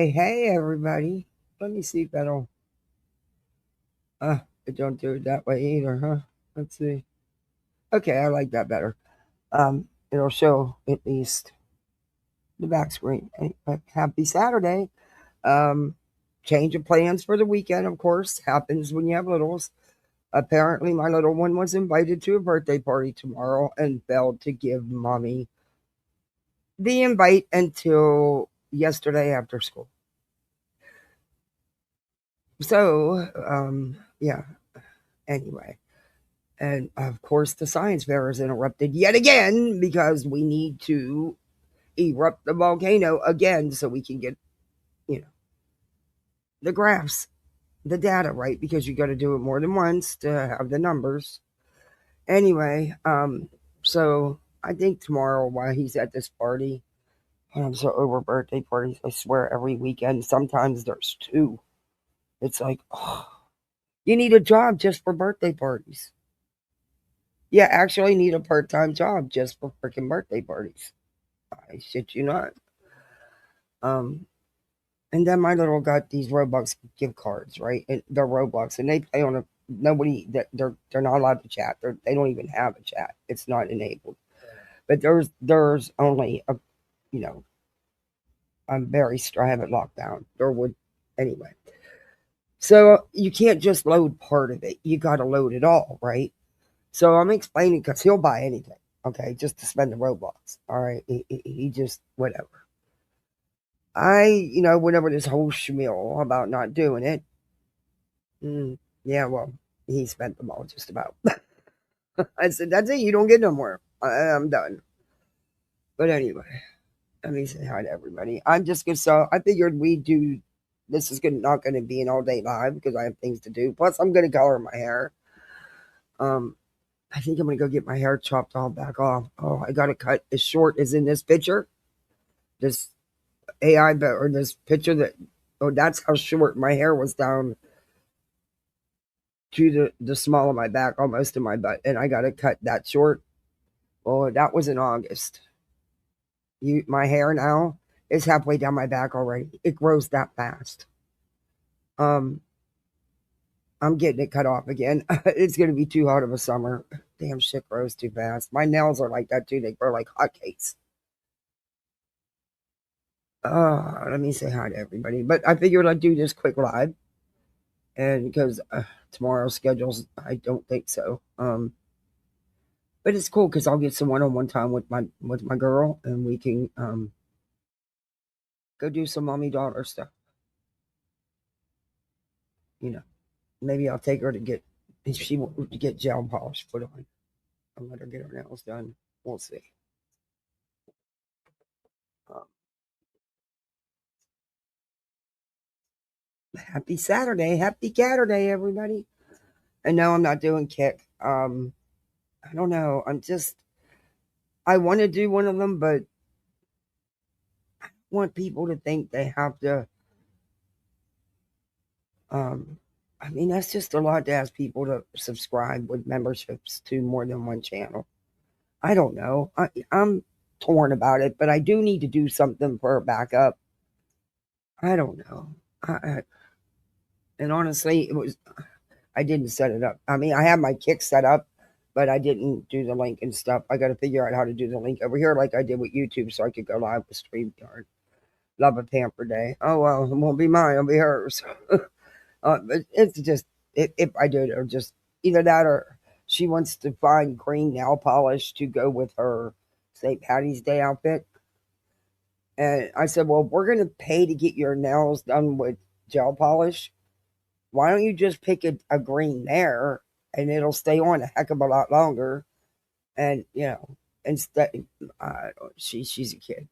Hey, everybody. Let me see if that'll. It don't do it that way either, huh? Let's see. Okay, I like that better. It'll show at least the back screen. But happy Saturday. Um, Change of plans for the weekend, of course, happens when you have littles. Apparently, my little one was invited to a birthday party tomorrow and failed to give mommy the invite until yesterday after school. So, yeah, anyway. And of course, the science fair is interrupted yet again because we need to erupt the volcano again so we can get, you know, the graphs, the data right, because you got to do it more than once to have the numbers. Anyway, so I think tomorrow while he's at this party, and I'm so over birthday parties, I swear every weekend, sometimes there's two. It's like, oh, you need a job just for birthday parties. Yeah, actually need a part-time job just for freaking birthday parties. I shit you not. Um, and then my little got these Roblox gift cards, right? And they're Roblox, and they play on a nobody that they're not allowed to chat. They don't even have a chat. It's not enabled. But there's only a, you know, I'm I have it locked down. There would anyway. So you can't just load part of it. You got to load it all, right? So I'm explaining because he'll buy anything, okay, just to spend the Roblox. All right, he just whatever. Went over this whole spiel about not doing it. Yeah, well, he spent them all just about. I said, that's it. You don't get no more. I'm done. But anyway, let me say hi to everybody. I'm just going to, so I figured we do, this is not going to be an all day live because I have things to do. Plus, I'm going to color my hair. I think I'm going to go get my hair chopped all back off. Oh, I got to cut as short as in this picture. This AI, or this picture that, oh, that's how short my hair was down to the small of my back, almost to my butt, and I got to cut that short. Well, that was in August. My hair now is halfway down my back already. It grows that fast. Um, I'm getting it cut off again. It's going to be too hot of a summer. Damn shit grows too fast. My nails are like that too. They grow like hotcakes. Let me say hi to everybody. But I figured I'd do this quick live, and because tomorrow's schedules, I don't think so. But it's cool because I'll get some one-on-one time with my girl, and we can go do some mommy daughter stuff. You know, maybe I'll take her to get if she wants to get gel polish put on. I'll let her get her nails done. We'll see. Um, Happy Saturday, happy Saturday, everybody. And no, I'm not doing kick. I don't know. I want to do one of them, but I want people to think they have to. Um, I mean, that's just a lot to ask people to subscribe with memberships to more than one channel. I don't know. I'm torn about it, but I do need to do something for a backup. I don't know. And honestly, I didn't set it up. I mean, I have my kick set up, but I didn't do the link and stuff. I got to figure out how to do the link over here, like I did with YouTube, so I could go live with StreamYard. Love a Pamper Day. Oh well, it won't be mine; it'll be hers. But it's just if I do it, or just either that or she wants to find green nail polish to go with her St. Patty's Day outfit. And I said, well, we're going to pay to get your nails done with gel polish. Why don't you just pick a green there and it'll stay on a heck of a lot longer? And, instead, she's a kid,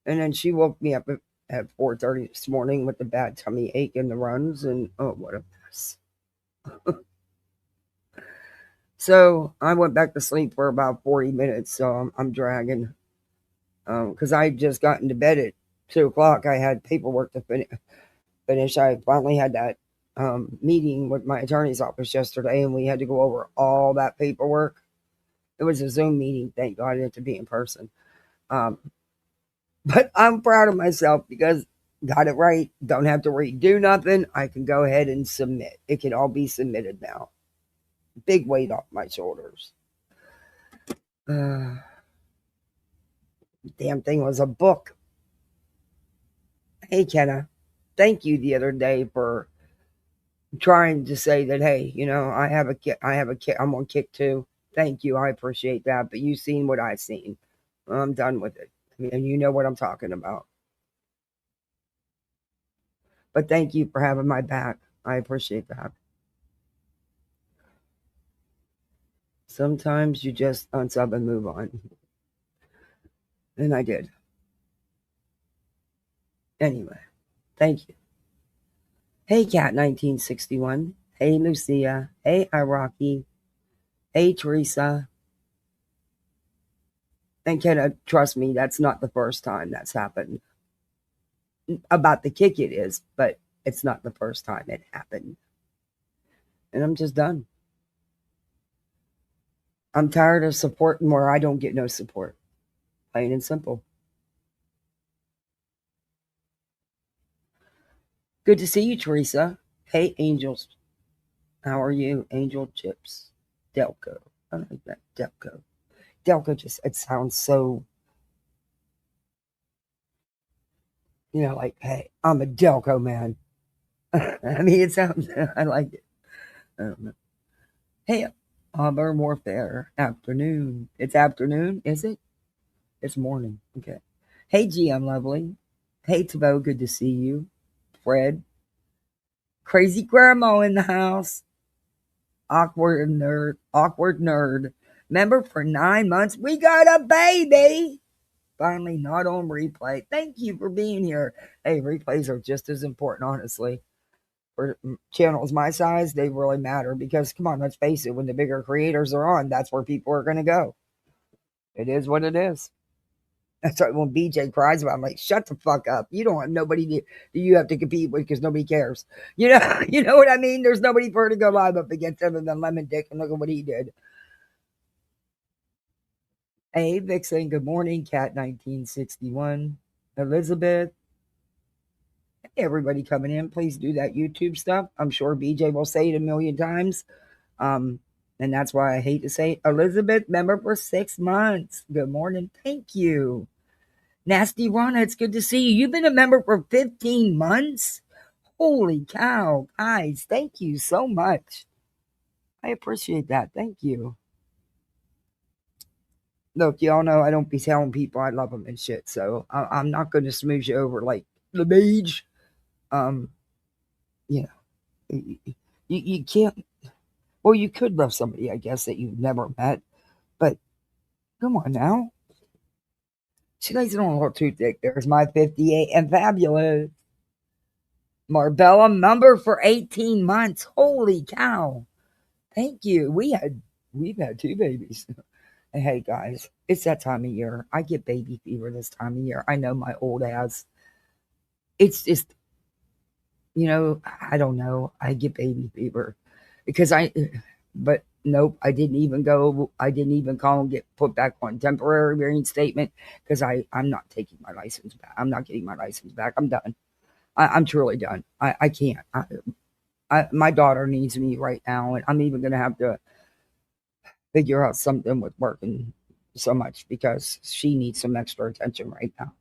And then she woke me up at 4:30 this morning with the bad tummy ache and the runs. And, oh, what a mess. So I went back to sleep for about 40 minutes. So I'm dragging because I had just gotten to bed at 2 o'clock. I had paperwork to finish. I finally had that meeting with my attorney's office yesterday, and we had to go over all that paperwork. It was a Zoom meeting, thank God, it had to be in person. Um, But I'm proud of myself because got it right. Don't have to redo nothing. I can go ahead and submit. It can all be submitted now. Big weight off my shoulders. Uh, damn thing was a book. Hey, Kenna, thank you the other day for trying to say that, hey, I have a kick. I have a kick. I'm on kick too. Thank you. I appreciate that. But you've seen what I've seen. I'm done with it. I mean, and you know what I'm talking about. But thank you for having my back. I appreciate that. Sometimes you just unsub and move on. And I did. Anyway, thank you. Hey, Cat 1961. Hey, Lucia. Hey, Iraqi. Hey, Teresa. And Kenna, trust me, that's not the first time that's happened. About the kick, it is, but it's not the first time it happened. And I'm just done. I'm tired of supporting where I don't get no support. Plain and simple. Good to see you, Teresa. Hey, Angels. How are you? Angel Chips. Delco. I like that. Delco. Delco just, it sounds so, like, hey, I'm a Delco man. I mean, it sounds, I like it. I don't know. Hey, Auburn Warfare. Afternoon. It's afternoon, is it? It's morning. Okay. Hey, GM Lovely. Hey, Tabo. Good to see you. Fred. Crazy Grandma in the house. Awkward nerd. Awkward nerd. Member for 9 months. We got a baby. Finally, not on replay. Thank you for being here. Hey, replays are just as important, honestly. For channels my size, they really matter because, come on, let's face it, when the bigger creators are on, that's where people are going to go. It is what it is. That's right. When BJ cries about, it, I'm like, shut the fuck up. You don't have nobody you have to compete with because nobody cares. You know what I mean? There's nobody for her to go live up against other than Lemon Dick, and look at what he did. Hey, Vixen, good morning. Cat 1961. Elizabeth. Hey, everybody coming in. Please do that YouTube stuff. I'm sure BJ will say it a million times. Um, and that's why I hate to say it. Elizabeth, member for 6 months. Good morning. Thank you. Nasty Rana, it's good to see you. You've been a member for 15 months? Holy cow, guys, thank you so much. I appreciate that. Thank you. Look, y'all know I don't be telling people I love them and shit, so I'm not going to smooch you over like the beach. Um, you know, you can't. Well, you could love somebody, I guess, that you've never met, but come on now. She lays it on a little too thick. There's my 58 and fabulous. Marbella member for 18 months. Holy cow. Thank you. We've had two babies. And hey guys, it's that time of year. I get baby fever this time of year. I know my old ass. It's just, I don't know. I get baby fever because but nope, I didn't even go. I didn't even call and get put back on temporary reinstatement because I'm not taking my license back. I'm not getting my license back. I'm done. I'm truly done. I can't. My daughter needs me right now, and I'm even going to have to figure out something with working so much because she needs some extra attention right now.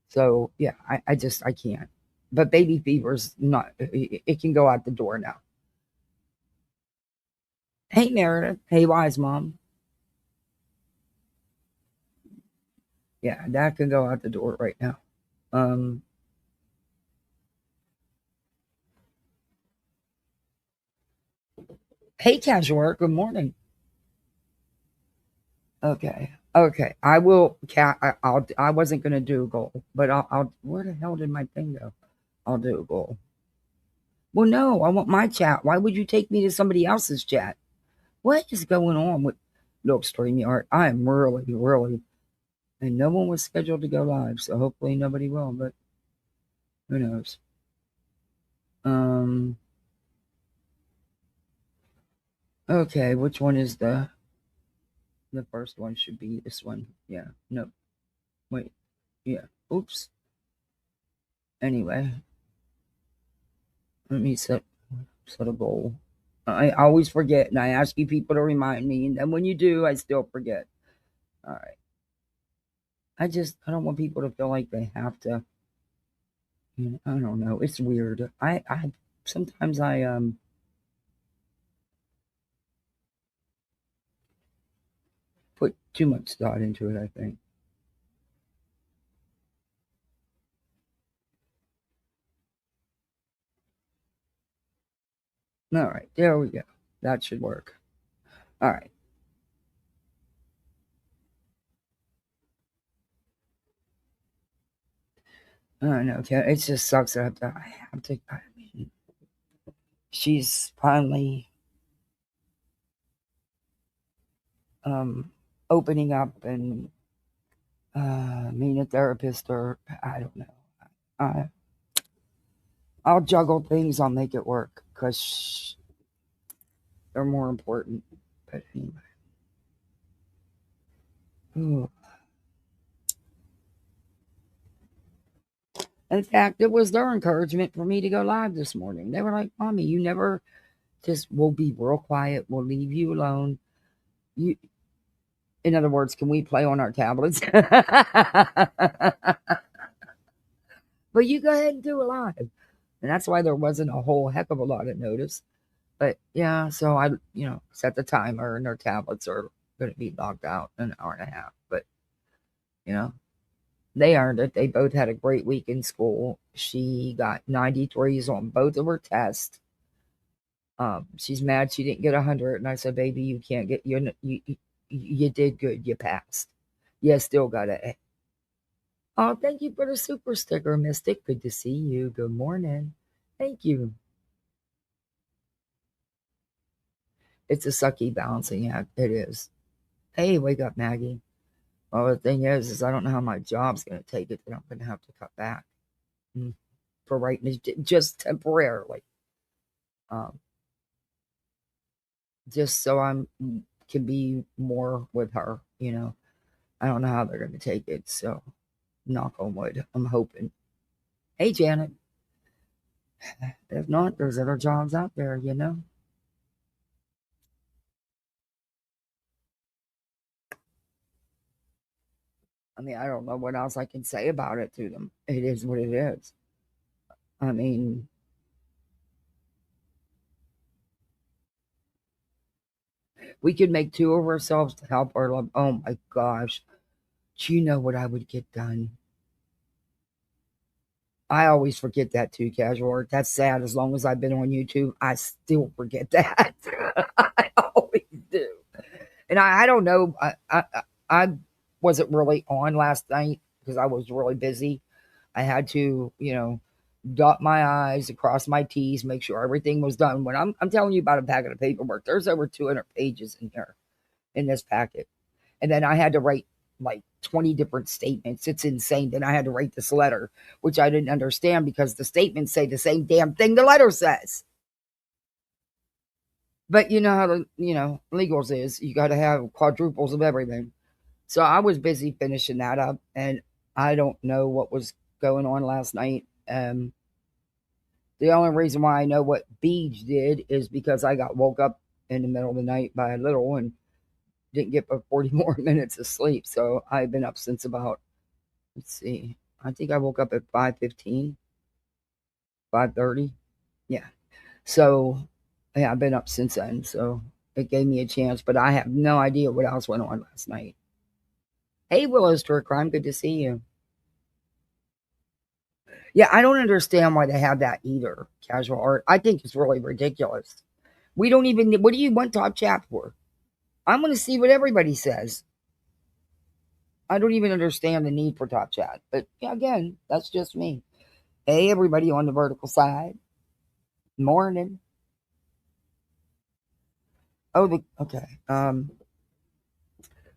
So yeah, I can't. But baby fever's not. It can go out the door now. Hey Meredith. Hey Wise Mom. Yeah, that can go out the door right now. Um. Hey Casual. Good morning. Okay. Okay. I will. I'll. I wasn't gonna do a goal, but I'll. Where the hell did my thing go? I'll do a goal. Well, no, I want my chat. Why would you take me to somebody else's chat? What is going on with Look StreamYard? I am really, really, and no one was scheduled to go live, so hopefully nobody will, but who knows? Um, okay, which one is the first one? Should be this one. Yeah, no, wait, yeah. Oops. Anyway, let me set a goal. I always forget, and I ask you people to remind me, and then when you do, I still forget. All right. I don't want people to feel like they have to. I don't know. It's weird. I sometimes I put too much thought into it. I think. All right, there we go. That should work. All right. I don't know. It just sucks that I have to. I mean, she's finally um opening up and meeting a therapist, or I don't know. I I'll juggle things. I'll make it work because they're more important. But anyway. Ooh. In fact, it was their encouragement for me to go live this morning. They were like, "Mommy, you never just we'll be real quiet. We'll leave you alone. You, in other words, can we play on our tablets? But you go ahead and do it live." And that's why there wasn't a whole heck of a lot of notice. But yeah, so I, set the timer, and their tablets are going to be logged out in an hour and a half. But you know, they earned it. They both had a great week in school. She got 93s on both of her tests. She's mad she didn't get 100, and I said, "Baby, you can't get you did good. You passed. You still got a." Oh, thank you for the super sticker, Mystic. Good to see you. Good morning. Thank you. It's a sucky balancing act. It is. Hey, wake up, Maggie. Well, the thing is I don't know how my job's going to take it, that I'm going to have to cut back mm, for right now, just temporarily. Um, just so I'm can be more with her. I don't know how they're going to take it. So, knock on wood. I'm hoping. Hey, Janet. If not, there's other jobs out there. I mean, I don't know what else I can say about it to them. It is what it is. I mean, we could make two of ourselves to help our love. Oh my gosh. Do you know what I would get done? I always forget that too, casual art. That's sad. As long as I've been on YouTube, I still forget that. I always do. And I don't know. I wasn't really on last night because I was really busy. I had to, dot my I's, cross my T's, make sure everything was done. When I'm telling you about a packet of paperwork, there's over 200 pages in here in this packet. And then I had to write like 20 different statements. It's insane. Then I had to write this letter, which I didn't understand because the statements say the same damn thing the letter says. But you know how legals is. You got to have quadruples of everything. So I was busy finishing that up, and I don't know what was going on last night. The only reason why I know what Beej did is because I got woke up in the middle of the night by a little and didn't get but 40 more minutes of sleep. So I've been up since about, let's see, I think I woke up at 5:15, 5:30. Yeah. So yeah, I've been up since then. So it gave me a chance, but I have no idea what else went on last night. Hey, Willow Store Crime, good to see you. Yeah, I don't understand why they have that either. Casual art. I think it's really ridiculous. We don't even, what do you want top chat for? I'm going to see what everybody says. I don't even understand the need for top chat. But yeah, again, that's just me. Hey, everybody on the vertical side. Morning. Okay.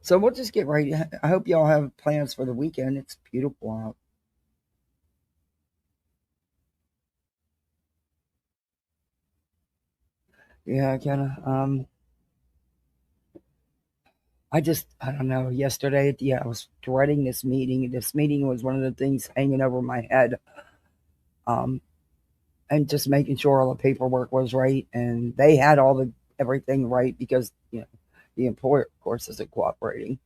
So we'll just get right. I hope y'all have plans for the weekend. It's beautiful out. Yeah, kind of. I don't know. Yesterday, yeah, I was dreading this meeting. This meeting was one of the things hanging over my head. Um, and just making sure all the paperwork was right, and they had all the everything right because the employer, of course, isn't cooperating.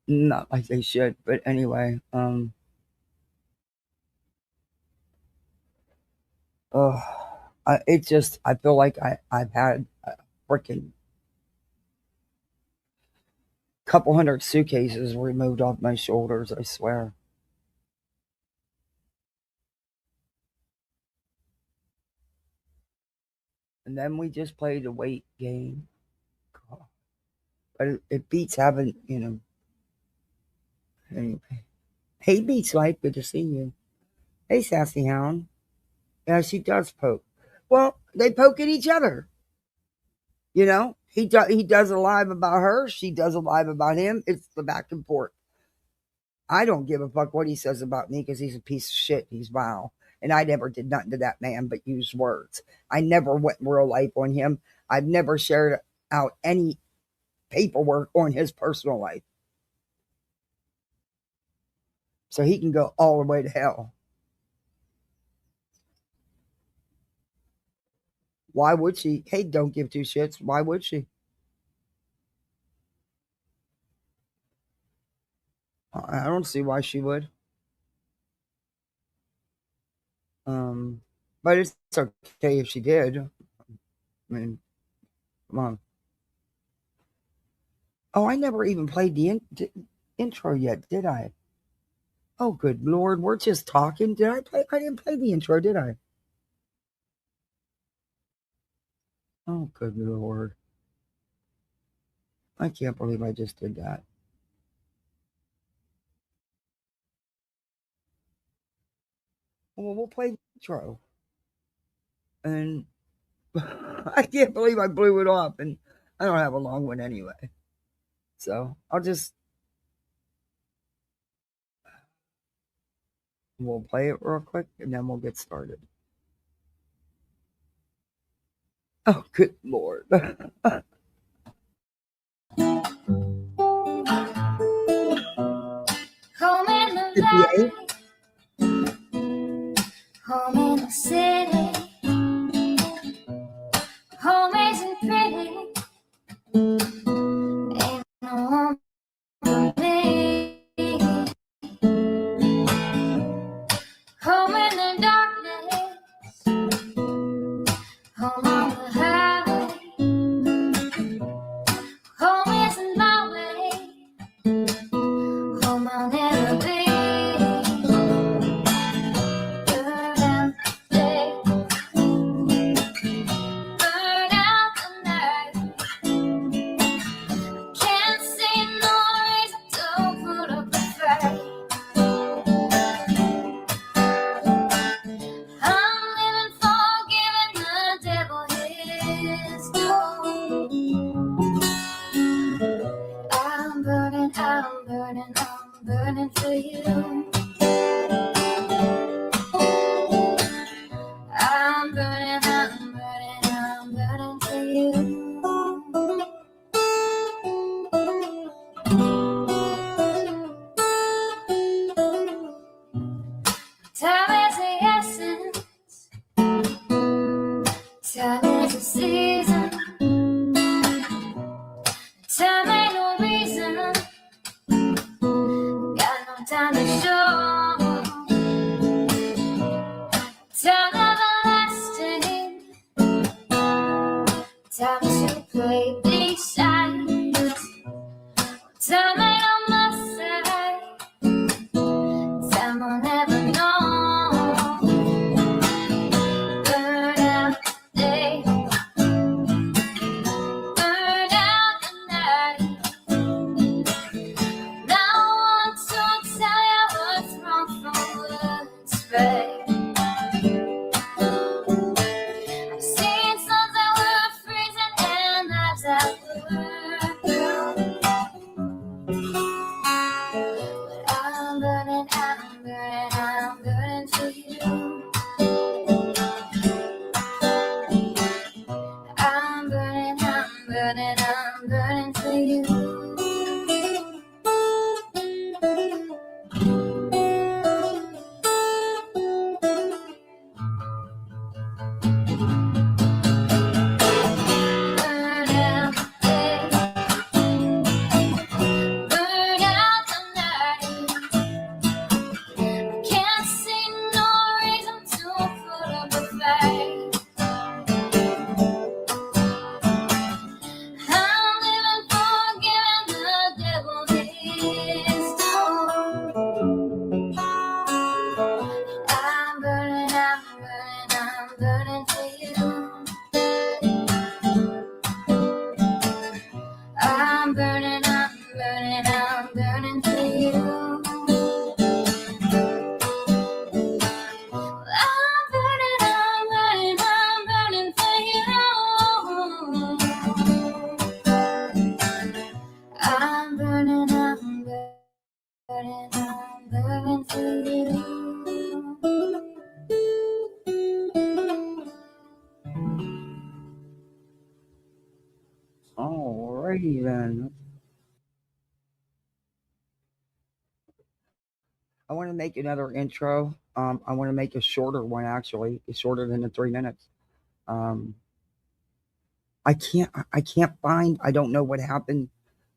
Not like they should, but anyway. Uh, I feel like I've had a freaking couple hundred suitcases removed off my shoulders. I swear. And then we just played a weight game. God. But it beats having, anyway. Hey, Beats Life, good to see you. Hey, Sassy Hound. Yeah, she does poke. Well, they poke at each other. He does a live about her. She does a live about him. It's the back and forth. I don't give a fuck what he says about me because he's a piece of shit. He's vile. And I never did nothing to that man but use words. I never went in real life on him. I've never shared out any paperwork on his personal life. So he can go all the way to hell. Why would she? Hey, don't give two shits. Why would she? I don't see why she would. Um, but it's okay if she did. I mean, come on. Oh, I never even played the intro yet, did I? Oh, good Lord, we're just talking. Did I play? I didn't play the intro, did I? Oh, good Lord. I can't believe I just did that. Well, we'll play the intro. And I can't believe I blew it off. And I don't have a long one anyway. So we'll play it real quick and then we'll get started. Oh, good Lord. Home in the valley, home in the city, home isn't pretty, ain't no home for me. Home in the darkness, home on the highway, home isn't my way, home I'll never be. Burn out the night, burning for you. Alrighty then. I want to make another intro. I want to make a shorter one actually. It's shorter than the 3 minutes. Um, I can't find. I don't know what happened.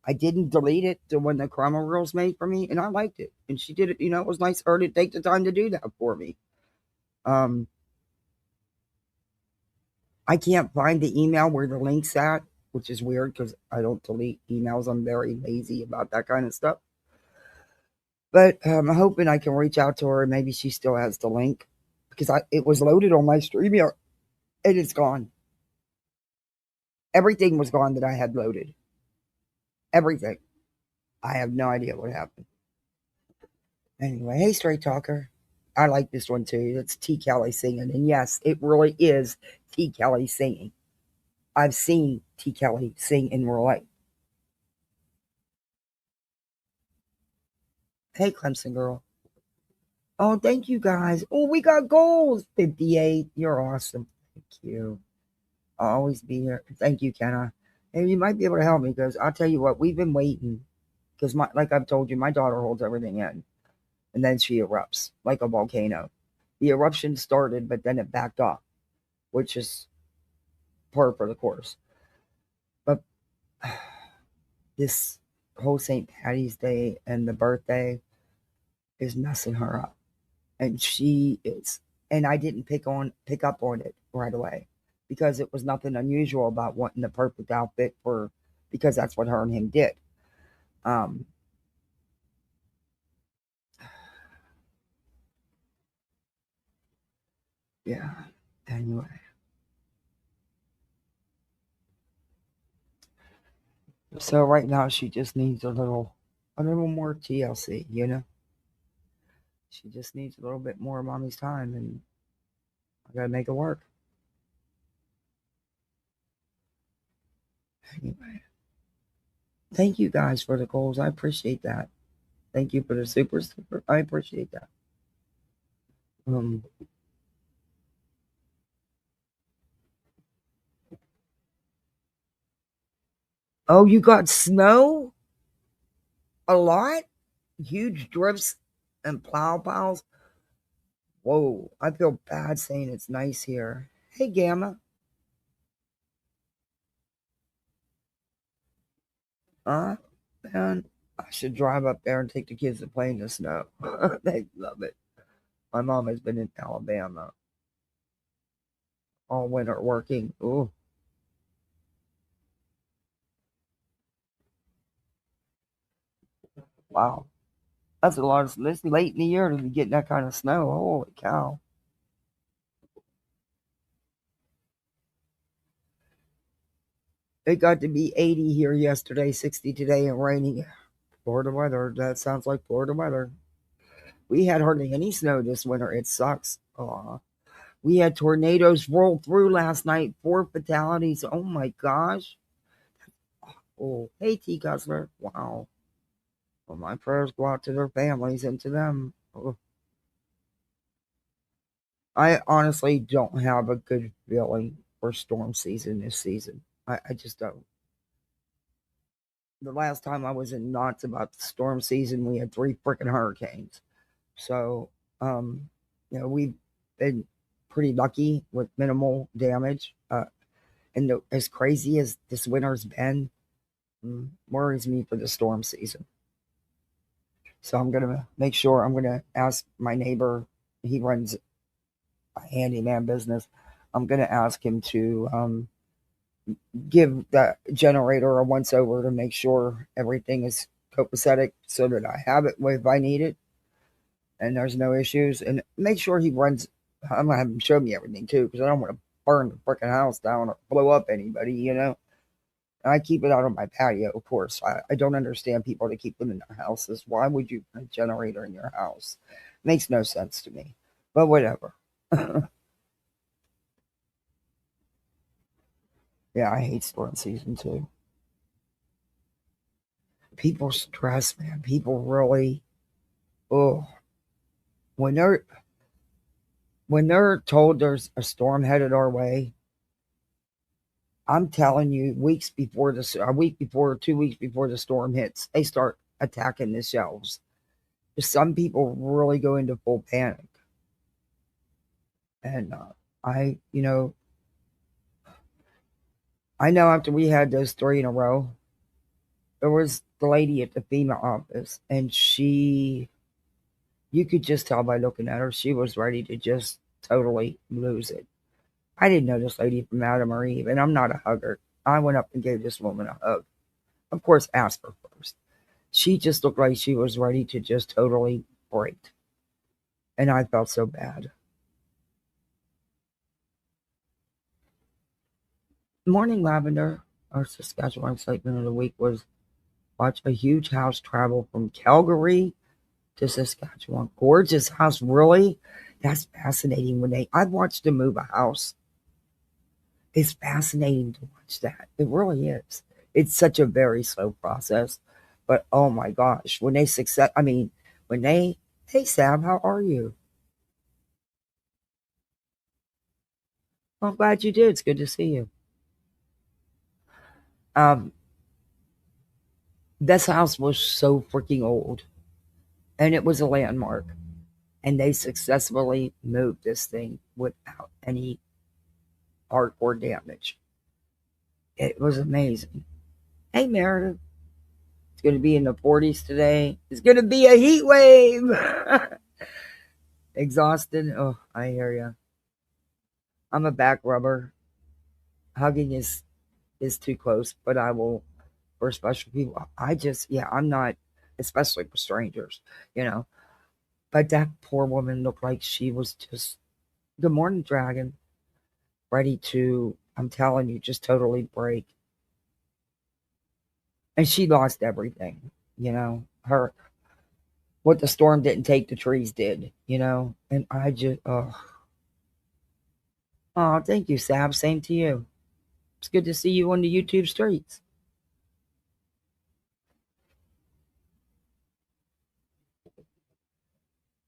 I didn't delete it the one that Crama Rules made for me, and I liked it. And she did it. It was nice of her to take the time to do that for me. Um, I can't find the email where the link's at, which is weird because I don't delete emails. I'm very lazy about that kind of stuff. But I'm hoping I can reach out to her and maybe she still has the link because it was loaded on my StreamYard and it's gone. Everything was gone that I had loaded. Everything. I have no idea what happened. Anyway, hey, Straight Talker. I like this one too. It's T. Kelly singing. And yes, it really is T. Kelly singing. I've seen T. Kelly sing in real life. Hey, Clemson girl. Oh, thank you guys. Oh, we got goals. 58. You're awesome. Thank you. I'll always be here. Thank you, Kenna. And you might be able to help me because I'll tell you what, we've been waiting. Because, like I've told you, my daughter holds everything in. And then she erupts like a volcano. The eruption started, but then it backed off, which is par for the course. But this whole St. Patty's Day and the birthday is messing her up. And she is. And I didn't pick up on it right away because it was nothing unusual about wanting the perfect outfit because that's what her and him did. Um, yeah. Anyway. So right now she just needs a little more TLC, She just needs a little bit more of mommy's time and I gotta make it work. Anyway. Thank you guys for the goals. I appreciate that. Thank you for the super. I appreciate that. Um, oh, you got snow? A lot? Huge drifts and plow piles? Whoa, I feel bad saying it's nice here. Hey, Gamma. Man, I should drive up there and take the kids to play in the snow. They love it. My mom has been in Alabama all winter working. Ooh, wow. That's a lot of this late in the year to be getting that kind of snow. Holy cow. It got to be 80 here yesterday, 60 today, and raining. Florida weather. That sounds like Florida weather. We had hardly any snow this winter. It sucks. Aw. We had tornadoes roll through last night. 4 fatalities. Oh my gosh. Oh, hey, T. Guzzler. Wow. Well, my prayers go out to their families and to them. Oh. I honestly don't have a good feeling for storm season this season. I just don't. the last time I was in knots about the storm season, we had three freaking hurricanes. So, um, we've been pretty lucky with minimal damage. And as crazy as this winter's been, worries me for the storm season. So I'm gonna make sure I'm gonna ask my neighbor. He runs a handyman business. I'm gonna ask him to give the generator a once over to make sure everything is copacetic so that I have it if I need it and there's no issues. And make sure he runs. I'm gonna have him show me everything too because I don't want to burn the freaking house down or blow up anybody. And I keep it out on my patio, of course. I don't understand people that keep them in their houses. Why would you put a generator in your house? Makes no sense to me. But whatever. Yeah, I hate storm season too. People stress, man. People really, oh, when they're when they're told there's a storm headed our way, I'm telling you, a week before, 2 weeks before the storm hits, they start attacking the shelves. Some people really go into full panic, and I know after we had those three in a row, there was the lady at the FEMA office, and you could just tell by looking at her, she was ready to just totally lose it. I didn't know this lady from Adam or Eve, and I'm not a hugger. I went up and gave this woman a hug. Of course, asked her first. She just looked like she was ready to just totally break. And I felt so bad. Morning Lavender, our Saskatchewan excitement of the week was watch a huge house travel from Calgary to Saskatchewan. Gorgeous house, really? That's fascinating. I've watched them move a house. It's fascinating to watch that. It really is. It's such a very slow process. But oh my gosh, when they success, I mean, when they, hey Sam, how are you? Well, I'm glad you did. It's good to see you. Um, this house was so freaking old and it was a landmark. And they successfully moved this thing without any hardcore damage. It was amazing. Hey, Meredith. It's going to be in the 40s today. It's going to be a heat wave. Exhausted. Oh, I hear you. I'm a back rubber. Hugging is too close, but I will for special people. I'm not, especially for strangers, you know. But that poor woman looked like she was just, good morning, dragon, ready to, I'm telling you, just totally break. And she lost everything, what the storm didn't take, the trees did. And I just, oh, thank you, Sab. Same to you. It's good to see you on the YouTube streets.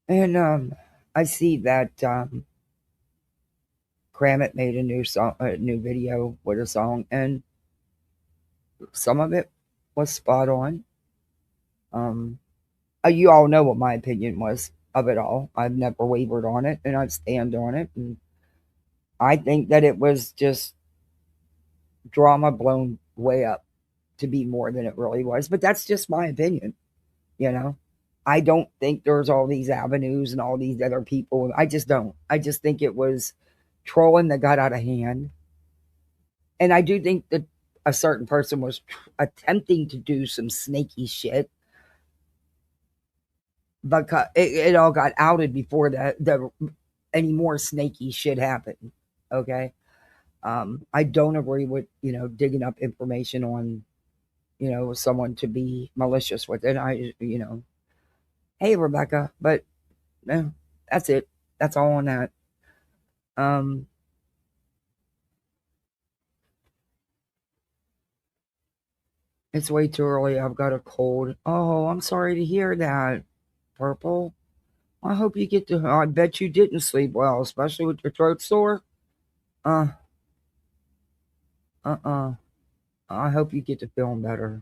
And I see that Crama made a new video with a song, and some of it was spot on. Um, you all know what my opinion was of it all. I've never wavered on it, and I stand on it. And I think that it was just drama blown way up to be more than it really was. But that's just my opinion, you know. I don't think there's all these avenues and all these other people. I just don't. I just think it was trolling that got out of hand. And I do think that a certain person was attempting to do some snaky shit, but it all got outed before the any more snaky shit happened. Okay. I don't agree with digging up information on someone to be malicious with it. Hey Rebecca, but no, that's it. That's all on that. Um, it's way too early. I've got a cold. Oh, I'm sorry to hear that, Purple. I hope you get to. I bet you didn't sleep well, especially with your throat sore. Uh, uh. I hope you get to feeling better.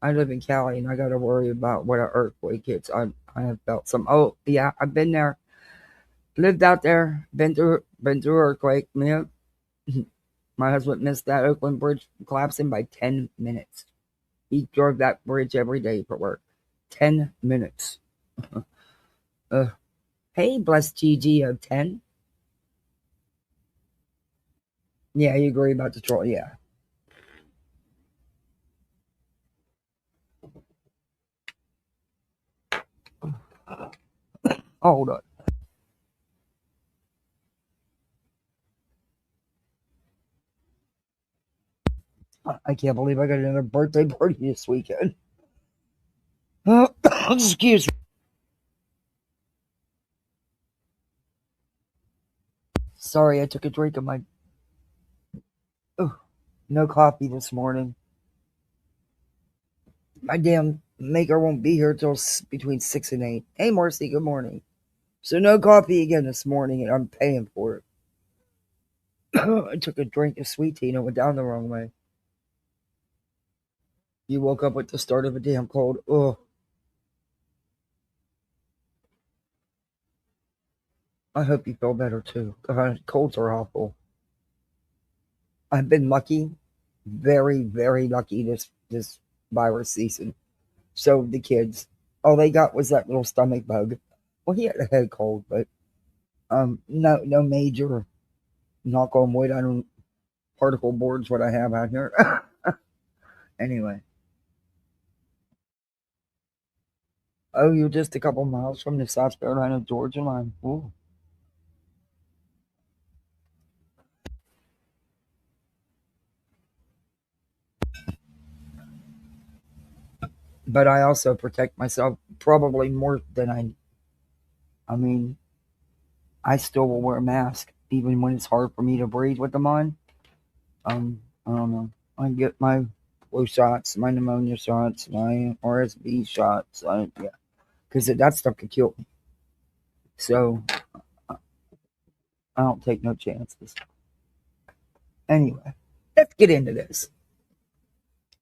I live in Cali and I got to worry about what an earthquake hits. I have felt some. Oh yeah, I've been there, lived out there, been through earthquake. Yeah, my husband missed that Oakland Bridge collapsing by 10 minutes. He drove that bridge every day for work. 10 minutes. Uh, hey, blessed GG of 10. Yeah, you agree about Detroit? Yeah. Hold on. I can't believe I got another birthday party this weekend. Excuse me. Sorry, I took a drink of my. Oh, no coffee this morning. My damn maker won't be here till between 6 and 8. Hey, Marcy, good morning. So, no coffee again this morning, and I'm paying for it. I took a drink of sweet tea and it went down the wrong way. You woke up with the start of a damn cold. Oh, I hope you feel better too. God, colds are awful. I've been lucky, very, very lucky this virus season. So the kids, all they got was that little stomach bug. Well, he had a head cold, but no major. Knock on wood. I don't particle boards what I have out here. Anyway, oh, you're just a couple miles from the South Carolina Georgia line. Ooh. But I also protect myself probably more than I mean, I still will wear a mask even when it's hard for me to breathe with them on. I don't know. I get my flu shots, my pneumonia shots, my RSV shots. Yeah, because that stuff could kill me. So I don't take no chances. Anyway, let's get into this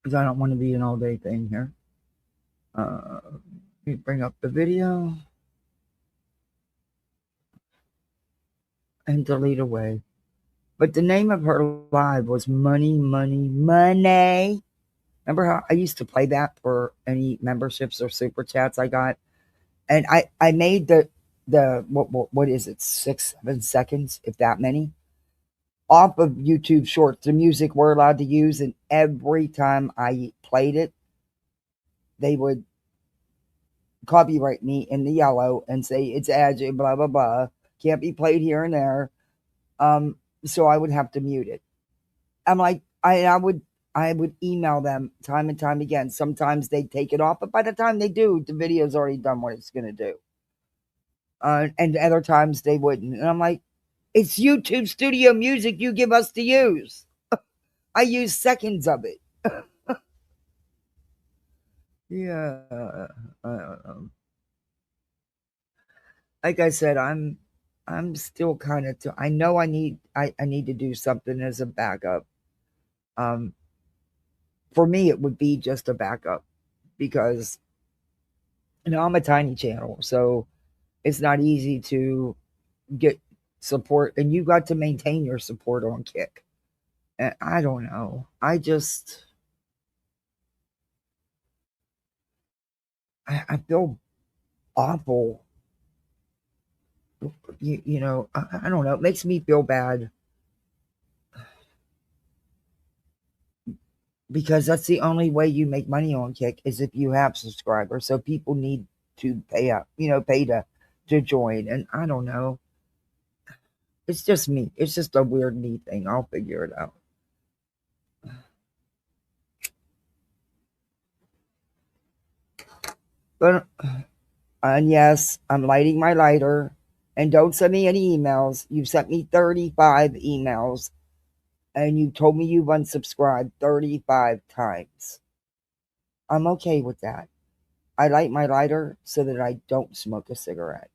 because I don't want to be an all day thing here. Let me bring up the video and delete away. But the name of her live was Money, Money, Money. Remember how I used to play that for any memberships or super chats I got? And I made the what is it, 6 7 seconds, if that many, off of YouTube Shorts, the music we're allowed to use, and every time I played it, they would copyright me in the yellow and say it's ad, blah blah blah, can't be played here and there. So I would have to mute it. I'm like, I would email them time and time again. Sometimes they take it off, but by the time they do, the video's already done what it's gonna do. And other times they wouldn't. And I'm like, it's YouTube Studio Music you give us to use. I use seconds of it. Yeah. I don't know. Like I said, I'm still kind of. I know I need to do something as a backup. Um, for me, it would be just a backup because I'm a tiny channel, so it's not easy to get support, and you got to maintain your support on Kick. And I don't know. I feel awful. I don't know. It makes me feel bad because that's the only way you make money on Kick is if you have subscribers. So people need to pay up, pay to join. And I don't know. It's just me. It's just a weird me thing. I'll figure it out. But and yes, I'm lighting my lighter. And don't send me any emails. You've sent me 35 emails and you told me you've unsubscribed 35 times. I'm okay with that. I light my lighter so that I don't smoke a cigarette.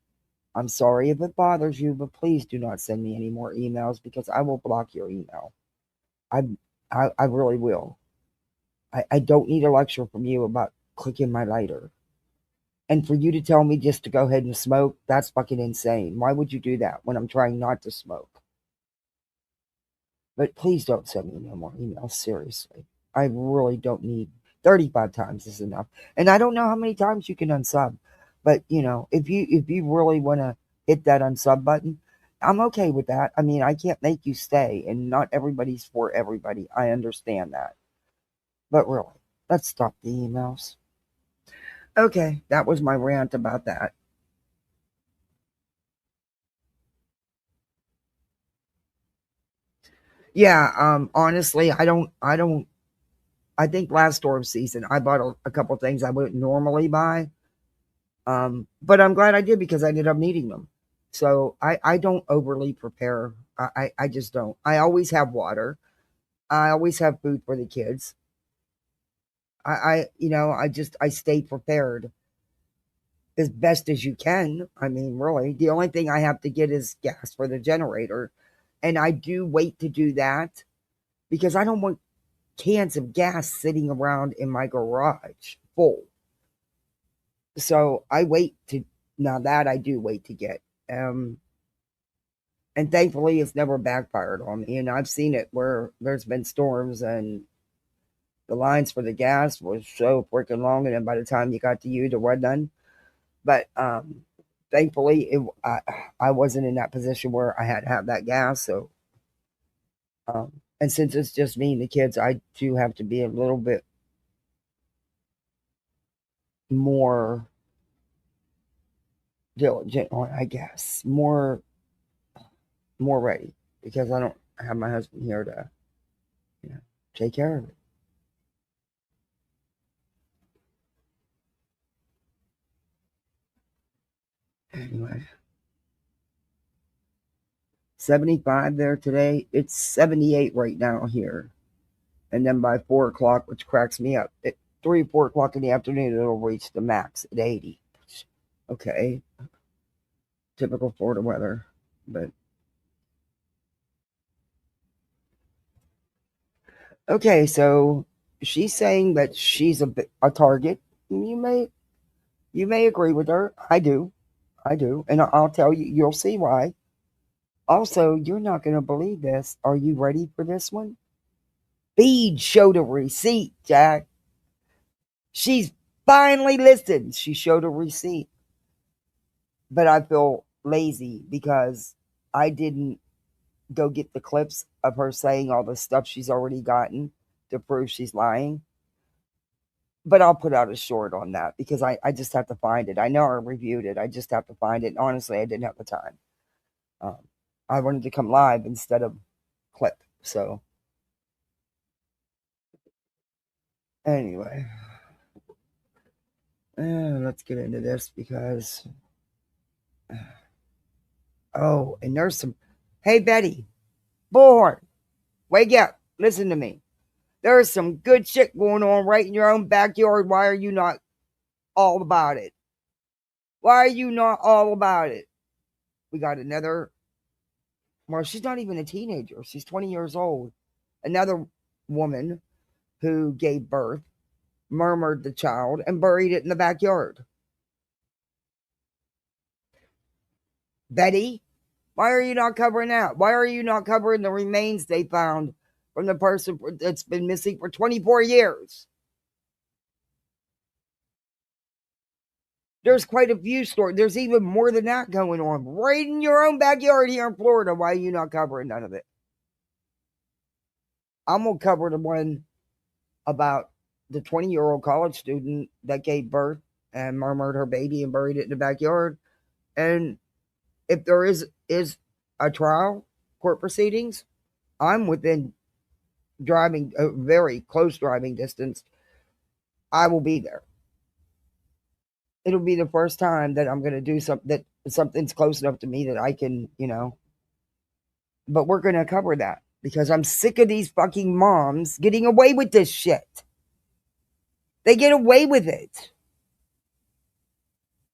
I'm sorry if it bothers you, but please do not send me any more emails because I will block your email. I really will. I don't need a lecture from you about clicking my lighter. And for you to tell me just to go ahead and smoke, that's fucking insane. Why would you do that when I'm trying not to smoke? But please don't send me no more emails, seriously. I really don't need 35 times is enough. And I don't know how many times you can unsub. But if you really want to hit that unsub button, I'm okay with that. I mean, I can't make you stay, and not everybody's for everybody. I understand that. But really, let's stop the emails. Okay, that was my rant about that. Yeah, honestly, I think last storm season I bought a couple things I wouldn't normally buy. But I'm glad I did because I ended up needing them. So I don't overly prepare. I just don't. I always have water. I always have food for the kids. I stay prepared as best as you can. I mean, really, the only thing I have to get is gas for the generator. And I do wait to do that because I don't want cans of gas sitting around in my garage full. So I wait to now that I do wait to get. Um and thankfully it's never backfired on me. And I've seen it where there's been storms and the lines for the gas was so freaking long, and then by the time you got to you there was none. But thankfully I wasn't in that position where I had to have that gas. So and since it's just me and the kids, I do have to be a little bit more diligent on, I guess, more ready because I don't have my husband here to, you know, take care of it. Anyway, 75 there today. It's 78 right now here. And then by 4 o'clock, which cracks me up, at 3 or 4 o'clock in the afternoon, it'll reach the max at 80. Okay, typical Florida weather. But okay, so she's saying that she's a target. You may agree with her. I do, and I'll tell you. You'll see why. Also, you're not going to believe this. Are you ready for this one? Bead showed a receipt, Jack. She's finally listed. She showed a receipt. But I feel lazy because I didn't go get the clips of her saying all the stuff she's already gotten to prove she's lying. But I'll put out a short on that because I just have to find it. I know I reviewed it. I just have to find it. And honestly, I didn't have the time. Um, I wanted to come live instead of clip. So anyway, let's get into this because and there's some. Hey Betty, Bullhorn, wake up! Listen to me. There's some good shit going on right in your own backyard. Why are you not all about it? Why are you not all about it? We got another. Well, she's not even a teenager. She's 20 years old. Another woman who gave birth, murmured the child, and buried it in the backyard. Betty, why are you not covering that? Why are you not covering the remains they found from the person that's been missing for 24 years? There's quite a few stories. There's even more than that going on right in your own backyard here in Florida. Why are you not covering none of it? I'm going to cover the one about the 20-year-old college student that gave birth and murmured her baby and buried it in the backyard. And if there is a trial, court proceedings, I'm within driving a very close driving distance. I will be there. It'll be the first time that I'm going to do something that something's close enough to me that I can, but we're going to cover that because I'm sick of these fucking moms getting away with this shit. They get away with it.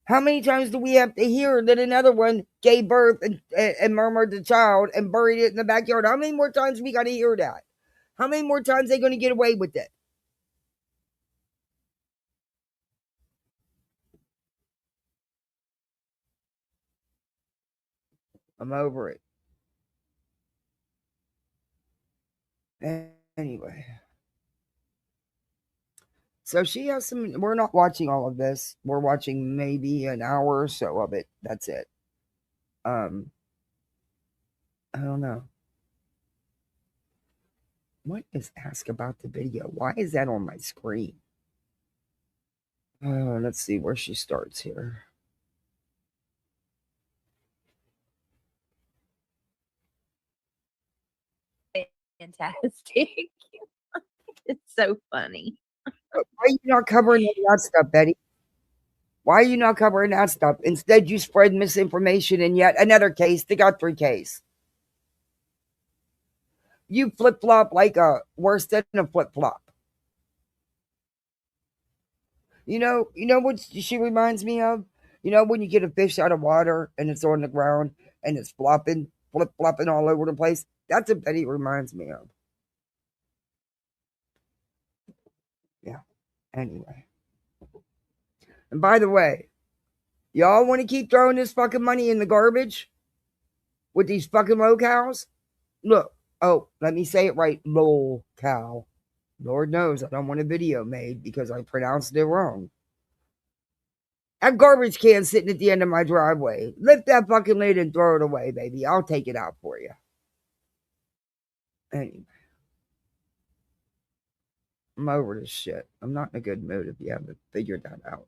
How many times do we have to hear that another one gave birth and murmured the child and buried it in the backyard? How many more times we got to hear that? How many more times are they going to get away with it? I'm over it. Anyway, so she has some. We're not watching all of this. We're watching maybe an hour or so of it. That's it. Um, I don't know. What is ask about the video? Why is that on my screen? Let's see where she starts here. Fantastic. It's so funny. Why are you not covering any of that stuff, Betty? Why are you not covering that stuff? Instead, you spread misinformation in yet another case, the Guthrie case. You flip flop like a worse than a flip flop. You know what she reminds me of? You know when you get a fish out of water and it's on the ground and it's flopping, flip flopping all over the place? That's what Betty reminds me of. Yeah. Anyway. And by the way, y'all want to keep throwing this fucking money in the garbage with these fucking Lolcows? Look, oh, let me say it right, Lolcow. Lord knows I don't want a video made because I pronounced it wrong. That garbage can sitting at the end of my driveway. Lift that fucking lid and throw it away, baby. I'll take it out for you. Anyway, I'm over this shit. I'm not in a good mood if you haven't figured that out.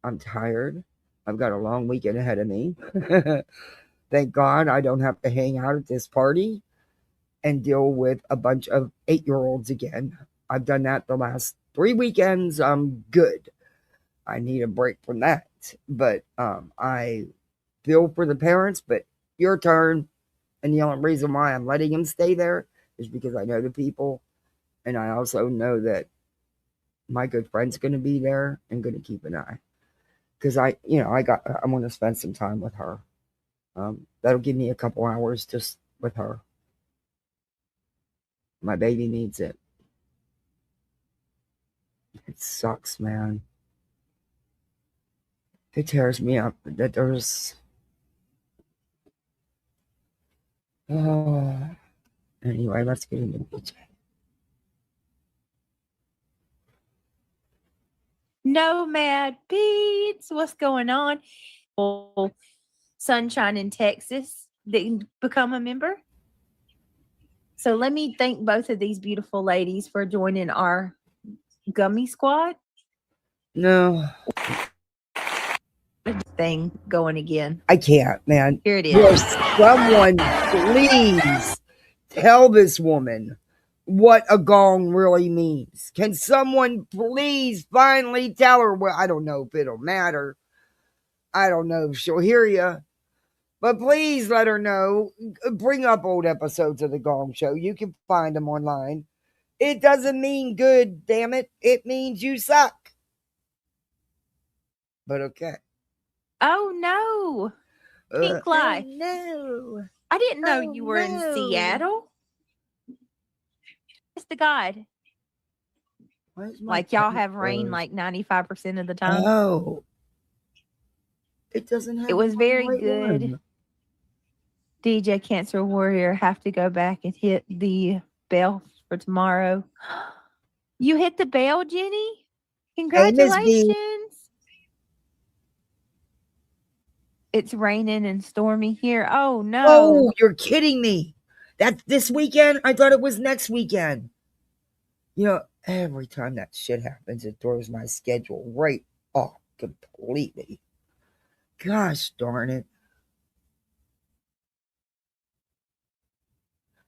I'm tired. I've got a long weekend ahead of me. Thank God I don't have to hang out at this party and deal with a bunch of 8-year-olds again. I've done that the last 3 weekends. I'm good. I need a break from that. But I feel for the parents, but your turn. And the only reason why I'm letting him stay there is because I know the people. And I also know that my good friend's going to be there and going to keep an eye. Because I want to spend some time with her. That'll give me a couple hours just with her. My baby needs it. It sucks, man. It tears me up that there's. Oh. Anyway, let's get into BJ. Nomad Beats, what's going on? Sunshine in Texas didn't become a member. So let me thank both of these beautiful ladies for joining our gummy squad. No. Thing going again. I can't, man. Here it is. Will someone please tell this woman what a gong really means? Can someone please finally tell her? Well, I don't know if it'll matter. I don't know if she'll hear you. But please let her know. Bring up old episodes of The Gong Show. You can find them online. It doesn't mean good, damn it. It means you suck. But okay. Oh, no. Pink Lie. Oh, no. I didn't know you were in Seattle. It's the God. Like y'all have rain like 95% of the time. Oh. It doesn't have. It was very good. One. DJ Cancer Warrior have to go back and hit the bell for tomorrow. You hit the bell, Jenny? Congratulations. It's raining and stormy here. Oh, no. Oh, you're kidding me. That's this weekend? I thought it was next weekend. You know, every time that shit happens, it throws my schedule right off completely. Gosh darn it.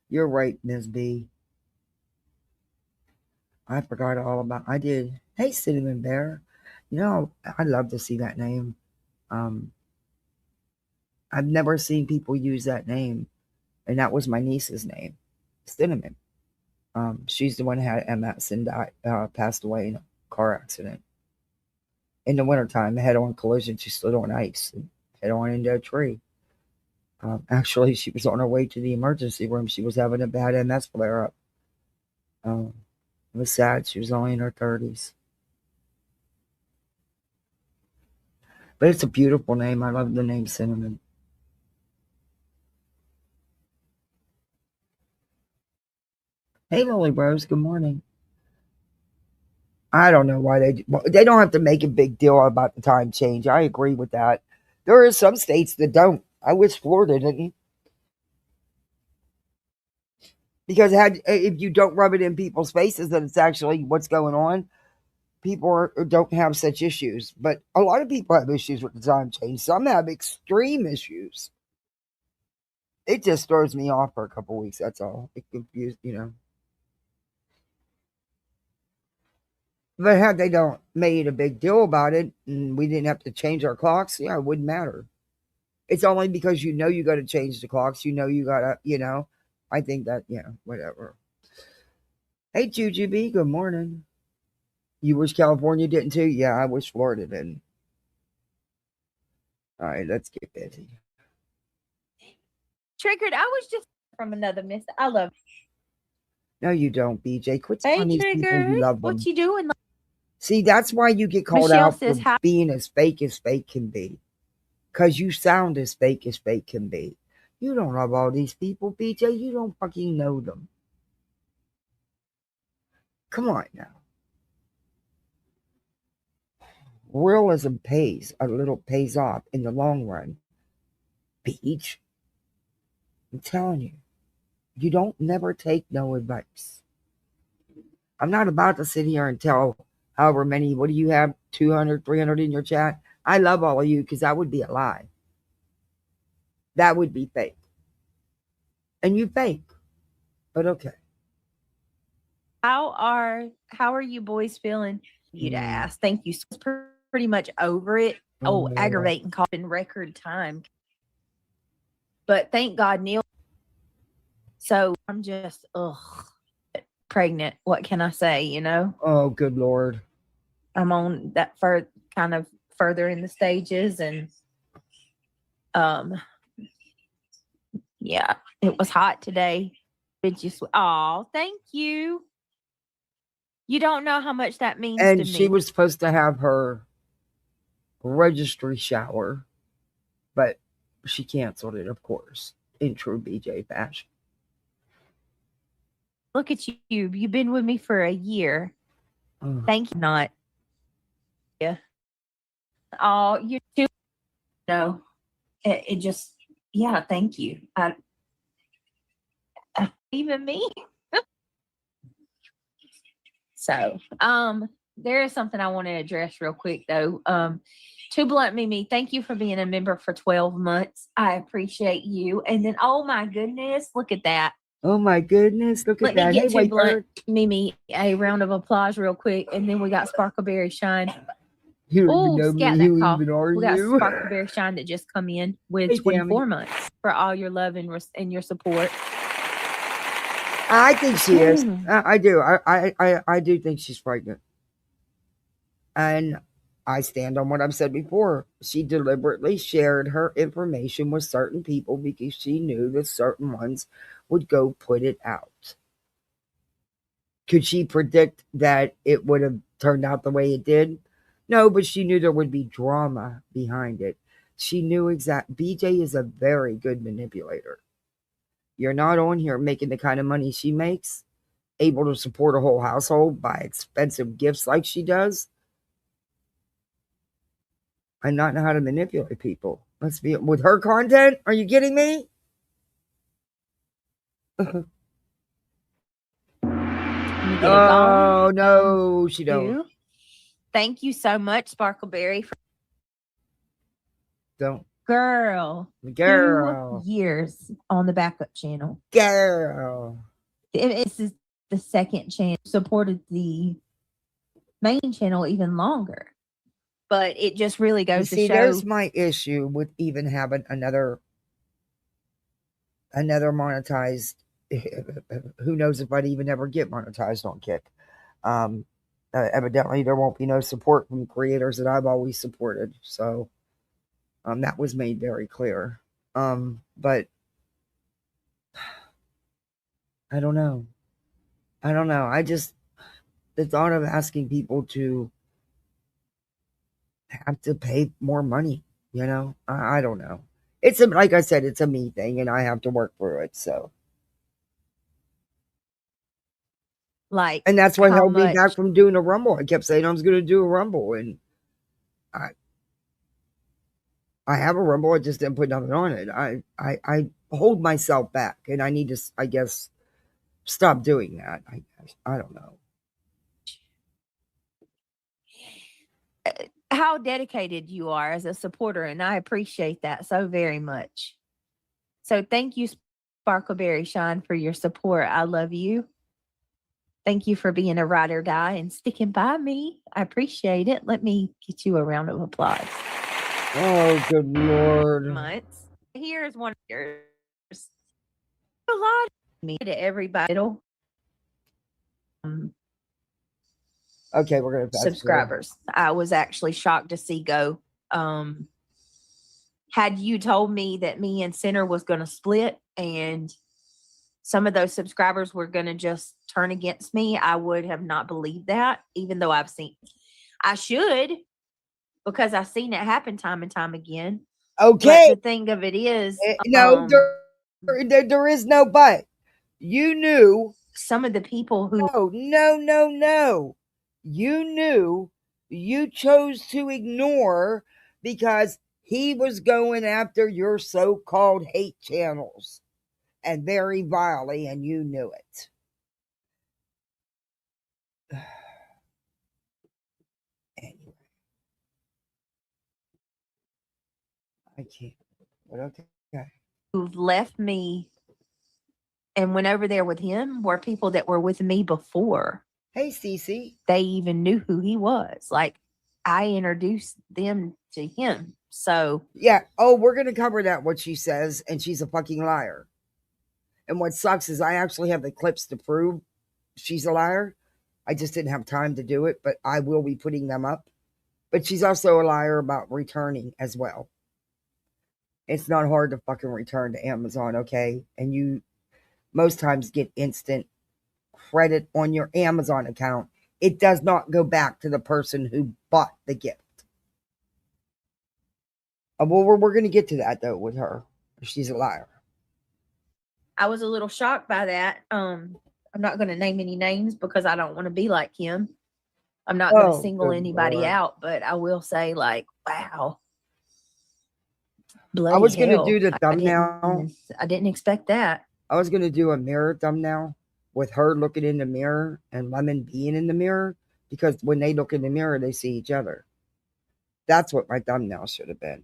You're right, Ms. B. I forgot all about. I did. Hey, Cinnamon Bear. You know, I'd love to see that name. I've never seen people use that name, and that was my niece's name, Cinnamon. She's the one who had MS and passed away in a car accident. In the wintertime, a head-on collision. She slid on ice and head on into a tree. Actually, she was on her way to the emergency room. She was having a bad MS flare-up. It was sad. She was only in her 30s. But it's a beautiful name. I love the name Cinnamon. Hey, Lily Rose. Good morning. I don't know why they don't have to make a big deal about the time change. I agree with that. There are some states that don't. I wish Florida didn't, because if you don't rub it in people's faces that it's actually what's going on, don't have such issues. But a lot of people have issues with the time change. Some have extreme issues. It just throws me off for a couple weeks. That's all. It confused. But had they don't made a big deal about it and we didn't have to change our clocks, yeah, it wouldn't matter. It's only because you got to change the clocks. You got to. I think that, whatever. Hey, Jujubee, good morning. You wish California didn't too? Yeah, I wish Florida didn't. All right, let's get busy. Triggered. I was just from another miss. I love. No, you don't, BJ. Quit Hey, telling these people Trigger. you love What them. you doing? See, that's why you get called Michelle out for says hi. being as fake can be. Because you sound as fake can be. You don't love all these people, BJ. You don't fucking know them. Come on now. Realism pays. A little pays off in the long run. Beach. I'm telling you. You don't never take no advice. I'm not about to sit here and tell however many, what do you have, 200, 300 in your chat? I love all of you because that would be a lie. That would be fake. And you fake. But okay. How are you boys feeling? You to ask. Thank you. Pretty much over it. Aggravating cough in record time. But thank God, Neil. So I'm just pregnant. What can I say? Oh, good Lord. I'm on that kind of further in the stages, and yeah, it was hot today. It just thank you. You don't know how much that means to me. And she was supposed to have her registry shower, but she canceled it, of course, in true BJ fashion. Look at you. You've been with me for a year. Thank you. Not. Yeah. Oh, you too. No. It just, yeah, thank you. Even me. So, there is something I want to address real quick though. To Blunt Mimi, thank you for being a member for 12 months. I appreciate you. And then, oh my goodness, look at that. Oh my goodness, look at that. Let me get hey, to Blunt Mimi a round of applause real quick. And then we got Sparkleberry Shine. You don't even know me. Who even are we got you? Sparkleberry Shine that just come in with 24 months for all your love and your support. I think she is. I do. I do think she's pregnant. And I stand on what I've said before. She deliberately shared her information with certain people because she knew that certain ones would go put it out. Could she predict that it would have turned out the way it did? No, but she knew there would be drama behind it. She knew BJ is a very good manipulator. You're not on here making the kind of money she makes, able to support a whole household, buy expensive gifts like she does, and not know how to manipulate people. Let's be with her content. Are you kidding me? Oh no, she don't. Thank you so much, Sparkleberry. Don't. Girl. 2 years on the backup channel. Girl. This is the second channel. Supported the main channel even longer. But it just really goes to show. There's my issue with even having another monetized. Who knows if I'd even ever get monetized on Kick. Evidently, there won't be no support from creators that I've always supported. So that was made very clear. But I don't know. I just, the thought of asking people to have to pay more money, I don't know. It's like I said, it's a me thing and I have to work through it. So Like, And that's what how held me back much from doing a Rumble. I kept saying I was going to do a Rumble, and I have a Rumble. I just didn't put nothing on it. I hold myself back, and I need to, I guess, stop doing that. I guess. I don't know. how dedicated you are as a supporter, and I appreciate that so very much. So thank you, Sparkleberry Shine, for your support. I love you. Thank you for being a ride or die and sticking by me. I appreciate it. Let me get you a round of applause. Oh, good Lord. Months. Here's one of yours. A lot of me to everybody. Okay, we're going to fast forward. Subscribers. I was actually shocked to see go. Had you told me that me and Center was going to split and some of those subscribers were going to just turn against me, I would have not believed that, even though I should, because I've seen it happen time and time again. Okay. But the thing of it is, no, there is no but. You knew. Some of the people who. No. You knew. You chose to ignore because he was going after your so-called hate channels and very vilely, and you knew it. Anyway. I can't. But okay. Who've left me and went over there with him were people that were with me before. Hey, Cece. They even knew who he was. Like, I introduced them to him. So yeah. Oh, we're gonna cover that, what she says, and she's a fucking liar. And what sucks is I actually have the clips to prove she's a liar. I just didn't have time to do it, but I will be putting them up. But she's also a liar about returning as well. It's not hard to fucking return to Amazon, okay? And you most times get instant credit on your Amazon account. It does not go back to the person who bought the gift. Well, we're going to get to that, though, with her. She's a liar. I was a little shocked by that. I'm not going to name any names because I don't want to be like him. I'm not going to single anybody out, but I will say, like, wow. Bloody I was going to do the I thumbnail. I didn't expect that. I was going to do a mirror thumbnail with her looking in the mirror and Lemon being in the mirror, because when they look in the mirror, they see each other. That's what my thumbnail should have been.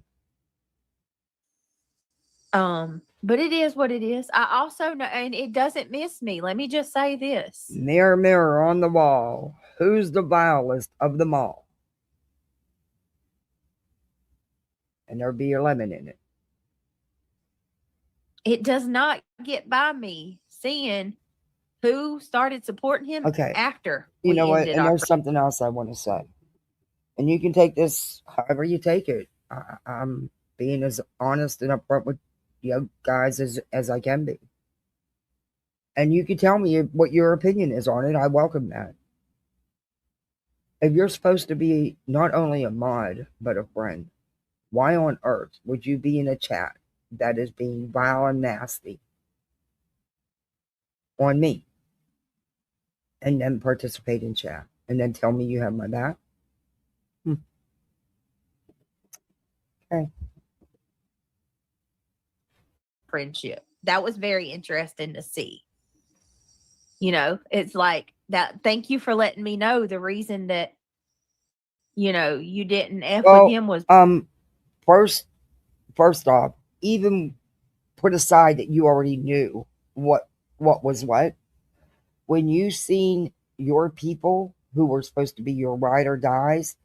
But it is what it is. I also know, and it doesn't miss me. Let me just say this. Mirror, mirror on the wall, who's the vilest of them all? And there'll be a lemon in it. It does not get by me seeing who started supporting him after. You know what? And there's something else I want to say. And you can take this however you take it. I'm being as honest and upfront with you guys as I can be. And you can tell me what your opinion is on it. I welcome that. If you're supposed to be not only a mod, but a friend, why on earth would you be in a chat that is being vile and nasty on me and then participate in chat and then tell me you have my back? Okay. Friendship. That was very interesting to see. You know, it's like that. Thank you for letting me know the reason that, you know, you didn't F with him was first off, even put aside that you already knew what was what. When you seen your people who were supposed to be your ride or dies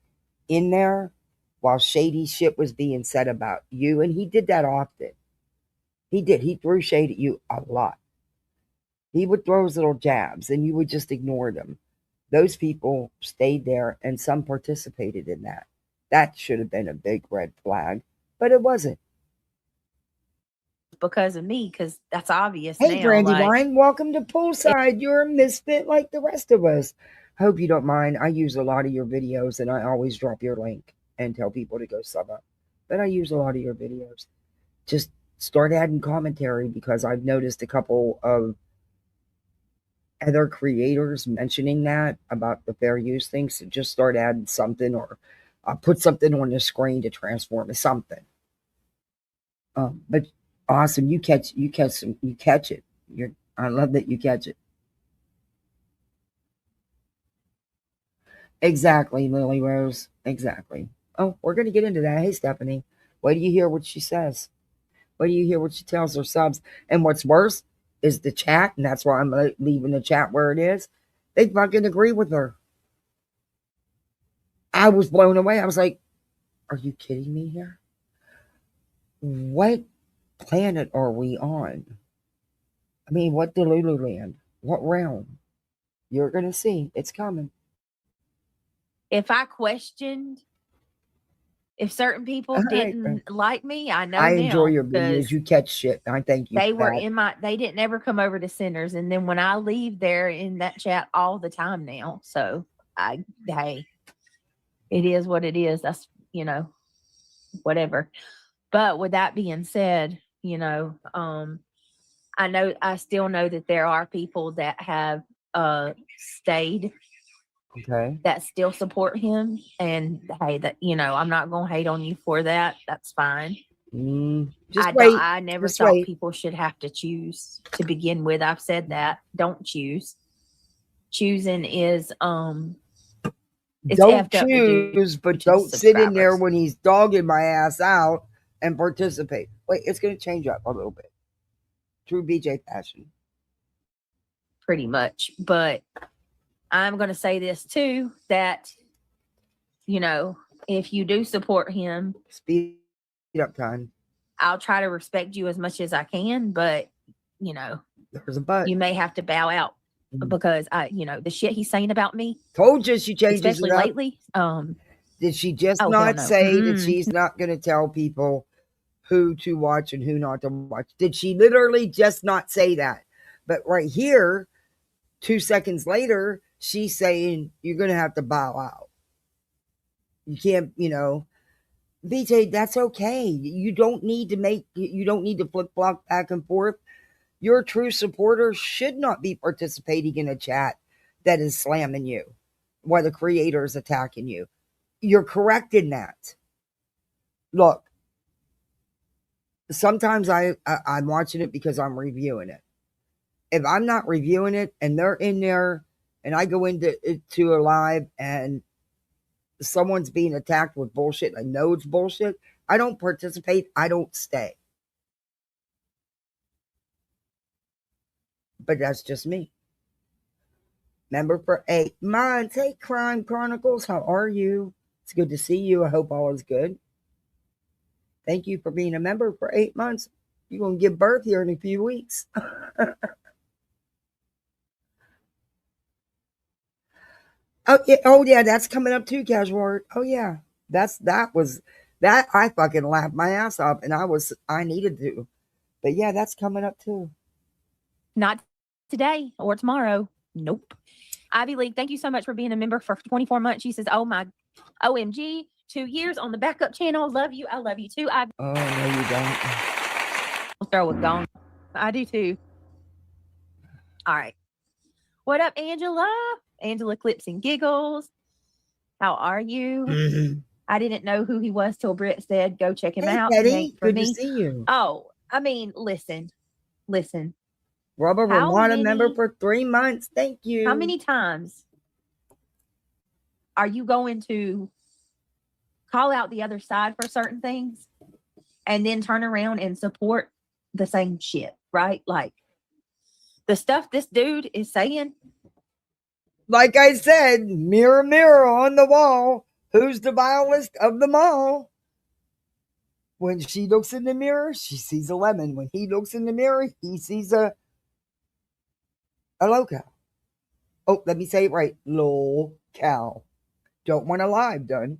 in there while shady shit was being said about you, and he did that often. He threw shade at you a lot. He would throw his little jabs and you would just ignore them. Those people stayed there and some participated in that. That should have been a big red flag, but it wasn't. Because of me, because that's obvious. Hey, now, Brandywine, welcome to Poolside. You're a misfit like the rest of us. Hope you don't mind. I use a lot of your videos and I always drop your link and tell people to go sub up. But I use a lot of your videos. Just start adding commentary, because I've noticed a couple of other creators mentioning that about the fair use things, to just start adding something, or put something on the screen to transform to something. But awesome, you catch it. I love that you catch it. Exactly, Lily Rose. Exactly. Oh, we're gonna get into that. Hey, Stephanie, wait do you hear what she says? Wait do you hear what she tells her subs? And what's worse is the chat, and that's why I'm leaving the chat where it is. They fucking agree with her. I was blown away. I was like, "Are you kidding me here? What planet are we on? I mean, what Delulu land? What realm? You're gonna see. It's coming." If I questioned if certain people All right. didn't like me, I know I enjoy now your videos. because You catch shit. I thank you they for were that. in my they didn't ever come over to Sinners. And then when I leave, they're in that chat all the time now. So hey, it is what it is. That's whatever. But with that being said, I still know that there are people that have stayed Okay. that still support him. And hey, I'm not gonna hate on you for that. That's fine. Just wait. I never Just thought wait. people should have to choose to begin with. I've said that. Don't choose. Choosing is it's Don't effed up to do choose, to but the don't sit in there subscribers. when he's dogging my ass out and participate. Wait, it's going to change up a little bit. True BJ fashion. Pretty much. But I'm gonna say this too, that if you do support him, Speed up time. I'll try to respect you as much as I can, but There's a but. you may have to bow out because the shit he's saying about me, Told you she changes especially it up. lately. Did she just Oh, hell not no. say that she's not going to tell people who to watch and who not to watch? Did she literally just not say that? But right here, 2 seconds later, she's saying you're going to have to bow out. You can't, BJ, that's okay. You don't need to flip flop back and forth. Your true supporter should not be participating in a chat that is slamming you while the creator is attacking you. You're correct in that. Look, sometimes I'm watching it because I'm reviewing it. If I'm not reviewing it and they're in there and I go into a live and someone's being attacked with bullshit, I know it's bullshit, I don't participate, I don't stay. But that's just me. Member for 8 months. Hey, Crime Chronicles, how are you? It's good to see you. I hope all is good. Thank you for being a member for 8 months. You're going to give birth here in a few weeks. Oh yeah, that's coming up too, Casual. Oh yeah, that I fucking laughed my ass off, and I needed to, but yeah, that's coming up too. Not today or tomorrow. Nope. Ivy League, thank you so much for being a member for 24 months. She says, "Oh my, OMG, 2 years on the backup channel. Love you. I love you too." I Oh no, you don't. throw a gong. I do too. All right. What up, Angela? Angela Clips and Giggles. How are you? Mm-hmm. I didn't know who he was till Britt said, "Go check him Hey, out." He Betty, ain't for good me. to see you. Oh, I mean, listen. Rubber How Ramada member many for 3 months. Thank you. how many times are you going to call out the other side for certain things and then turn around and support the same shit, right? Like the stuff this dude is saying. Like I said, mirror, mirror on the wall, who's the vilest of them all? When she looks in the mirror, she sees a lemon. When he looks in the mirror, he sees a Lolcow. Oh, let me say it right. Lolcow. Don't want a live done.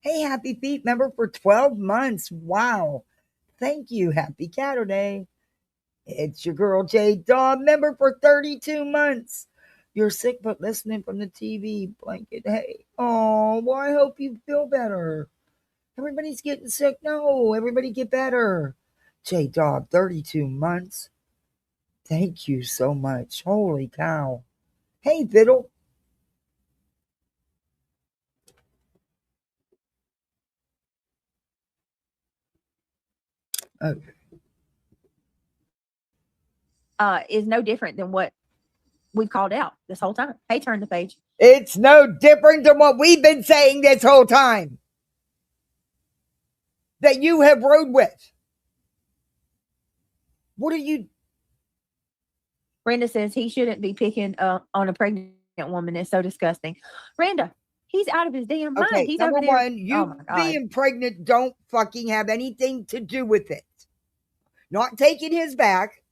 Hey, Happy Feet member for 12 months. Wow. Thank you. Happy Saturday. It's your girl J Dog member for 32 months. You're sick but listening from the TV blanket. Hey, oh, well, I hope you feel better. Everybody's getting sick. No, everybody get better. J Dog, 32 months. Thank you so much. Holy cow. Hey, Fiddle. Okay. Is no different than what we've called out this whole time. Hey, turn the page. It's no different than what we've been saying this whole time that you have rode with. What are you? Brenda says he shouldn't be picking on a pregnant woman. It's so disgusting. Brenda, he's out of his damn mind. Okay, He's number over there. one, you being pregnant don't fucking have anything to do with it. Not taking his back,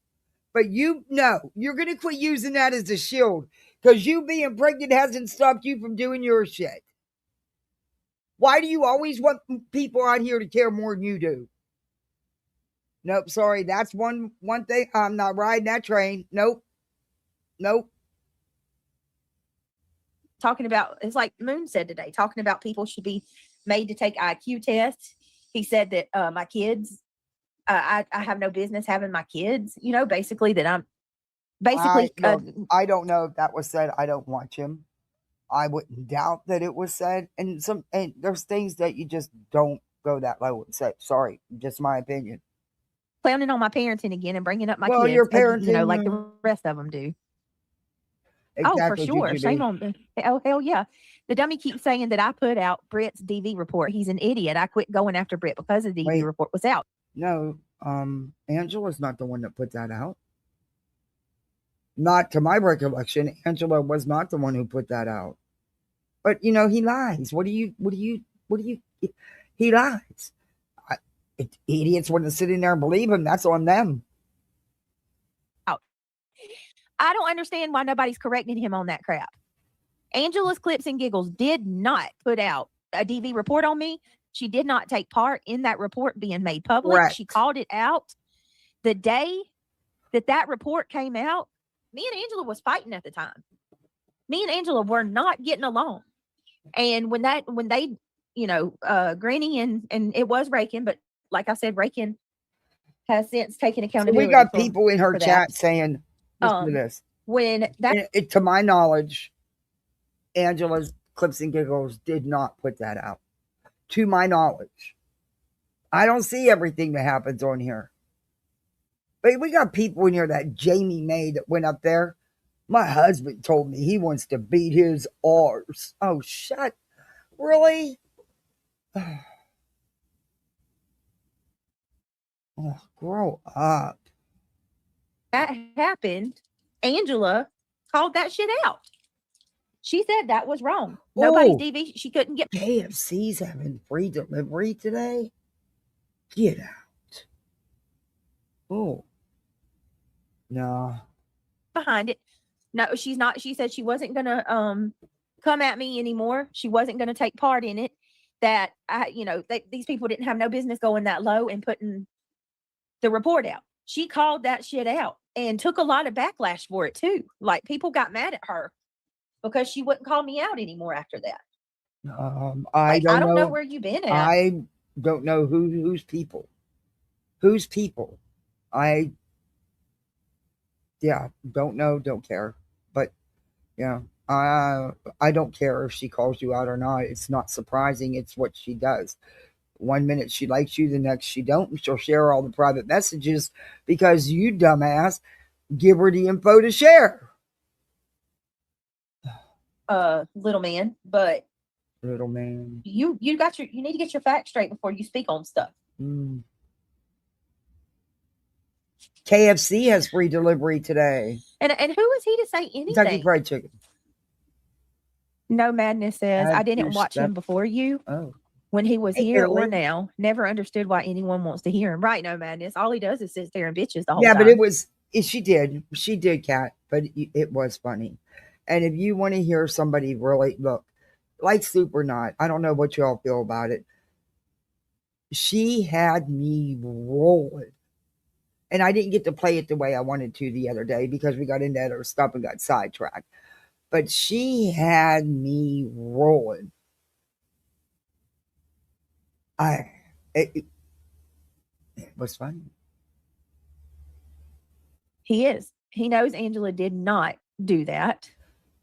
but you know you're going to quit using that as a shield because you being pregnant hasn't stopped you from doing your shit. Why do you always want people out here to care more than you do? Nope, sorry. That's one thing. I'm not riding that train. Nope. Talking about, it's like Moon said today, talking about people should be made to take IQ tests. He said that my kids, I have no business having my kids, you know, basically that I'm basically. I don't know if that was said. I don't watch him. I wouldn't doubt that it was said. And there's things that you just don't go that low and say. Sorry, just my opinion. Clowning on my parenting again and bringing up my kids. Your parenting, you know, like the rest of them do. Exactly. Oh, for sure. Shame on them. Oh, hell yeah. The dummy keeps saying that I put out Britt's DV report. He's an idiot. I quit going after Britt because the DV report was out. No, Angela's not the one that put that out. Not to my recollection. Angela was not the one who put that out. But you know, he lies. What do you? He lies. Idiots want to sit in there and believe him. That's on them. I don't understand why nobody's correcting him on that crap. Angela's Clips and Giggles did not put out a DV report on me. She did not take part in that report being made public. Correct. She called it out the day that report came out. Me and Angela was fighting at the time. Me and Angela were not getting along. And when they, you know, Granny and it was Rakin, but like I said, Rakin has since taken accountability. So we got people in her chat saying, listen to this. When that, to my knowledge, Angela's Clips and Giggles did not put that out. To my knowledge, I don't see everything that happens on here. But we got people in here that Jamie May that went up there. My husband told me he wants to beat his arse. Oh, shut. Really? Oh, grow up. That happened. Angela called that shit out. She said that was wrong. Nobody's DV. She couldn't get. KFC's having free delivery today. Get out. Oh. No. Behind it. No, she's not. She said she wasn't going to come at me anymore. She wasn't going to take part in it. That these people didn't have no business going that low and putting the report out. She called that shit out and took a lot of backlash for it too. Like people got mad at her because she wouldn't call me out anymore after that. I don't know where you've been at. I don't know whose people. Whose people? Don't know, don't care. But yeah, I don't care if she calls you out or not. It's not surprising. It's what she does. One minute she likes you, the next she don't. And she'll share all the private messages because you dumbass give her the info to share. Little man, but little man, you need to get your facts straight before you speak on stuff. KFC has free delivery today. And who is he to say anything? Kentucky Fried Chicken. No Madness says, I didn't watch him before you. Oh. When he was here or now. Never understood why anyone wants to hear him. Right, No Madness. All he does is sit there and bitches the whole time. Yeah, but she did, Kat, but it was funny. And if you want to hear somebody really, look, like Soup or not, I don't know what y'all feel about it. She had me rolling. And I didn't get to play it the way I wanted to the other day because we got into other stuff and got sidetracked. But she had me rolling. It was funny. He is. He knows Angela did not do that.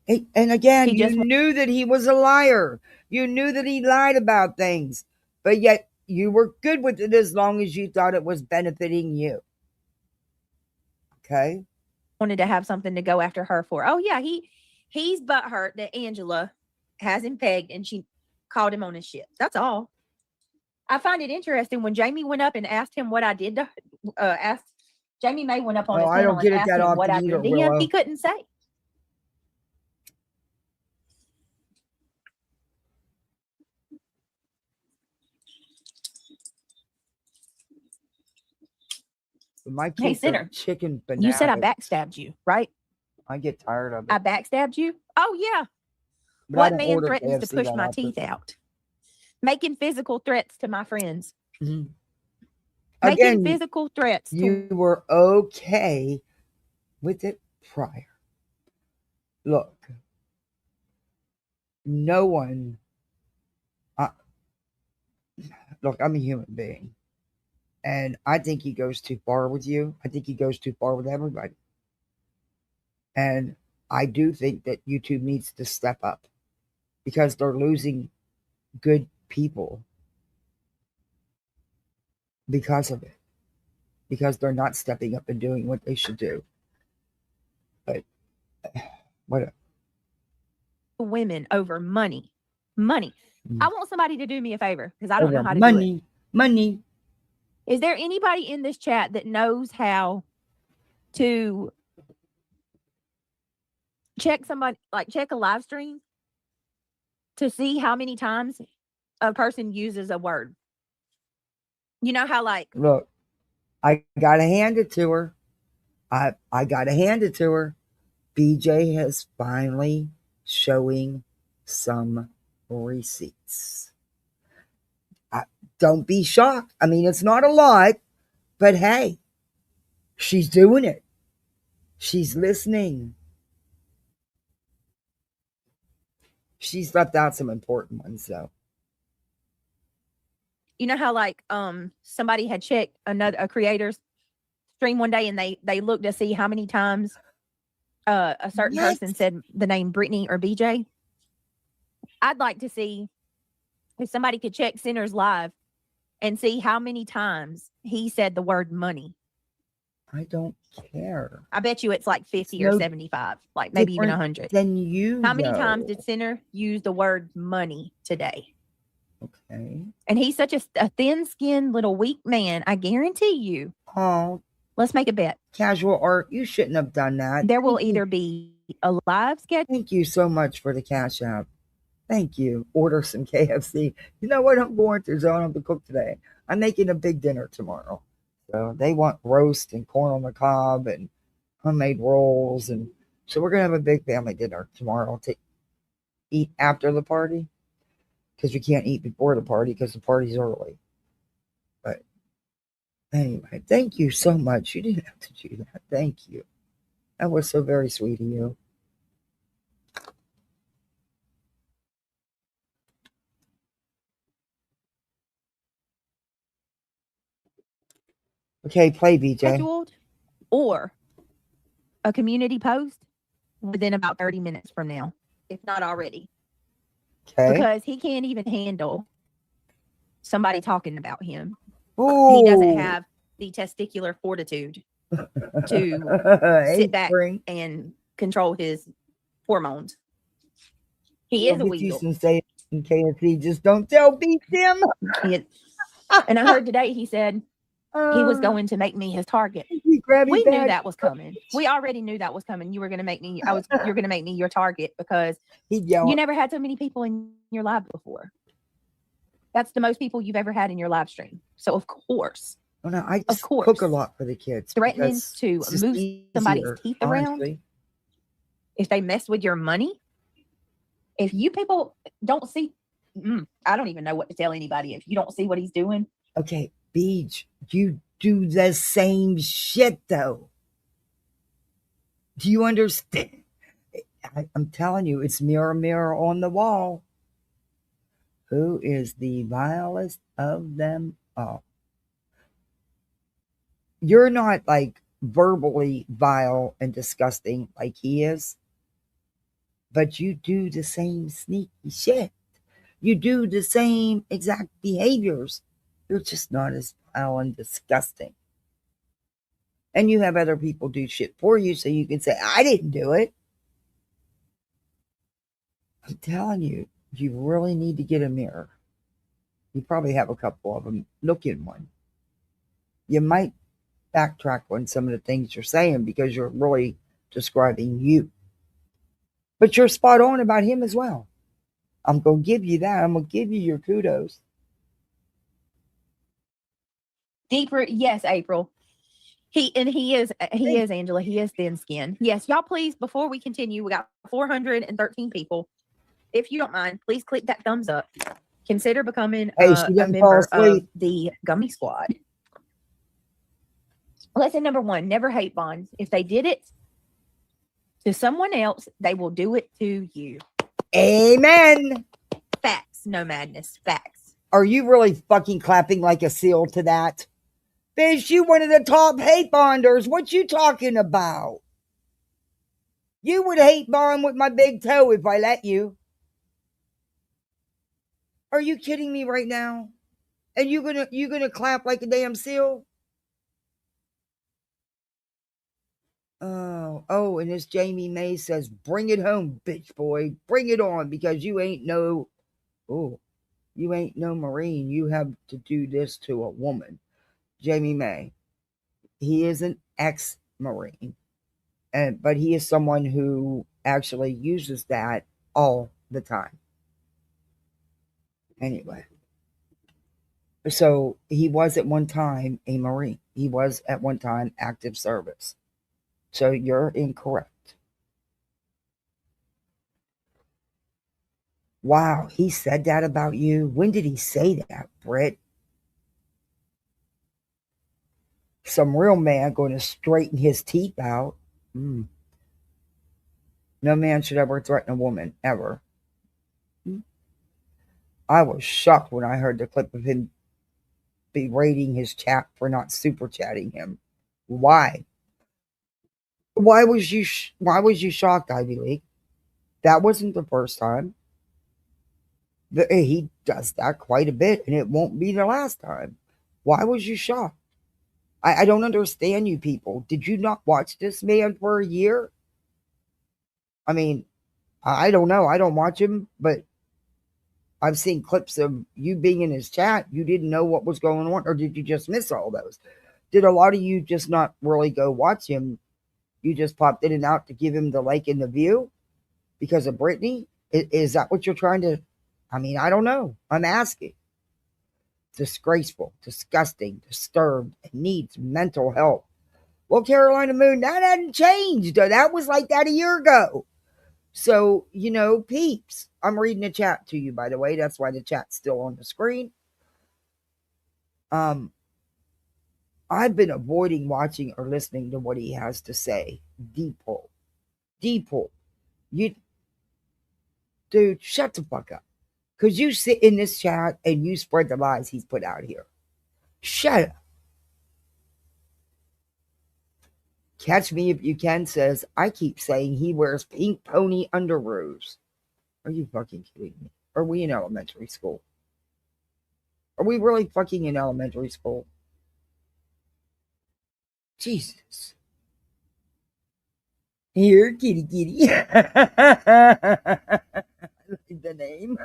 And again, He just you knew that he was a liar. You knew that he lied about things, but yet you were good with it as long as you thought it was benefiting you. Okay. wanted to have something to go after her for. Oh yeah, he's butthurt that Angela has him pegged and she called him on his shit. That's all. I find it interesting when Jamie went up and asked him what I did to asked Jamie May went up on his I panel don't and get it asked that him what often I either, did to him. Willow. He couldn't say. My Hey, kids Sinner, are chicken bananas. you said I backstabbed you, right? I get tired of it. I backstabbed you? Oh yeah. But I What don't man order threatens to KFC push that my often. teeth out? Making physical threats to my friends. Mhm. Making Again, physical threats you to were okay with it prior. Look, no one. Look, I'm a human being, and I think he goes too far with you. I think he goes too far with everybody, and I do think that YouTube needs to step up because they're losing good people because of it, because they're not stepping up and doing what they should do. But what? women over money. Money. I want somebody to do me a favor because I don't know how to money, do it. money. Is there anybody in this chat that knows how to check somebody, like check a live stream to see how many times a person uses a word? You know how like Look, I gotta hand it to her. I gotta hand it to her. BJ has finally showing some receipts. Don't be shocked. I mean, it's not a lot, but hey, she's doing it. She's listening. She's left out some important ones though. you know how like somebody had checked a creator's stream one day and they looked to see how many times a certain Yes. person said the name Brittany or BJ. I'd like to see if somebody could check Sinner's live and see how many times he said the word money. I don't care. I bet you it's like 50 It's or no 75, like maybe even different 100. than you. How many times though. did Sinner use the word money today? Okay. And he's such a thin-skinned little weak man. I guarantee you. Oh, Let's make a bet. Casual art, you shouldn't have done that. There will either be a live sketch. Thank you so much for the cash app. Thank you. Order some KFC. You know what? I'm going through, so I don't have to cook today. I'm making a big dinner tomorrow. So they want roast and corn on the cob and homemade rolls. And so we're going to have a big family dinner tomorrow to eat after the party because we can't eat before the party because the party's early. But anyway, thank you so much. You didn't have to do that. Thank you. That was so very sweet of you. Okay, play BJ. Scheduled or a community post within about 30 minutes from now, if not already. Okay. Because he can't even handle somebody talking about him. Ooh. He doesn't have the testicular fortitude to sit back and control his hormones. He is a weasel. Some say in KFC, just don't tell beat them. And I heard today he said he was going to make me his target. We knew that was coming. We already knew that was coming. You were going to make me. You're going to make me your target because you never had so many people in your live before. That's the most people you've ever had in your live stream. So of course. Well, no, I just cook a lot for the kids. Threatening to move somebody's teeth around. If they mess with your money. If you people don't see, I don't even know what to tell anybody if you don't see what he's doing. Okay, Beach, you do the same shit though. Do you understand? I'm telling you, it's mirror, mirror on the wall. Who is the vilest of them all? You're not like verbally vile and disgusting like he is, but you do the same sneaky shit. You do the same exact behaviors. You're just not as vile and disgusting. And you have other people do shit for you so you can say, I didn't do it. I'm telling you, you really need to get a mirror. You probably have a couple of them. Look in one. You might backtrack on some of the things you're saying because you're really describing you. But you're spot on about him as well. I'm going to give you that. I'm going to give you your kudos. Deeper, yes, April. He is Angela. He is thin skin. Yes, y'all please, before we continue, we got 413 people. If you don't mind, please click that thumbs up. Consider becoming Hey, she a didn't fall member of asleep. the Gummy Squad. Lesson number 1, never hate bonds. If they did it to someone else, they will do it to you. Amen. Facts, no madness. Facts. Are you really fucking clapping like a seal to that? Bitch, you one of the top hate bonders. What you talking about? You would hate bond with my big toe if I let you. Are you kidding me right now? And you gonna clap like a damn seal? Oh, and this Jamie May says, bring it home, bitch boy. Bring it on, because you ain't no Marine. You have to do this to a woman. Jamie May. He is an ex-Marine. But he is someone who actually uses that all the time. Anyway. So he was at one time a Marine. He was at one time active service. So you're incorrect. Wow, he said that about you? When did he say that, Britt? Some real man going to straighten his teeth out. No man should ever threaten a woman, ever. I was shocked when I heard the clip of him berating his chat for not super chatting him. Why? Why was you shocked, Ivy League? That wasn't the first time. He does that quite a bit, and it won't be the last time. Why was you shocked? I don't understand you people. Did you not watch this man for a year? I mean, I don't know. I don't watch him, but I've seen clips of you being in his chat. You didn't know what was going on, or did you just miss all those? Did a lot of you just not really go watch him? You just popped in and out to give him the like and the view because of Brittany? Is that what you're trying to? I mean, I don't know. I'm asking. Disgraceful, disgusting, disturbed, and needs mental help. Well, Carolina Moon, that hadn't changed. That was like that a year ago. So, peeps, I'm reading the chat to you, by the way. That's why the chat's still on the screen. I've been avoiding watching or listening to what he has to say. Deep hole. Dude, shut the fuck up. Because you sit in this chat and you spread the lies he's put out here. Shut up. Catch Me If You Can says, I keep saying he wears pink pony underoos. Are you fucking kidding me? Are we in elementary school? Are we really fucking in elementary school? Jesus. Here, kitty kitty. The name.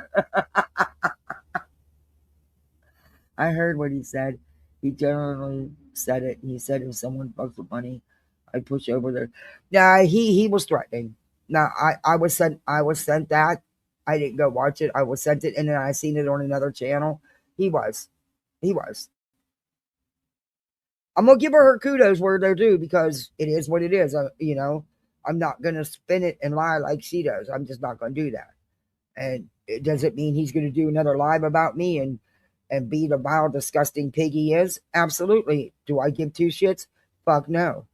I heard what he said. He generally said it. He said if someone fucks with money, I'd push over there. Nah, he was threatening. Now I was sent that. I didn't go watch it. I was sent it, and then I seen it on another channel. He was. I'm gonna give her kudos where they're due because it is what it is. I'm not gonna spin it and lie like she does. I'm just not gonna do that. And it doesn't mean he's gonna do another live about me and be the vile, disgusting pig he is. Absolutely. Do I give two shits? Fuck no.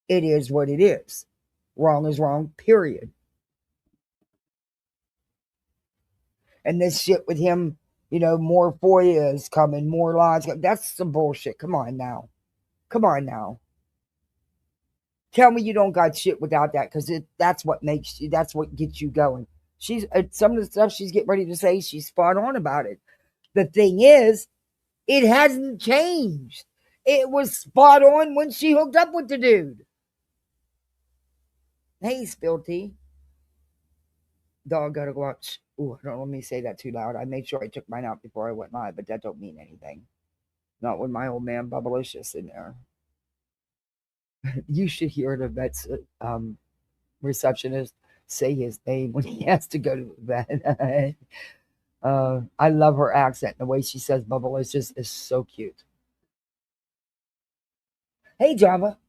It is what it is. Wrong is wrong. Period. And this shit with him, more FOIAs coming, more laws. That's some bullshit. Come on now. Tell me you don't got shit without that, because that's what makes you. That's what gets you going. She's some of the stuff she's getting ready to say. She's spot on about it. The thing is, it hasn't changed. It was spot on when she hooked up with the dude. Hey, Spill Tea. Dog gotta go out. Ooh, don't let me say that too loud. I made sure I took mine out before I went live, but that don't mean anything. Not with my old man Bubblicious in there. You should hear the vet's receptionist say his name when he has to go to the vet. I love her accent. The way she says Bubblicious is so cute. Hey, Java.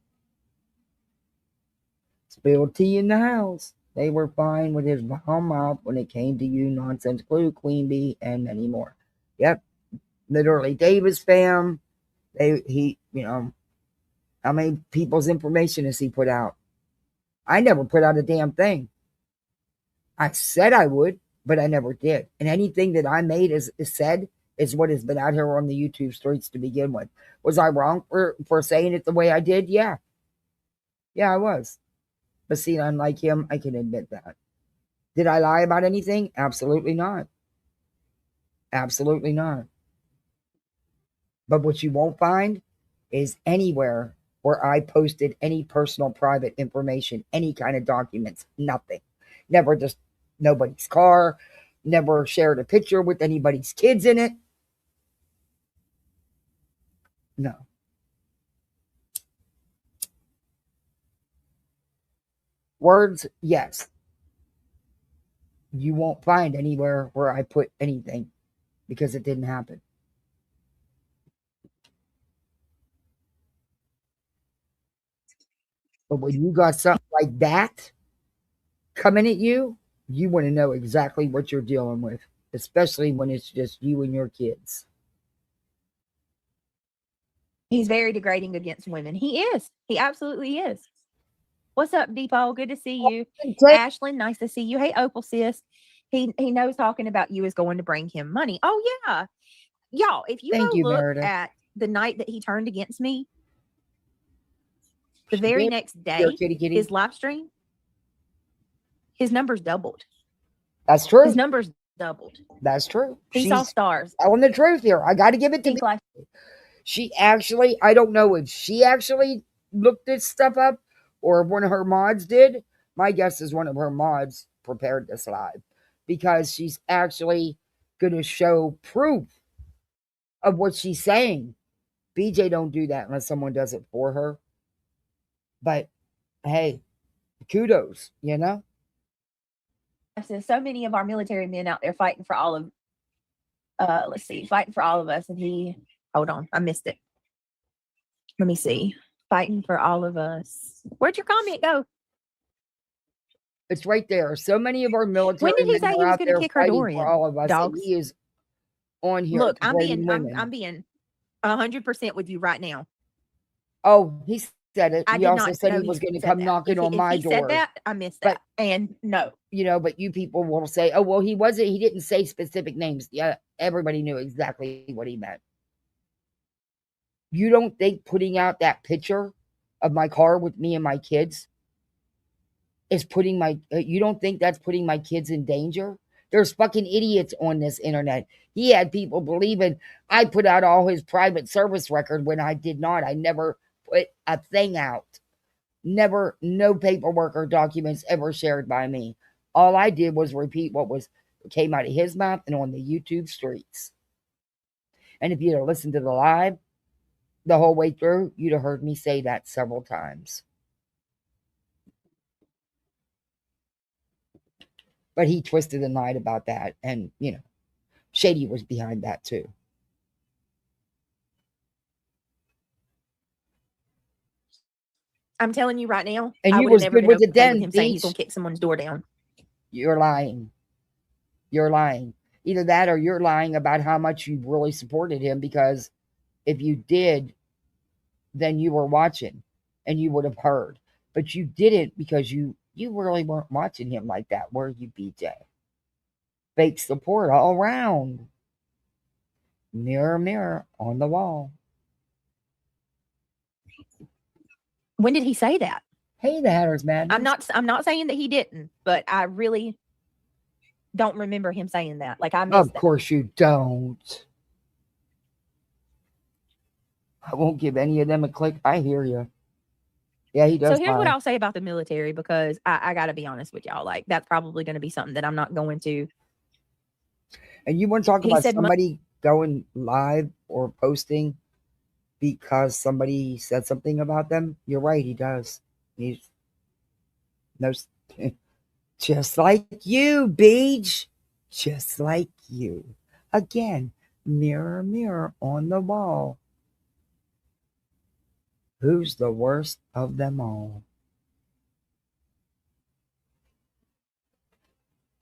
Spilled tea in the house. They were fine with his home mouth when it came to you, Nonsense Clue, Queen Bee, and many more. Yep, literally Davis fam. How many people's information has he put out? I never put out a damn thing. I said I would, but I never did. And anything that I made is said is what has been out here on the YouTube streets to begin with. Was I wrong for saying it the way I did? Yeah. Yeah, I was. But see, unlike him, I can admit that. Did I lie about anything? Absolutely not. Absolutely not. But what you won't find is anywhere where I posted any personal private information, any kind of documents, nothing. Never just nobody's car, never shared a picture with anybody's kids in it. No. Words, yes. You won't find anywhere where I put anything because it didn't happen. But when you got something like that coming at you, you want to know exactly what you're dealing with, especially when it's just you and your kids. He's very degrading against women. He is. He absolutely is. What's up, Deepo? Good to see you. Ashlyn, nice to see you. Hey, Opal sis. He knows talking about you is going to bring him money. Oh, yeah. Y'all, if you Thank go you, look Meredith. at the night that he turned against me, the very next Your day, kitty kitty. his live stream, his numbers doubled. That's true. His numbers doubled. That's true. He saw stars. Telling the truth here. I got to give it to me. She actually, I don't know if she actually looked this stuff up or if one of her mods did. My guess is one of her mods prepared this live because she's actually going to show proof of what she's saying. BJ don't do that unless someone does it for her. But hey, kudos, you know? So many of our military men out there fighting for all of fighting for all of us. And hold on, I missed it. Let me see. Fighting for all of us. Where'd your comment go? It's right there. So many of our military when did he men say he are was out going to there kick her door fighting for in? all of us. Dogs. And he is on here. Look, I'm degrading being women. I'm being 100% with you right now. Oh, he said it. I He did also not said know he was going to said come that. knocking on my If he door. said that, I missed that. And no. You know, but you people will say, oh, well, he didn't say specific names. Yeah, everybody knew exactly what he meant. You don't think putting out that picture of my car with me and my kids is putting you don't think that's putting my kids in danger? There's fucking idiots on this internet. He had people believing I put out all his private service record when I did not. I never put a thing out. Never, no paperwork or documents ever shared by me. All I did was repeat what came out of his mouth and on the YouTube streets. And if you'd have listened to the live the whole way through, you'd have heard me say that several times. But he twisted the night about that. And, you know, Shady was behind that too. I'm telling you right now, And I you would have was never good been with the okay with den, him saying he's Beach. going to kick someone's door down. You're lying. You're lying. Either that or you're lying about how much you really supported him, because if you did, then you were watching and you would have heard. But you didn't, because you really weren't watching him like that, were you, BJ? Fake support all around. Mirror, mirror on the wall. When did he say that? Hey, the Hatter's Madness. I'm not saying that he didn't, but I really don't remember him saying that. Like, I missed Of course you don't. I won't give any of them a click. I hear you. Yeah, he does. So here's what I'll say about the military, because I got to be honest with y'all. Like, that's probably going to be something that I'm not going to. And you want to talk He about said somebody going live or posting because somebody said something about them? You're right, he does. He's no, just like you, Beach. Just like you. Again, mirror, mirror on the wall. Who's the worst of them all?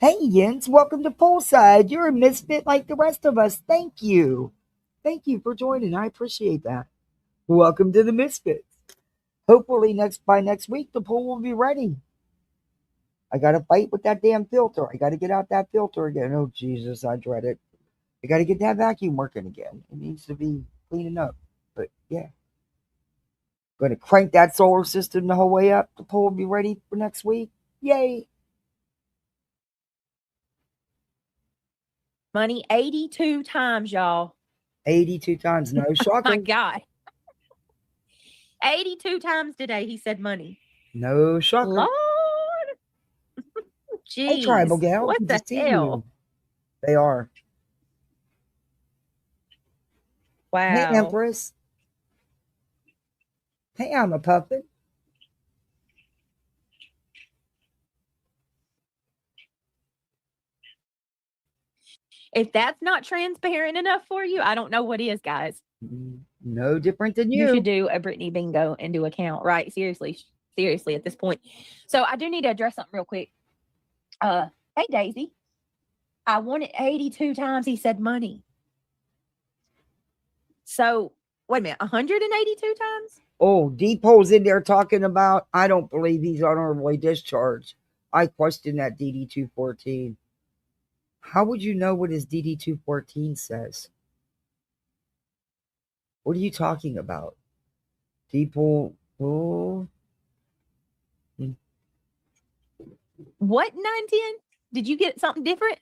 Hey, Yins, welcome to Poolside. You're a misfit like the rest of us. Thank you. Thank you for joining. I appreciate that. Welcome to the Misfits. Hopefully by next week, the pool will be ready. I got to fight with that damn filter. I got to get out that filter again. Oh, Jesus, I dread it. I got to get that vacuum working again. It needs to be cleaning up. But, yeah. Going to crank that solar system the whole way up. The pool will be ready for next week. Yay. money 82 times, y'all. 82 times. No shocker. My God. 82 times today he said money. No shocker. Lord. Jeez. Hey, Tribal Gal. What Good the to see hell? you. They are. Wow. Hey, Empress. Hey, I'm a puppet. If that's not transparent enough for you, I don't know what is, guys. No different than You you. should do a Brittany bingo and do a count, right? Seriously at this point. So I do need to address something real quick. Hey, Daisy. I won it 82 times he said money. So, wait a minute, 182 times? Oh, Deephole's in there talking about, I don't believe he's honorably discharged. I question that DD 214. How would you know what his DD 214 says? What are you talking about? Deephole, oh. What 910? Did you get something different?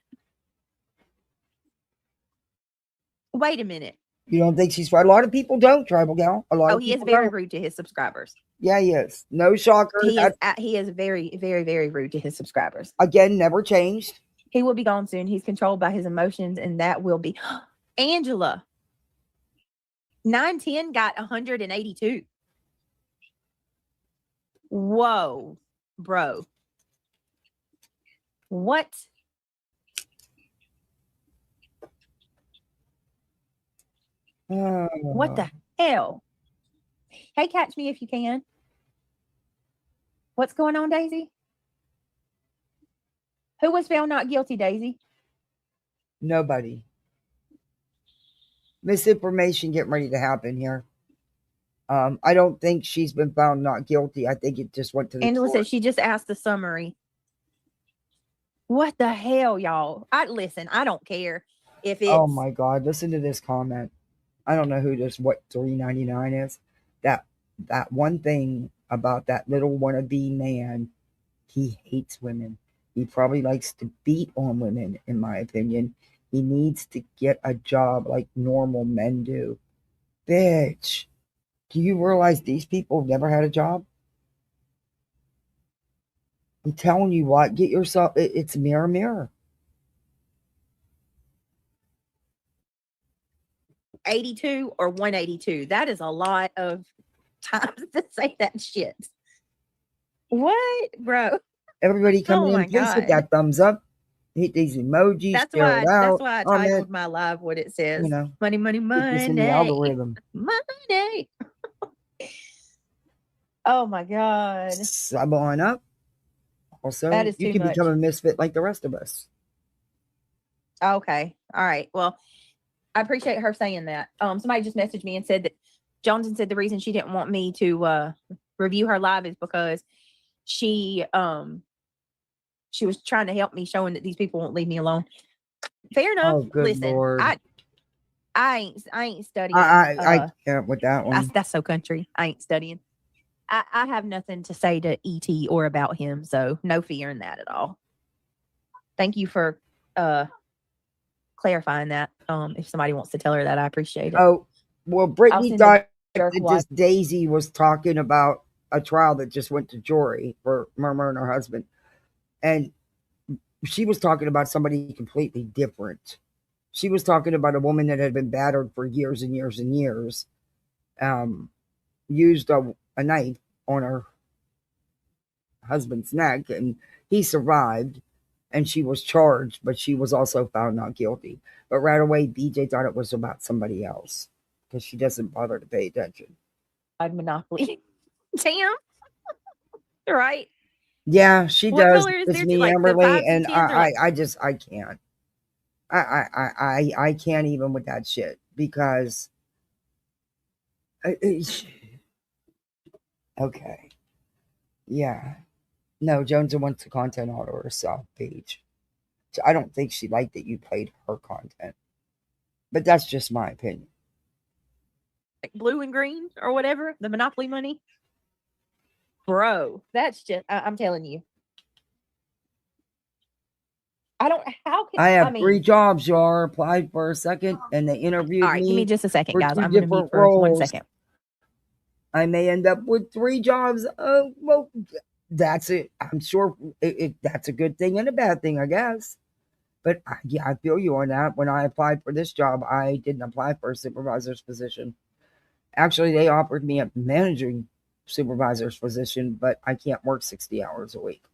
Wait a minute. You don't think she's right? A lot of people don't, Tribal Gal. A lot of He is people very don't. rude to his subscribers. Yeah, he is. No shocker. He is very, very, very rude to his subscribers. Again, never changed. He will be gone soon. He's controlled by his emotions, and that will be Angela. 910 got 182. Whoa, bro. What? What the hell? Hey, catch me if you can. What's going on, Daisy? Who was found not guilty, Daisy? Nobody. Misinformation getting ready to happen here. I don't think she's been found not guilty. I think it just went to the Angela court. said she just asked the summary. What the hell, y'all? I don't care if it's. Oh my God! Listen to this comment. I don't know who this what 399 is. That one thing about that little wannabe man. He hates women. He probably likes to beat on women, in my opinion. He needs to get a job like normal men do. Bitch, do you realize these people have never had a job? I'm telling you what, get yourself, it's mirror, mirror. 82 or 182. That is a lot of times to say that shit. What, bro? Everybody come Oh in, my please hit God. that thumbs up. Hit these emojis. That's share it out. why I comment. titled my live what it says. You know, money, money, Get this in the money. algorithm. Money. Oh my God. Sub on up. Also, That is you too can much. become a misfit like the rest of us. Okay. All right. Well, I appreciate her saying that. Somebody just messaged me and said that Johnson said the reason she didn't want me to review her live is because she was trying to help me, showing that these people won't leave me alone. Fair enough. Oh, good Listen, Lord. I ain't studying. I can't with that one. That's so country. I ain't studying. I have nothing to say to ET or about him, so no fear in that at all. Thank you for clarifying that. If somebody wants to tell her that, I appreciate it. Oh, well, I'll Brittany send the thought jerk that wife. this Daisy was talking about a trial that just went to jury for Murmur and her husband. And she was talking about somebody completely different. She was talking about a woman that had been battered for years and years and years, used a knife on her husband's neck, and he survived, and she was charged, but she was also found not guilty. But right away, BJ thought it was about somebody else because she doesn't bother to pay attention. Monopoly. Damn. Right. Yeah, she What does. color is It's there? me, Like the Amberly, 5s and and 10s are like I can't. I can't even with that shit because. Okay. Yeah. No, Jonesy wants the content all to herself page. So I don't think she liked that you played her content. But that's just my opinion. blue and green or whatever, the Monopoly money. Bro, that's just, I'm telling you. I have 3 jobs, y'all. Applied for a second, and they interviewed all right, give me just a second, for guys. 2 I'm going to mute different for 1 roles. second. I may end up with 3 jobs. Well, that's it. I'm sure that's a good thing and a bad thing, I guess. But yeah, I feel you on that. When I applied for this job, I didn't apply for a supervisor's position. Actually, they offered me a managing supervisor's position, but I can't work 60 hours a week.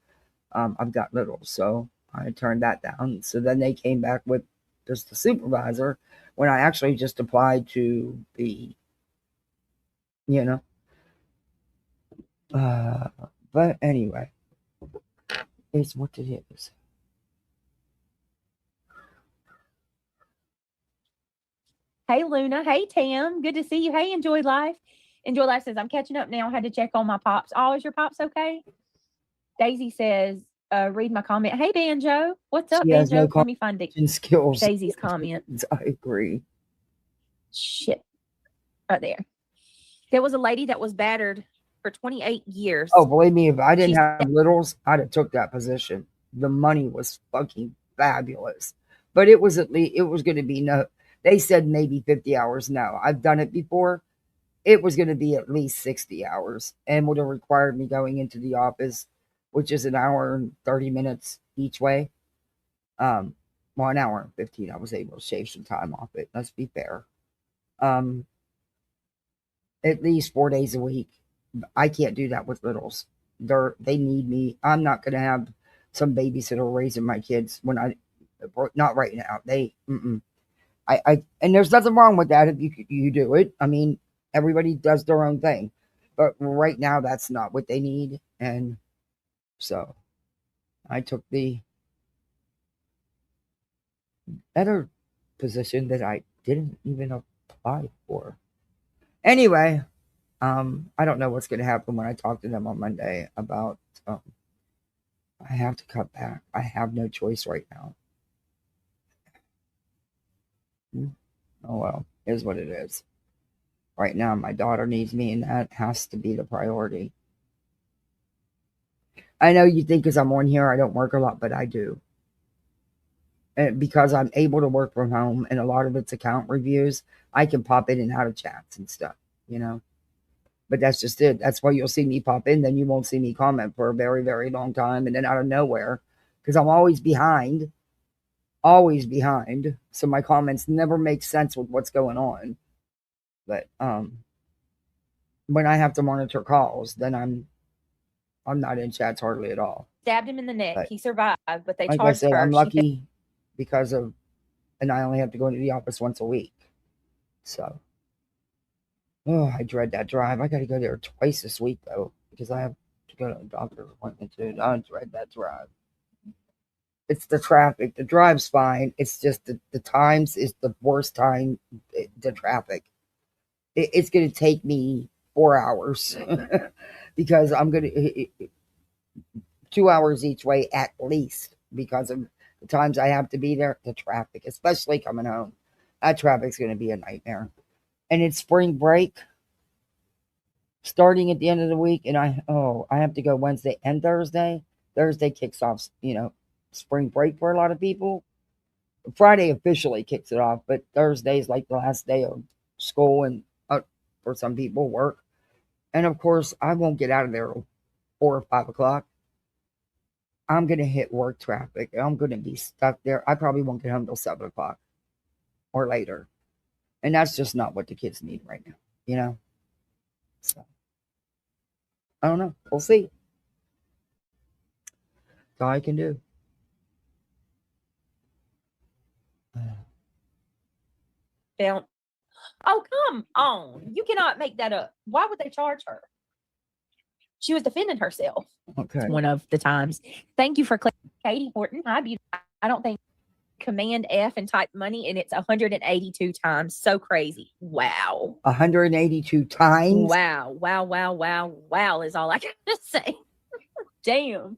I've got little, so I turned that down. So then they came back with just the supervisor when I actually just applied to be, you know. But anyway, it's what it is. Hey, Luna. Hey, Tam. Good to see you. Hey, Enjoy Life. Enjoy Life says, I'm catching up now. I had to check on my pops. Oh, is your pops okay? Daisy says, read my comment. Hey, Banjo. What's up, She has Banjo? no Let me find it. skills. Daisy's comment. I agree. Shit. Right there. There was a lady that was battered for 28 years. Oh, believe me, if I didn't have littles, I'd have took that position. The money was fucking fabulous. But it was going to be no, they said maybe 50 hours. No, I've done it before. It was going to be at least 60 hours and would have required me going into the office, which is an hour and 30 minutes each way. Well, an hour and 15. I was able to shave some time off it. Let's be fair. At least 4 days a week. I can't do that with littles. They need me. I'm not going to have some babysitter raising my kids not right now. And there's nothing wrong with that if you do it. I mean, everybody does their own thing, but right now that's not what they need. And so I took the other position that I didn't even apply for. Anyway, I don't know what's going to happen when I talk to them on Monday about, I have to cut back. I have no choice right now. Oh, well, is what it is. Right now, my daughter needs me, and that has to be the priority. I know you think because I'm on here, I don't work a lot, but I do. And because I'm able to work from home and a lot of it's account reviews, I can pop in and out of chats and stuff, But that's just it. That's why you'll see me pop in. Then you won't see me comment for a very, very long time. And then out of nowhere, because I'm always behind. So my comments never make sense with what's going on. But when I have to monitor calls, then I'm not in chats hardly at all. Stabbed him in the neck. But he survived, but they like charged I said, her. I'm lucky because of, and I only have to go into the office once a week. So, I dread that drive. I got to go there twice this week though, because I have to go to a doctor's appointment too. I dread that drive. It's the traffic. The drive's fine. It's just the times is the worst time. The traffic. It's going to take me 4 hours because I'm going to 2 hours each way at least because of the times I have to be there. The traffic, especially coming home, that traffic's going to be a nightmare. And it's spring break. starting at the end of the week, and I have to go Wednesday and Thursday. Thursday kicks off, spring break for a lot of people. Friday officially kicks it off, but Thursday is like the last day of school and for some people work. And of course, I won't get out of there 4 or 5 o'clock. I'm gonna hit work traffic. I'm gonna be stuck there. I probably won't get home till 7 o'clock or later, and that's just not what the kids need right now. So I don't know. We'll see. That's all I can do. Found. Oh, come on. You cannot make that up. Why would they charge her? She was defending herself. Okay. One of the times. Thank you for Katie Horton. Hi, beauty. I don't think Command F and type money, and it's 182 times. So crazy. Wow. 182 times? Wow. Wow, wow, wow, wow is all I can say. Damn.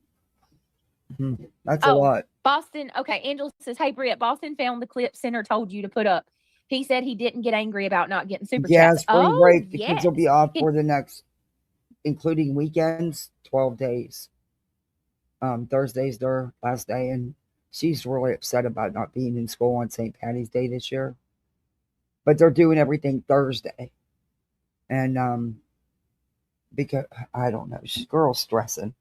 That's a lot. Boston. Okay, Angela says, hey, Britt, Boston found the clip Center told you to put up. He said he didn't get angry about not getting super chats. Spring break. The kids will be off for the next, including weekends, 12 days. Thursday's their last day, and she's really upset about not being in school on St. Patty's Day this year. But they're doing everything Thursday. And because, I don't know, girl's stressing.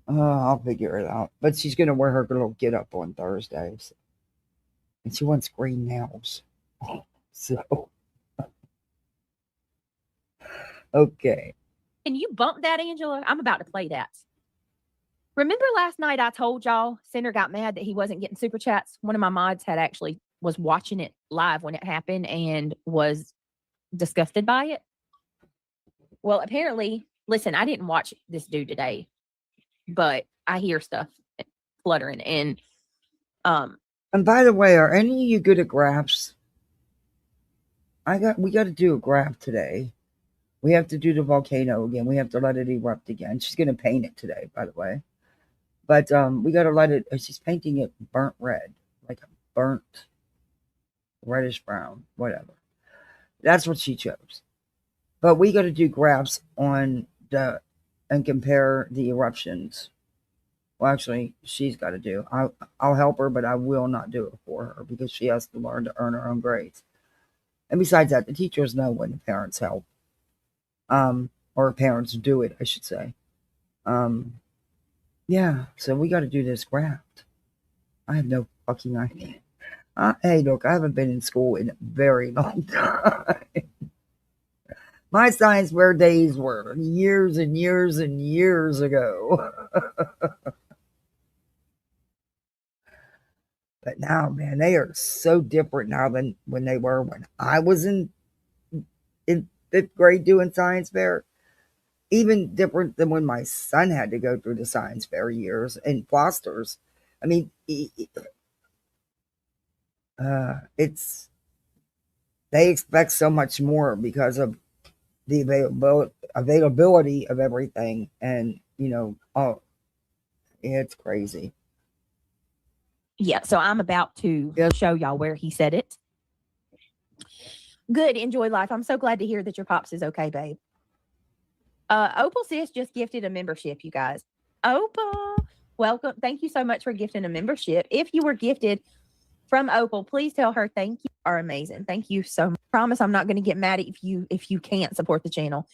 I'll figure it out. But she's going to wear her little get up on Thursdays. And she wants green nails. So, okay. Can you bump that, Angela? I'm about to play that. Remember last night I told y'all Cinder got mad that he wasn't getting super chats? One of my mods was watching it live when it happened and was disgusted by it. Well, apparently, listen, I didn't watch this dude today, but I hear stuff fluttering. And by the way, are any of you good at graphs? We got to do a graph today. We have to do the volcano again. We have to let it erupt again. She's going to paint it today, by the way. But we got to let it, she's painting it burnt red, like a burnt reddish brown, whatever. That's what she chose. But we got to do graphs and compare the eruptions. Well, actually, she's got to do. I'll help her, but I will not do it for her because she has to learn to earn her own grades. And besides that, the teachers know when the parents help. Or parents do it, I should say. Yeah, so we got to do this graph. I have no fucking idea. Hey, look, I haven't been in school in a very long time. My science fair days were years and years and years ago. But now, man, they are so different now than when they were when I was in 5th grade doing science fair. Even different than when my son had to go through the science fair years and Foster's. I mean, they expect so much more because of the availability of everything, and it's crazy. Yeah, so I'm about to show y'all where he said it. Good, enjoy life. I'm so glad to hear that your pops is okay, babe. Opal Sis just gifted a membership, you guys. Opal, welcome. Thank you so much for gifting a membership. If you were gifted from Opal, please tell her thank you. Are amazing. Thank you so much. Promise I'm not going to get mad if you can't support the channel.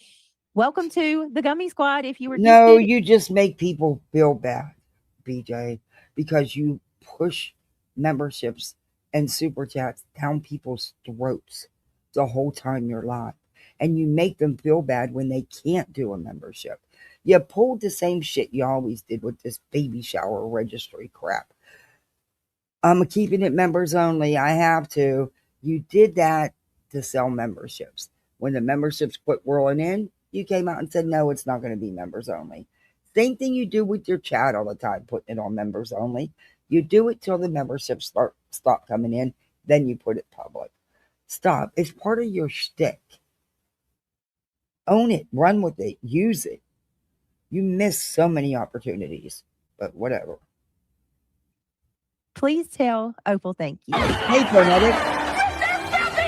Welcome to the Gummy Squad. If you were gifted, you just make people feel bad, BJ, because you push memberships and super chats down people's throats the whole time you're live. And you make them feel bad when they can't do a membership. You pulled the same shit you always did with this baby shower registry crap. I'm keeping it members only. I have to. You did that to sell memberships. When the memberships quit rolling in, you came out and said, no, it's not going to be members only. Same thing you do with your chat all the time, putting it on members only. You do it till the memberships stop coming in, then you put it public. Stop. It's part of your shtick. Own it, run with it, use it. You miss so many opportunities, but whatever. Please tell Opal thank you. Hey, Phonetic.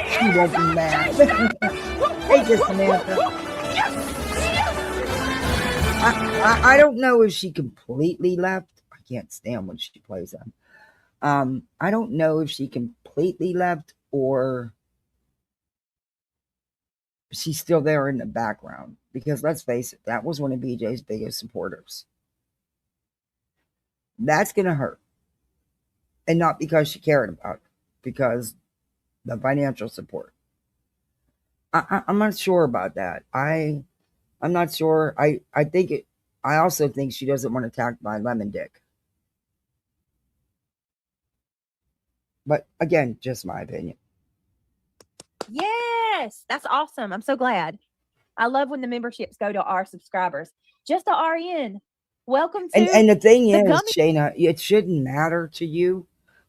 She won't be mad. Hey, just Samantha. I don't know if she completely left. I can't stand when she plays them. I don't know if she completely left or she's still there in the background. Because let's face it, that was one of BJ's biggest supporters. That's gonna hurt. And not because she cared about it, because the financial support. I'm not sure about that. I'm not sure. I think it. I also think she doesn't want attacked by Lemon Dick. But again, just my opinion. Yes, that's awesome. I'm so glad. I love when the memberships go to our subscribers. Just a RN. Welcome to And the thing the is, gummy. Shayna, it shouldn't matter to you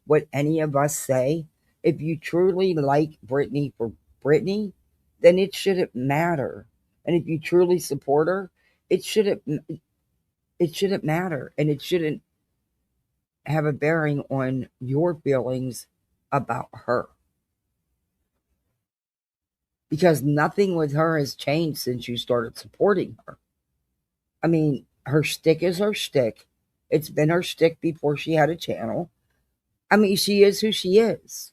what any of us say. If you truly like Brittany for Brittany, then it shouldn't matter. And if you truly support her, it shouldn't matter, and it shouldn't have a bearing on your feelings about her. Because nothing with her has changed since you started supporting her. I mean, her shtick is her shtick. It's been her shtick before she had a channel. I mean, she is who she is.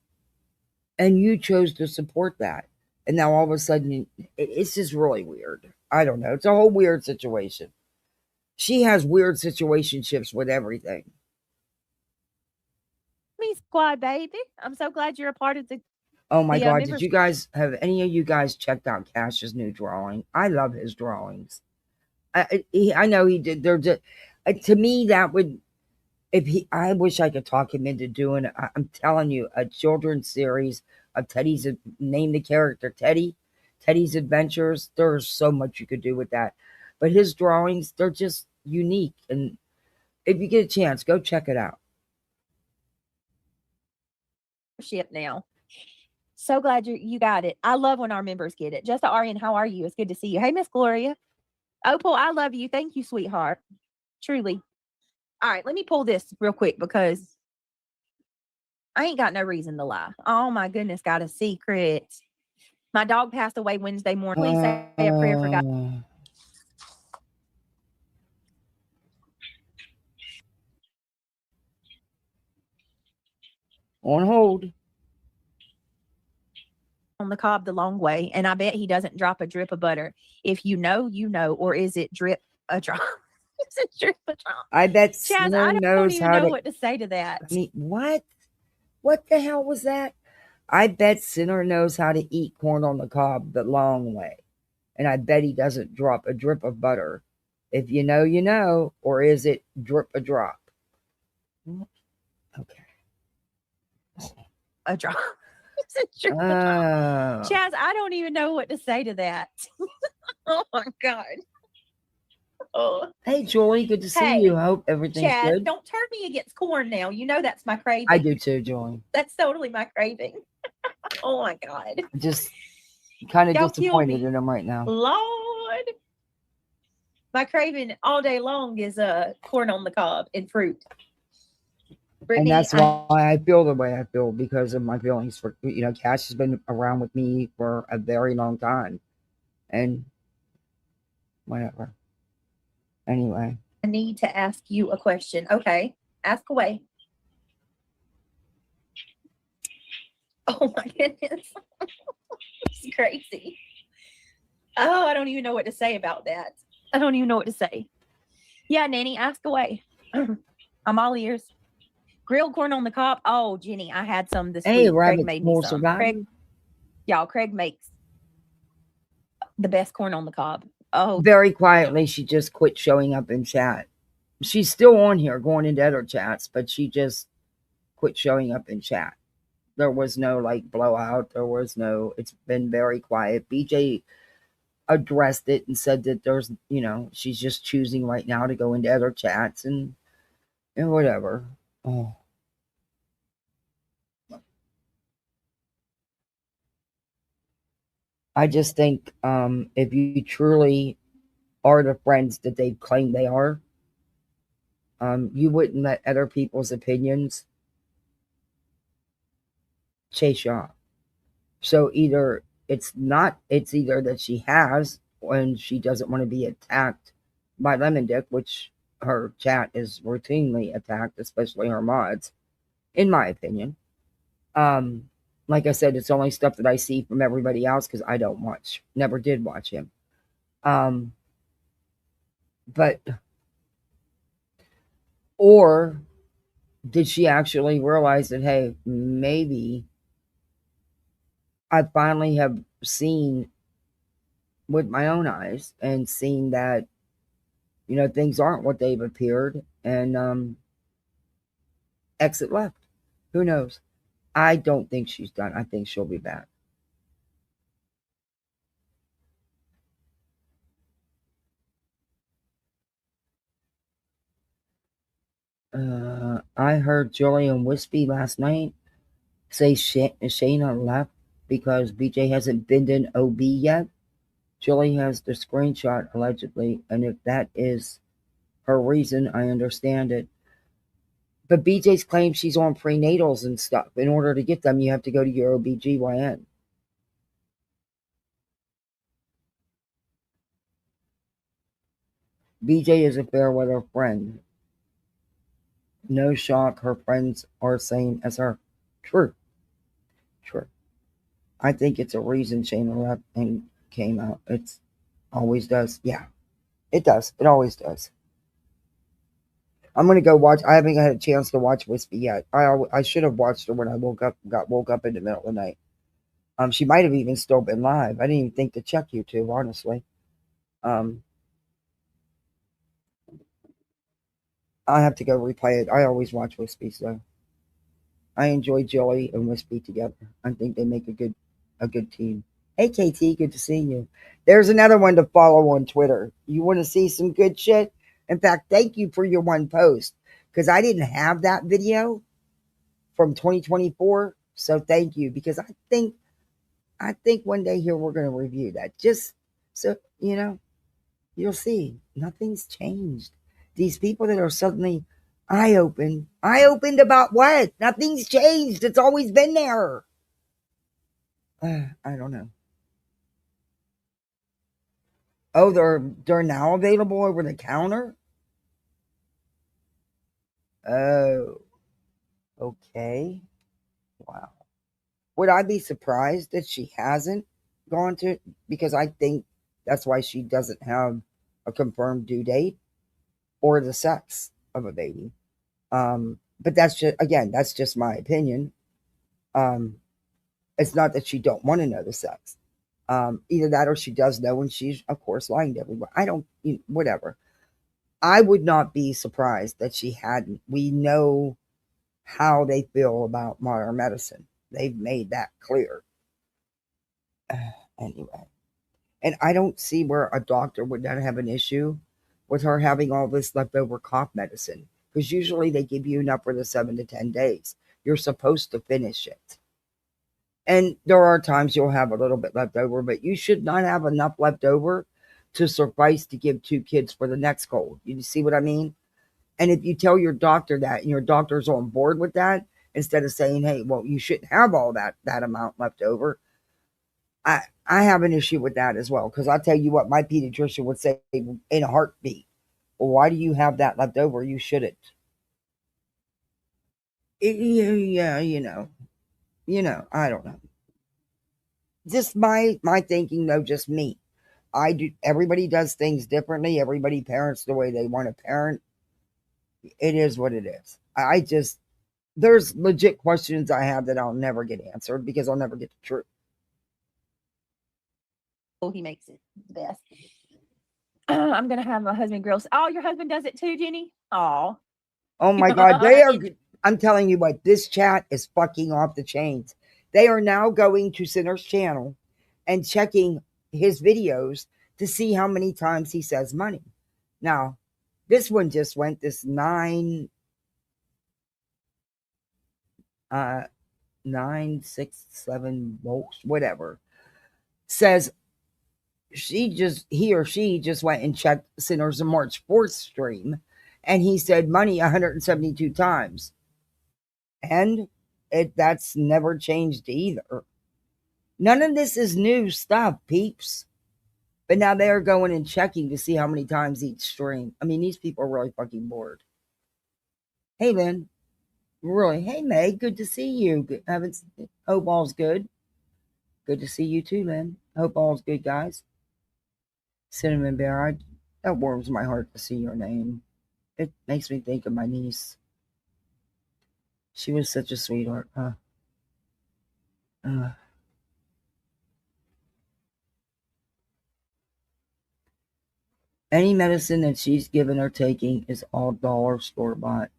And you chose to support that. And now all of a sudden, it's just really weird. I don't know. It's a whole weird situation. She has weird situationships with everything. Me squad, baby. I'm so glad you're a part of the. Oh my God, did members. you guys have any of you guys checked out Cash's new drawing? I love his drawings. I know he did. They're just, to me, that would, if he, I wish I could talk him into doing, I'm telling you, a children's series of Teddy's, name the character Teddy's Adventures. There's so much you could do with that. But his drawings, they're just unique. And if you get a chance, go check it out. Ship now. So glad you got it. I love when our members get it. Just Arian, how are you? It's good to see you. Hey, Miss Gloria. Opal, I love you. Thank you, sweetheart. Truly. All right, let me pull this real quick because I ain't got no reason to lie. Oh my goodness, got a secret. My dog passed away Wednesday morning. Please say a prayer for God. On hold. On the cob the long way, and I bet he doesn't drop a drip of butter. If you know, you know, or is it drip a drop? Is it drip a drop? I bet Chaz, Sinner I don't knows even how know to. what to say to that. I mean, what? What the hell was that? I bet Sinner knows how to eat corn on the cob the long way. And I bet he doesn't drop a drip of butter. If you know, you know. Or is it drip a drop? Okay. A drop. Is it drip a drop? Chaz, I don't even know what to say to that. Oh my God. Oh. Hey, Julie, good to see you. I hope everything's Chaz, good. don't turn me against corn now. You know that's my craving. I do too, Julie. That's totally my craving. Oh my God. I'm just kind of Y'all disappointed in him right now. Lord. My craving all day long is corn on the cob and fruit. And Brittany, that's why I feel the way I feel, because of my feelings for, Cash has been around with me for a very long time. And whatever. Anyway. I need to ask you a question. Okay. Ask away. Oh my goodness. It's crazy. Oh, I don't even know what to say about that. I don't even know what to say. Yeah, Nanny, ask away. I'm all ears. Grilled corn on the cob. Oh, Jenny, I had some this week. Craig made me some. Craig makes the best corn on the cob. Oh, very quietly, she just quit showing up in chat. She's still on here going into other chats, but she just quit showing up in chat. There was no like blowout. There was no, it's been very quiet. BJ addressed it and said that there's, she's just choosing right now to go into other chats and whatever. Oh. I just think if you truly are the friends that they claim they are, you wouldn't let other people's opinions chase you off. So it's either that she has, and she doesn't want to be attacked by Lemon Dick, which her chat is routinely attacked, especially her mods, in my opinion. Um, like I said, it's only stuff that I see from everybody else because I don't watch, never did watch him. Um, but, or did she actually realize that, hey, maybe I finally have seen with my own eyes and seen that, things aren't what they've appeared, and exit left. Who knows? I don't think she's done. I think she'll be back. I heard Julian Wispy last night say Shayna left because BJ hasn't been in OB yet. Julie has the screenshot allegedly, and if that is her reason, I understand it. But BJ's claims she's on prenatals and stuff. In order to get them, you have to go to your OBGYN. BJ is a fair weather friend. No shock, her friends are same as her. True. True. I think it's a reason Shayna left and came out. It's always does. Yeah, it does. It always does. I'm gonna go watch. I haven't had a chance to watch Wispy yet. I should have watched her when I woke up in the middle of the night. She might have even still been live. I didn't even think to check YouTube, honestly. I have to go replay it. I always watch Wispy, so I enjoy Joey and Wispy together. I think they make a good team. Hey KT, good to see you. There's another one to follow on Twitter. You want to see some good shit? In fact, thank you for your one post because I didn't have that video from 2024. So thank you because I think one day here we're going to review that. Just so you'll see nothing's changed. These people that are suddenly eye opened about what? Nothing's changed. It's always been there. I don't know. Oh, they're now available over the counter? Oh, okay. Wow. Would I be surprised that she hasn't gone to, because I think that's why she doesn't have a confirmed due date or the sex of a baby. But that's just my opinion. It's not that she don't want to know the sex. Either that or she does know and she's of course lying to everyone. I don't, whatever. I would not be surprised that she hadn't. We know how they feel about modern medicine. They've made that clear. Anyway, and I don't see where a doctor would not have an issue with her having all this leftover cough medicine because usually they give you enough for the 7 to 10 days. You're supposed to finish it. And there are times you'll have a little bit left over, but you should not have enough left over to suffice to give 2 kids for the next cold. You see what I mean? And if you tell your doctor that and your doctor's on board with that, instead of saying, hey, well, you shouldn't have all that amount left over, I have an issue with that as well. Because I'll tell you what, my pediatrician would say in a heartbeat, well, why do you have that left over? You shouldn't. Yeah, I don't know. Just my thinking though, just me. Everybody does things differently. Everybody parents the way they want to parent. It is what it is. There's legit questions I have that I'll never get answered because I'll never get the truth. Oh, he makes it the best. I'm gonna have my husband grill. Oh, your husband does it too, Jenny? Oh my God, they are. I'm telling you what, this chat is fucking off the chains. They are now going to Sinner's channel and checking his videos to see how many times he says money. Now, this one just went this 967 volts, whatever. Says he or she just went and checked Sinner's March 4th stream, and he said money 172 times. And that's never changed either. None of this is new stuff, peeps. But now they're going and checking to see how many times each stream. I mean, these people are really fucking bored. Hey, Lynn. Really. Hey, Meg. Good to see you. Hope all's good. Good to see you too, Lynn. Hope all's good, guys. Cinnamon Bear. That warms my heart to see your name. It makes me think of my niece. She was such a sweetheart, huh? Any medicine that she's given or taking is all dollar store bought.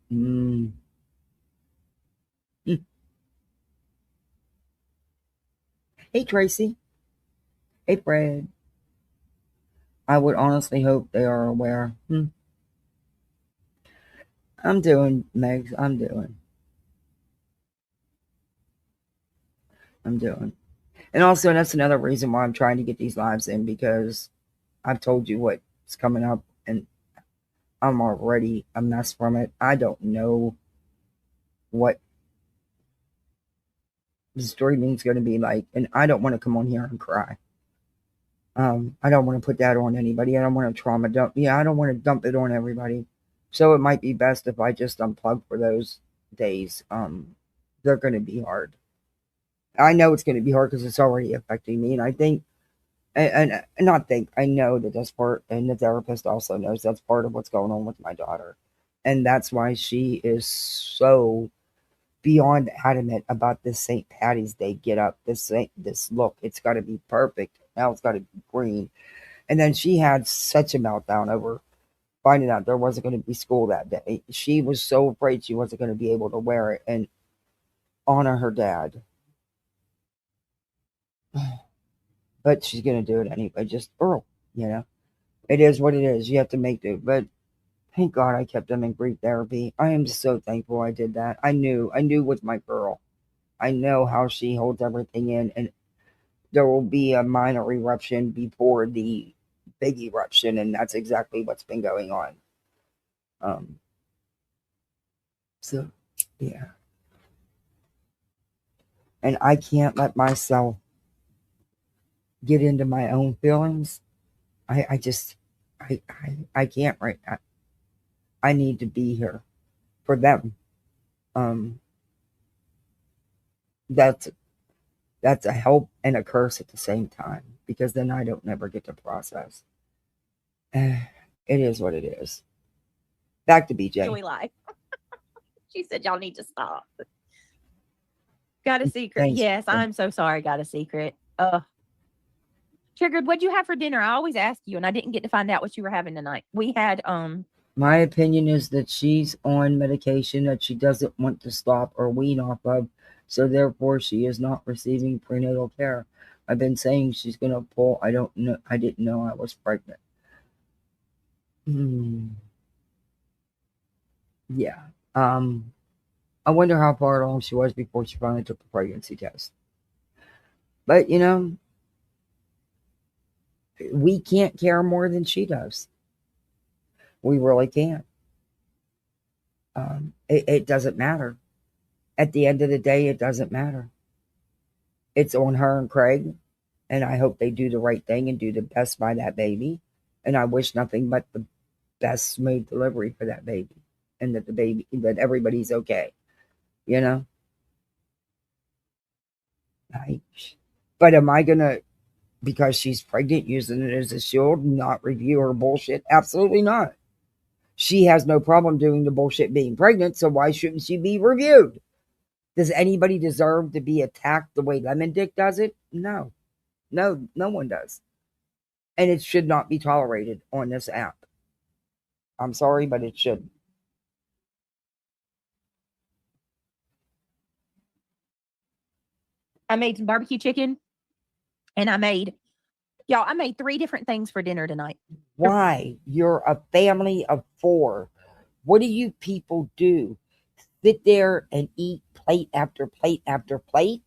Hey, Tracy. Hey, Fred. I would honestly hope they are aware. I'm doing, Megs. I'm doing. And also, that's another reason why I'm trying to get these lives in, because I've told you what's coming up, and I'm already a mess from it. I don't know what the streaming is going to be like, and I don't want to come on here and cry. I don't want to put that on anybody. I don't want to trauma dump. Yeah, I don't want to dump it on everybody. So it might be best if I just unplug for those days. They're going to be hard. I know it's going to be hard because it's already affecting me, and I think, and not think, I know that that's part, and the therapist also knows that's part of what's going on with my daughter, and that's why she is so beyond adamant about this St. Patty's Day get up. This look, it's got to be perfect. Now it's got to be green. And then she had such a meltdown over finding out there wasn't going to be school that day. She was so afraid she wasn't going to be able to wear it and honor her dad. But she's going to do it anyway. Just Earl, It is what it is. You have to make do. But thank God I kept them in grief therapy. I am so thankful I did that. I knew with my girl. I know how she holds everything in, and there will be a minor eruption before the big eruption, and that's exactly what's been going on. So, yeah. And I can't let myself get into my own feelings. I just, I can't right now. I need to be here for them. That's a help and a curse at the same time, because then I don't never get to process. It is what it is. Back to BJ. Joy life. She said y'all need to stop. Got a secret. Thanks. Yes, I'm so sorry. Got a secret. Triggered, what'd you have for dinner? I always ask you, and I didn't get to find out what you were having tonight. We had My opinion is that she's on medication that she doesn't want to stop or wean off of, so therefore she is not receiving prenatal care. I've been saying she's going to pull. I don't know. I didn't know I was pregnant. Yeah. I wonder how far along she was before she finally took the pregnancy test. But, we can't care more than she does. We really can't. It doesn't matter. At the end of the day, it doesn't matter. It's on her and Craig, and I hope they do the right thing and do the best by that baby. And I wish nothing but the best smooth delivery for that baby, and that everybody's okay. But am I gonna, because she's pregnant, using it as a shield, not review her bullshit? Absolutely not. She has no problem doing the bullshit being pregnant, so why shouldn't she be reviewed? Does anybody deserve to be attacked the way Lemon Dick does it? No. No one does. And it should not be tolerated on this app. I'm sorry, but it shouldn't. I made some barbecue chicken, and I made 3 different things for dinner tonight. Why? You're a family of 4. What do you people do? Sit there and eat plate after plate after plate?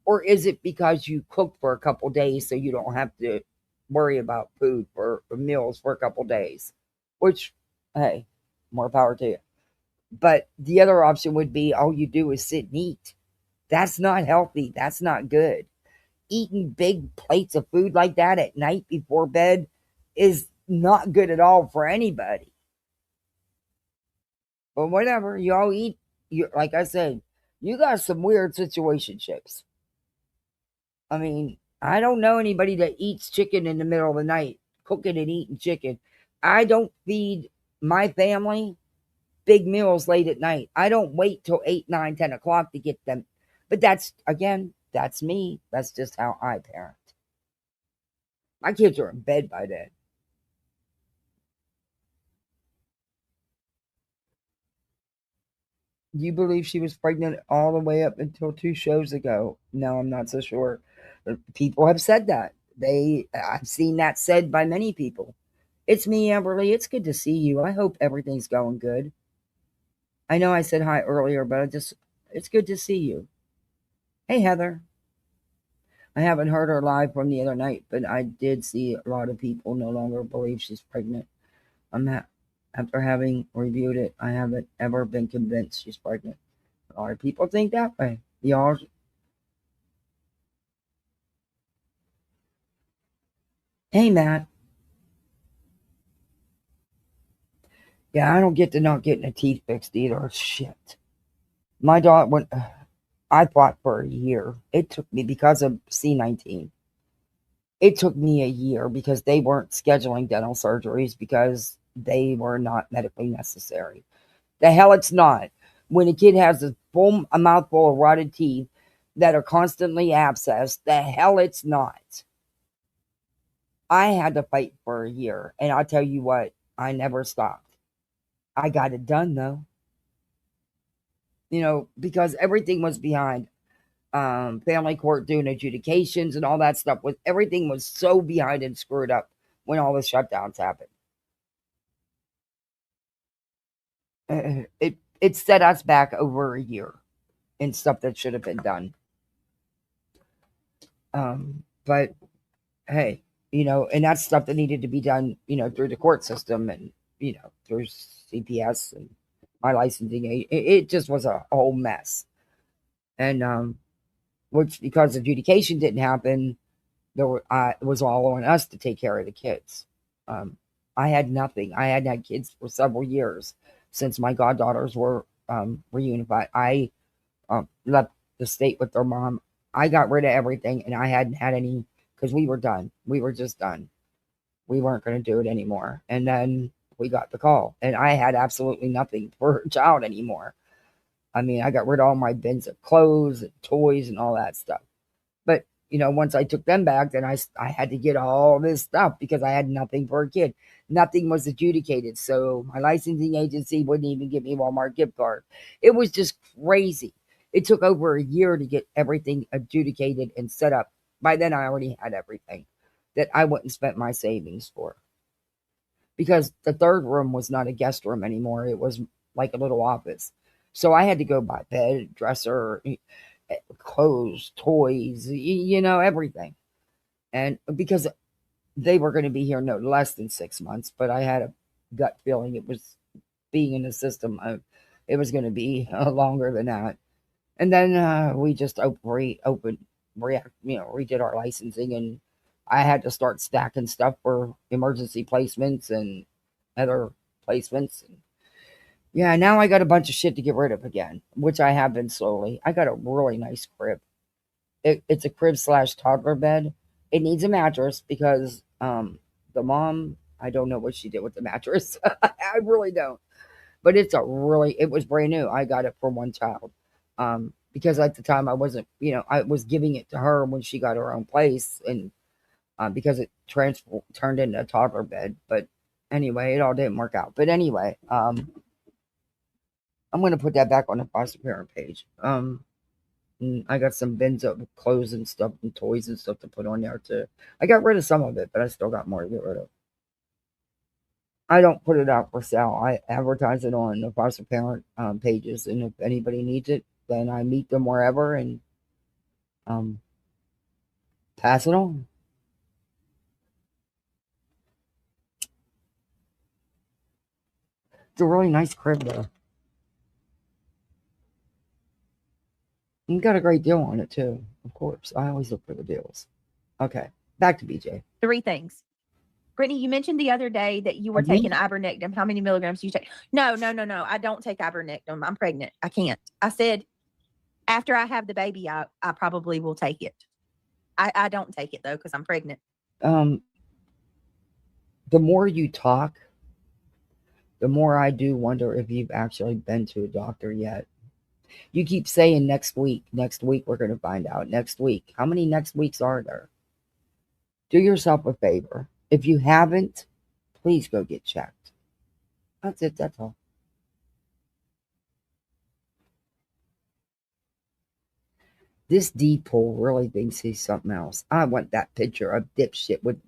Or is it because you cook for a couple days so you don't have to worry about food for meals for a couple days? Which, hey, more power to you. But the other option would be all you do is sit and eat. That's not healthy. That's not good. eating big plates of food like that at night before bed is not good at all for anybody. But whatever, y'all eat. You, like I said, you got some weird situationships. I mean, I don't know anybody that eats chicken in the middle of the night, cooking and eating chicken. I don't feed my family big meals late at night. I don't wait till 8, 9, 10 o'clock to get them. But that's, again, that's me. That's just how I parent. My kids are in bed by then. Do you believe she was pregnant all the way up until 2 shows ago? No, I'm not so sure. People have said that. I've seen that said by many people. It's me, Amberly. It's good to see you. I hope everything's going good. I know I said hi earlier, but it's good to see you. Hey, Heather. I haven't heard her live from the other night, but I did see a lot of people no longer believe she's pregnant. After having reviewed it, I haven't ever been convinced she's pregnant. A lot of people think that way. Y'all, hey, Matt. Yeah, I don't get to not getting a teeth fixed either. Shit. My daughter went. I fought for a year. It took me because of C19. It took me a year because they weren't scheduling dental surgeries because they were not medically necessary. The hell it's not. When a kid has a mouthful of rotted teeth that are constantly abscessed, the hell it's not. I had to fight for a year, and I'll tell you what, I never stopped. I got it done though. Because everything was behind family court doing adjudications and all that stuff. Everything was so behind and screwed up when all the shutdowns happened. It set us back over a year in stuff that should have been done. But hey, and that's stuff that needed to be done, through the court system and through CPS and my licensing. It just was a whole mess, and which because adjudication didn't happen, it was all on us to take care of the kids. I had nothing. I hadn't had kids for several years since my goddaughters were reunified. I left the state with their mom. I got rid of everything, and I hadn't had any because we were done. We were just done. We weren't going to do it anymore. And then we got the call, and I had absolutely nothing for a child anymore. I mean, I got rid of all my bins of clothes and toys and all that stuff. But once I took them back, then I had to get all this stuff because I had nothing for a kid. Nothing was adjudicated, so my licensing agency wouldn't even give me a Walmart gift card. It was just crazy. It took over a year to get everything adjudicated and set up. By then, I already had everything that I wouldn't spend my savings for. Because the third room was not a guest room anymore. It was like a little office. So I had to go buy bed, dresser, clothes, toys, everything. And because they were going to be here no less than 6 months, but I had a gut feeling it was being in the system. It was going to be longer than that. And then we just redid our licensing, and I had to start stacking stuff for emergency placements and other placements. And yeah, now I got a bunch of shit to get rid of again, which I have been slowly. I got a really nice crib. It's a crib / toddler bed. It needs a mattress because the mom, I don't know what she did with the mattress. I really don't. But it was brand new. I got it for one child. Because at the time I wasn't, I was giving it to her when she got her own place, and because it turned into a toddler bed. But anyway, it all didn't work out. But anyway, I'm going to put that back on the foster parent page. I got some bins of clothes and stuff and toys and stuff to put on there too. I got rid of some of it, but I still got more to get rid of. I don't put it out for sale. I advertise it on the foster parent pages, and if anybody needs it, then I meet them wherever and um, pass it on. It's a really nice crib, though. You got a great deal on it too. Of course, I always look for the deals. Okay, back to BJ. 3 things. Brittany, you mentioned the other day that you were Of me? taking ivermectin. How many milligrams do you take? No. I don't take ivermectin. I'm pregnant. I can't. I said after I have the baby, I probably will take it. I don't take it though because I'm pregnant. Um, the more you talk, the more I do wonder if you've actually been to a doctor yet. You keep saying next week we're going to find out. Next week. How many next weeks are there? Do yourself a favor. If you haven't, please go get checked. That's it. That's all. This D-pole really thinks he's something else. I want that picture of dipshit with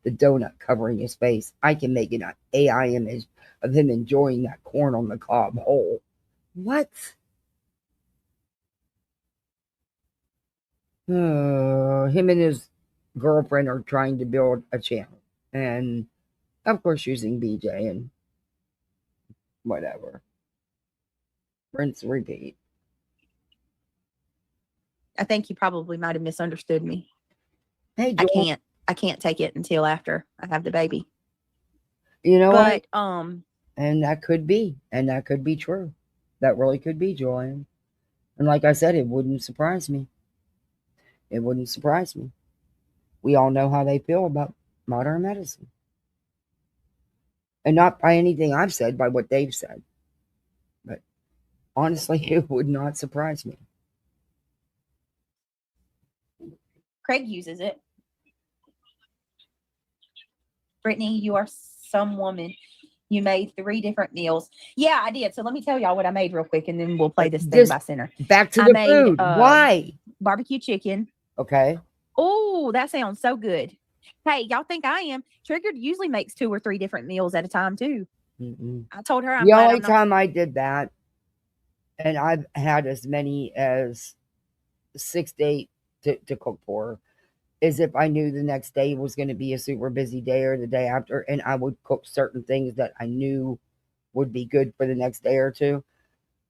the donut covering his face. I can make an AI image of him enjoying that corn on the cob hole. What? Him and his girlfriend are trying to build a channel. And, of course, using BJ and whatever. Rinse, repeat. I think you probably might have misunderstood me. Hey, Joel. I can't take it until after I have the baby. You know But what? And that could be. And that could be true. That really could be, Joanne. And like I said, it wouldn't surprise me. It wouldn't surprise me. We all know how they feel about modern medicine. And not by anything I've said, by what they've said. But honestly, it would not surprise me. Craig uses it. Brittany, you are some woman. You made 3 different meals. Yeah, I did. So let me tell y'all what I made real quick, and then we'll play this thing by center. Back to the food. Why? Barbecue chicken. Okay. Oh, that sounds so good. Hey, y'all think I am? Triggered usually makes 2 or 3 different meals at a time too. Mm-mm. I told her the only time I did that, and I've had as many as 6 to 8 to cook for, is if I knew the next day was going to be a super busy day or the day after, and I would cook certain things that I knew would be good for the next day or two.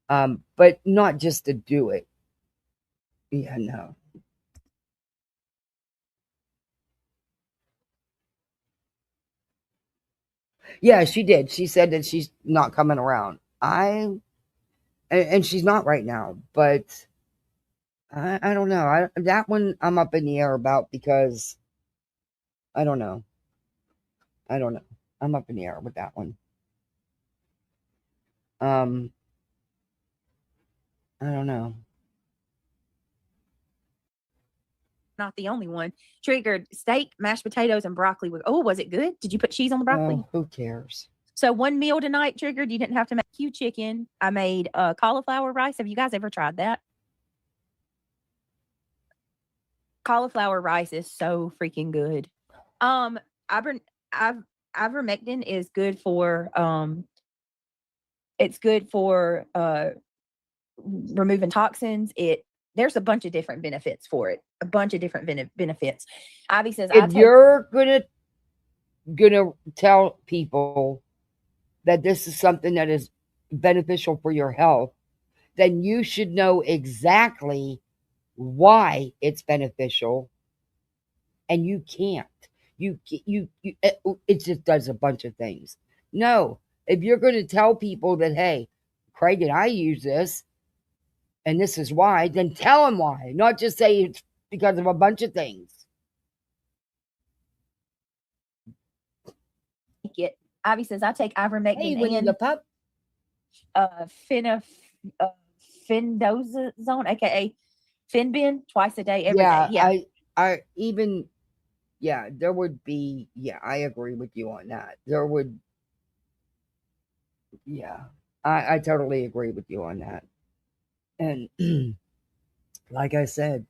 But not just to do it. Yeah, no. Yeah, she did. She said that she's not coming around. And she's not right now, but I don't know. That one I'm up in the air about because I don't know. I don't know. I'm up in the air with that one. I don't know. Not the only one. Triggered steak, mashed potatoes, and broccoli. Was it good? Did you put cheese on the broccoli? Oh, who cares? So one meal tonight, Triggered. You didn't have to make chicken. I made cauliflower rice. Have you guys ever tried that? Cauliflower rice is so freaking good. Ivermectin is good for it's good for removing toxins. There's a bunch of different benefits for it. A bunch of different benefits. Ivy says, if you're gonna tell people that this is something that is beneficial for your health, then you should know exactly why it's beneficial, and you can't. It just does a bunch of things. No, if you're going to tell people that, hey, Craig and I use this, and this is why, then tell them why, not just say it's because of a bunch of things. It. Ivy says, I take ivermectin hey, Winnie the pup. Findozone, aka Finbin, twice a day, every day. Yeah, I even, there would be, I agree with you on that. There would, I totally agree with you on that. And like I said,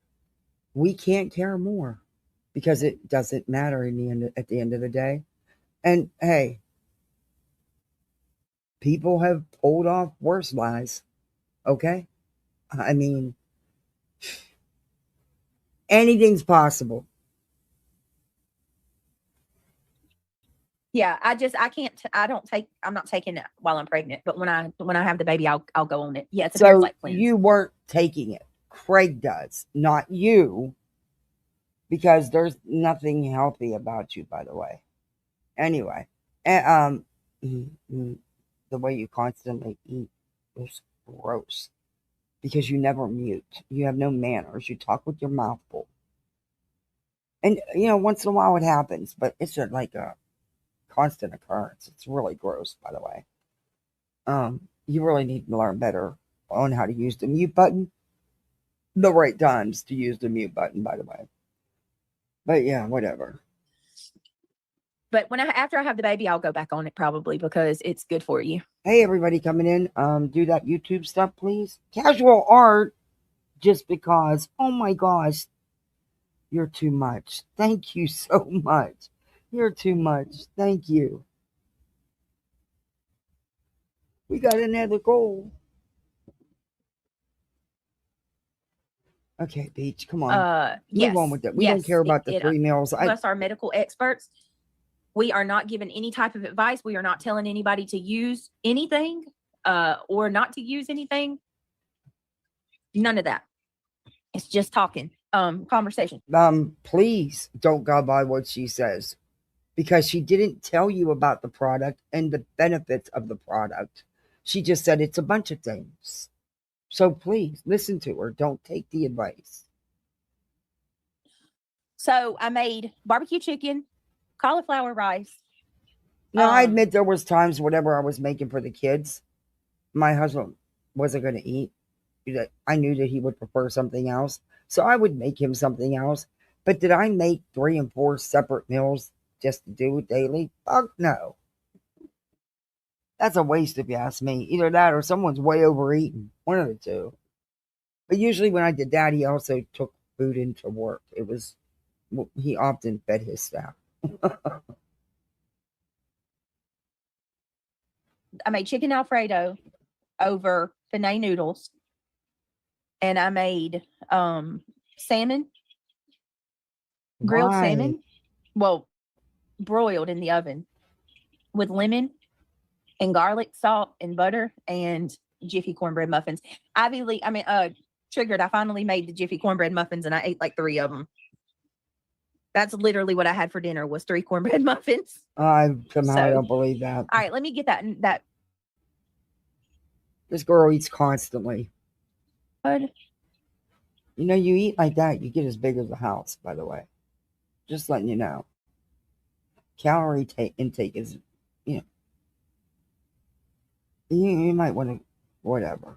we can't care more because it doesn't matter at the end of the day. And hey, people have pulled off worse lies. Okay? I mean, anything's possible. Yeah, I'm not taking it while I'm pregnant, but when I have the baby, I'll go on it. Yeah, it's a so parasite cleanse. You weren't taking it. Craig does, not you, because there's nothing healthy about you, by the way. Anyway, and, the way you constantly eat is gross because you never mute. You have no manners. You talk with your mouth full. And, once in a while it happens, but it's like a constant occurrence. It's really gross, by the way. You really need to learn better on how to use the mute button. The right times to use the mute button, by the way. But yeah, whatever. But after I have the baby, I'll go back on it probably because it's good for you. Hey, everybody coming in, do that YouTube stuff, please. Casual art, just because. Oh my gosh, you're too much. Thank you so much. You're too much. Thank you. We got another goal. Okay, Beach, come on. Yes. Move on with that. We don't care about the 3 meals. Us are medical experts. We are not giving any type of advice. We are not telling anybody to use anything or not to use anything. None of that. It's just talking, conversation. Please don't go by what she says, because she didn't tell you about the product and the benefits of the product. She just said it's a bunch of things. So please listen to her. Don't take the advice. So I made barbecue chicken, cauliflower rice. Now, I admit there was times whatever I was making for the kids, my husband wasn't going to eat. I knew that he would prefer something else. So I would make him something else. But did I make 3 and 4 separate meals just to do it daily? Fuck no. That's a waste if you ask me. Either that or someone's way overeating. One of the two. But usually when I did that, he also took food into work. He often fed his staff. I made chicken Alfredo over penne noodles. And I made salmon, grilled salmon. Well, broiled in the oven with lemon and garlic, salt, and butter, and Jiffy cornbread muffins. Triggered. I finally made the Jiffy cornbread muffins, and I ate like 3 of them. That's literally what I had for dinner was 3 cornbread muffins. I somehow don't believe that. All right, let me get that. This girl eats constantly. Good. You eat like that, you get as big as a house, by the way. Just letting you know. Calorie intake is, you might want to, whatever.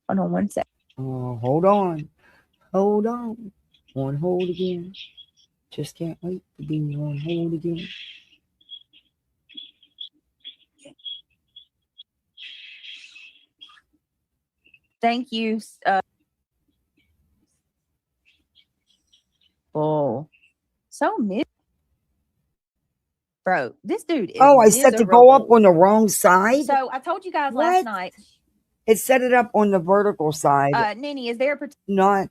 Hold on one sec. Oh, hold on. Hold on. On hold again. Just can't wait to be on hold again. Thank you. So bro, this dude is I set to go up on the wrong side? So I told you guys last night. It set it up on the vertical side. Nini, is there not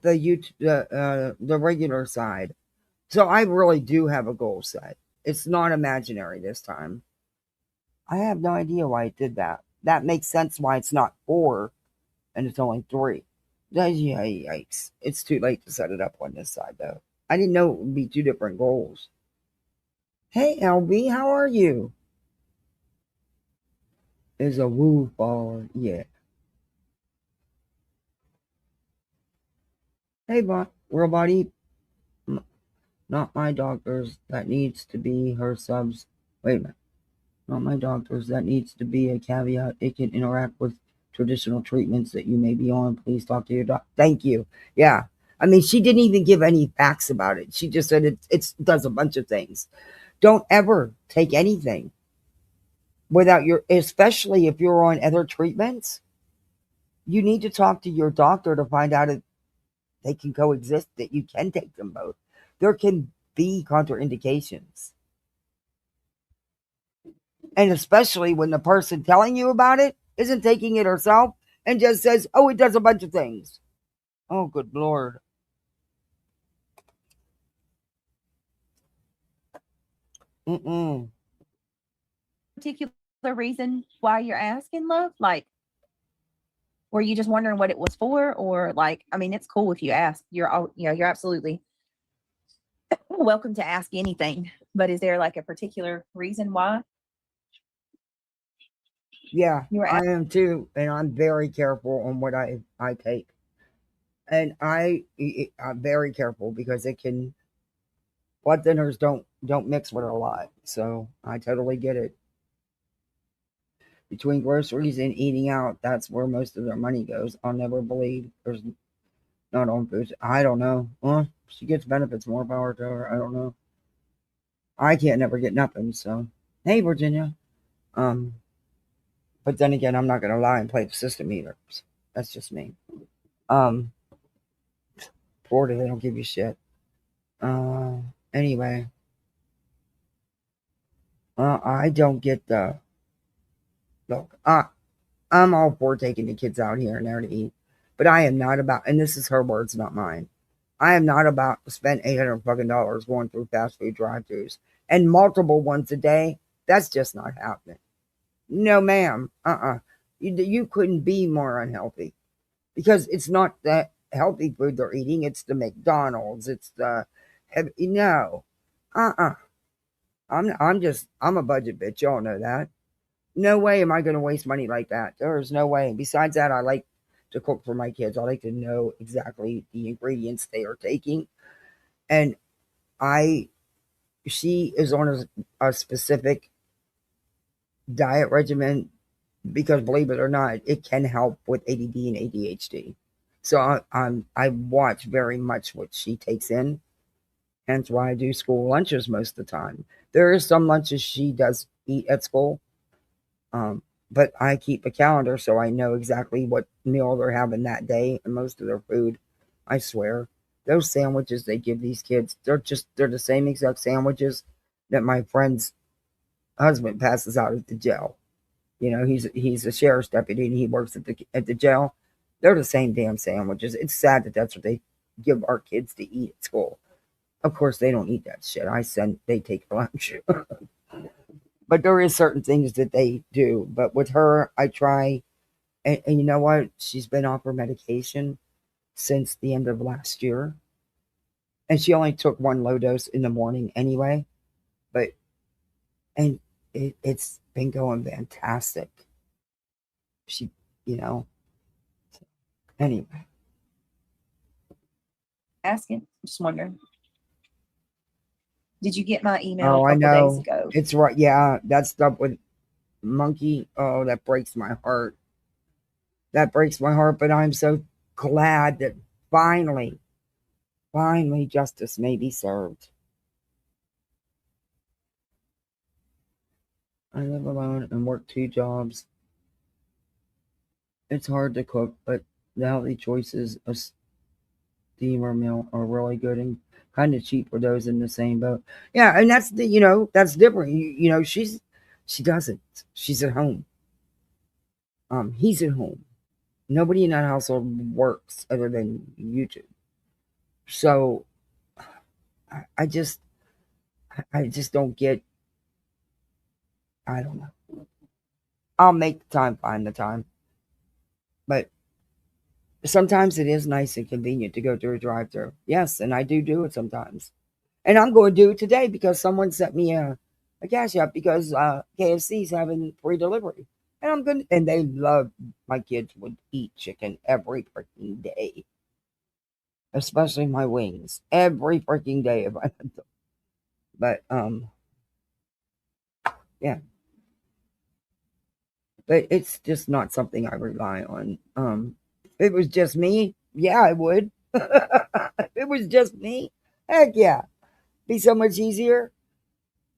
the YouTube, the regular side. So I really do have a goal set. It's not imaginary this time. I have no idea why it did that. That makes sense why it's not 4 and it's only 3. Yikes. It's too late to set it up on this side, though. I didn't know it would be 2 different goals. Hey, LB, how are you? Is a woo bar, yeah. Hey, robot eat. Not my doctors. That needs to be her subs. Wait a minute. Not my doctors. That needs to be a caveat. It can interact with traditional treatments that you may be on. Please talk to your doctor. Thank you. Yeah. I mean, she didn't even give any facts about it. She just said it does a bunch of things. Don't ever take anything without especially if you're on other treatments. You need to talk to your doctor to find out if they can coexist, that you can take them both. There can be contraindications. And especially when the person telling you about it isn't taking it herself and just says, oh, it does a bunch of things. Oh, good Lord. particular particular reason why you're asking, love? Like, were you just wondering what it was for, or like, I mean, it's cool if you ask. You're all, you're absolutely welcome to ask anything. But is there like a particular reason why Yeah, you were I asking? am too, and I'm very careful on what I take, and I'm very careful because it can blood thinners don't mix with a lot, so I totally get it. Between groceries and eating out, that's where most of their money goes. I'll never believe there's not on food. I don't know. Well, she gets benefits, more power to her. I don't know. I can't never get nothing. So, hey, Virginia. Um, but then again, I'm not gonna lie and play the system either. So that's just me. Um, Florida, they don't give you shit. Uh, anyway, I don't get the look. I'm all for taking the kids out here and there to eat, but I am not about. And this is her words, not mine. I am not about to spend $800 going through fast food drive-throughs and multiple ones a day. That's just not happening. No, ma'am. You couldn't be more unhealthy because it's not the healthy food they're eating. It's the McDonald's. It's the heavy. No. Uh-uh. I'm a budget bitch. Y'all know that. No way am I going to waste money like that. There's no way. Besides that, I like to cook for my kids. I like to know exactly the ingredients they are taking. And I, she is on a specific diet regimen because believe it or not, it can help with ADD and ADHD. So I watch very much what she takes in. Hence why I do school lunches most of the time. There is some lunches she does eat at school, um, but I keep a calendar so I know exactly what meal they're having that day and most of their food. I swear, those sandwiches they give these kids, they're the same exact sandwiches that my friend's husband passes out at the jail. You know, he's a sheriff's deputy and he works at the jail. They're the same damn sandwiches. It's sad that that's what they give our kids to eat at school. Of course, they don't eat that shit. They take lunch. But there is certain things that they do. But with her, I try, and you know what? She's been off her medication since the end of last year, and she only took one low dose in the morning anyway. But and it's been going fantastic. She, you know, anyway. Asking, just wondering. Did you get my email Oh, a I couple days know. ago? It's right. Yeah, that stuff with monkey. Oh, that breaks my heart. That breaks my heart. But I'm so glad that finally, finally, justice may be served. I live alone and work two jobs. It's hard to cook, but the healthy choices of steamer meal are really good and kind of cheap for those in the same boat. Yeah, and that's that's different. She doesn't. She's at home. He's at home. Nobody in that household works other than YouTube. So I I just don't get. I don't know. I'll make the time, find the time, but sometimes it is nice and convenient to go through a drive-through. Yes, and I do it sometimes. And I'm going to do it today because someone sent me a cash app because KFC's having free delivery. And I'm going to, and they love, my kids would eat chicken every freaking day, especially my wings every freaking day if I had them. But, yeah, but it's just not something I rely on. If it was just me, yeah, I would. If it was just me, heck yeah, be so much easier.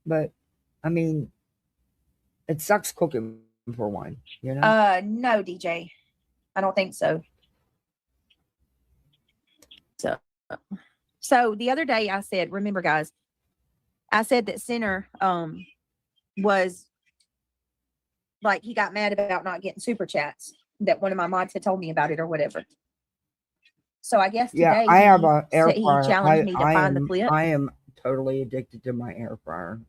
But I mean, it sucks cooking for one, you know? No, DJ. I don't think so. So, so the other day I said, remember, guys, I said that Center was like he got mad about not getting super chats. That one of my mods had told me about it or whatever. So I guess Yeah, today I have he a air said he fryer. challenged me to find the clip. I am totally addicted to my air fryer.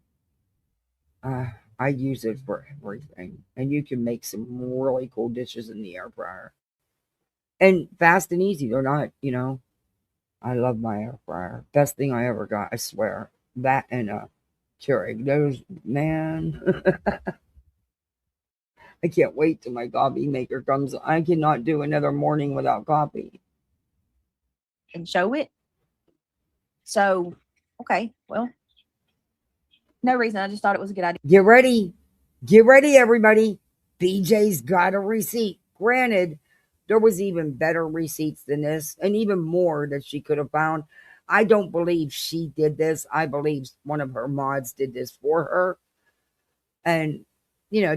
I use it for everything. And you can make some really cool dishes in the air fryer. And fast and easy. They're not, I love my air fryer. Best thing I ever got, I swear. That and a Keurig. Those, man. I can't wait till my coffee maker comes. I cannot do another morning without coffee. And show it. So, okay, well, no reason. I just thought it was a good idea. Get ready. Get ready, everybody. BJ's got a receipt. Granted, there was even better receipts than this, and even more that she could have found. I don't believe she did this. I believe one of her mods did this for her. And,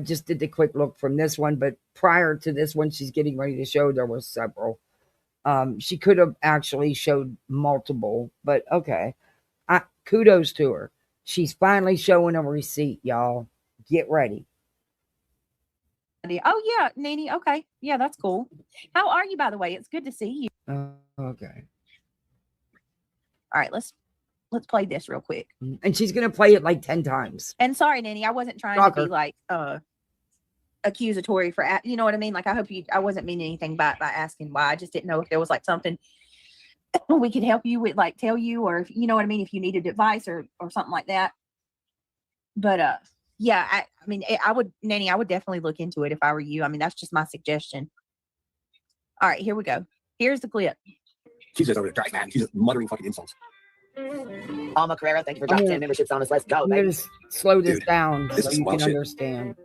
just did the quick look from this one. But prior to this one, she's getting ready to show, there were several. She could have actually showed multiple, but okay. Kudos to her. She's finally showing a receipt, y'all. Get ready. Oh yeah, Nene. Okay, yeah, that's cool. How are you, by the way? It's good to see you. Okay. All right, let's play this real quick. And she's gonna play it like 10 times. And sorry, Nene, I wasn't trying to be like accusatory for, you know what I mean? Like, I wasn't meaning anything by asking why. I just didn't know if there was like something we could help you with, like tell you, or if you know what I mean, if you needed advice or something like that. But yeah, I mean, I would, Nanny, I would definitely look into it if I were you. I mean, that's just my suggestion. All right, here we go. Here's the clip. She's just over there, trash man. She's just muttering fucking insults. Alma Carrera, thank you for dropping 10 memberships on us. Let's go, I'm baby. gonna slow this Dude, down this so is you can shit. understand.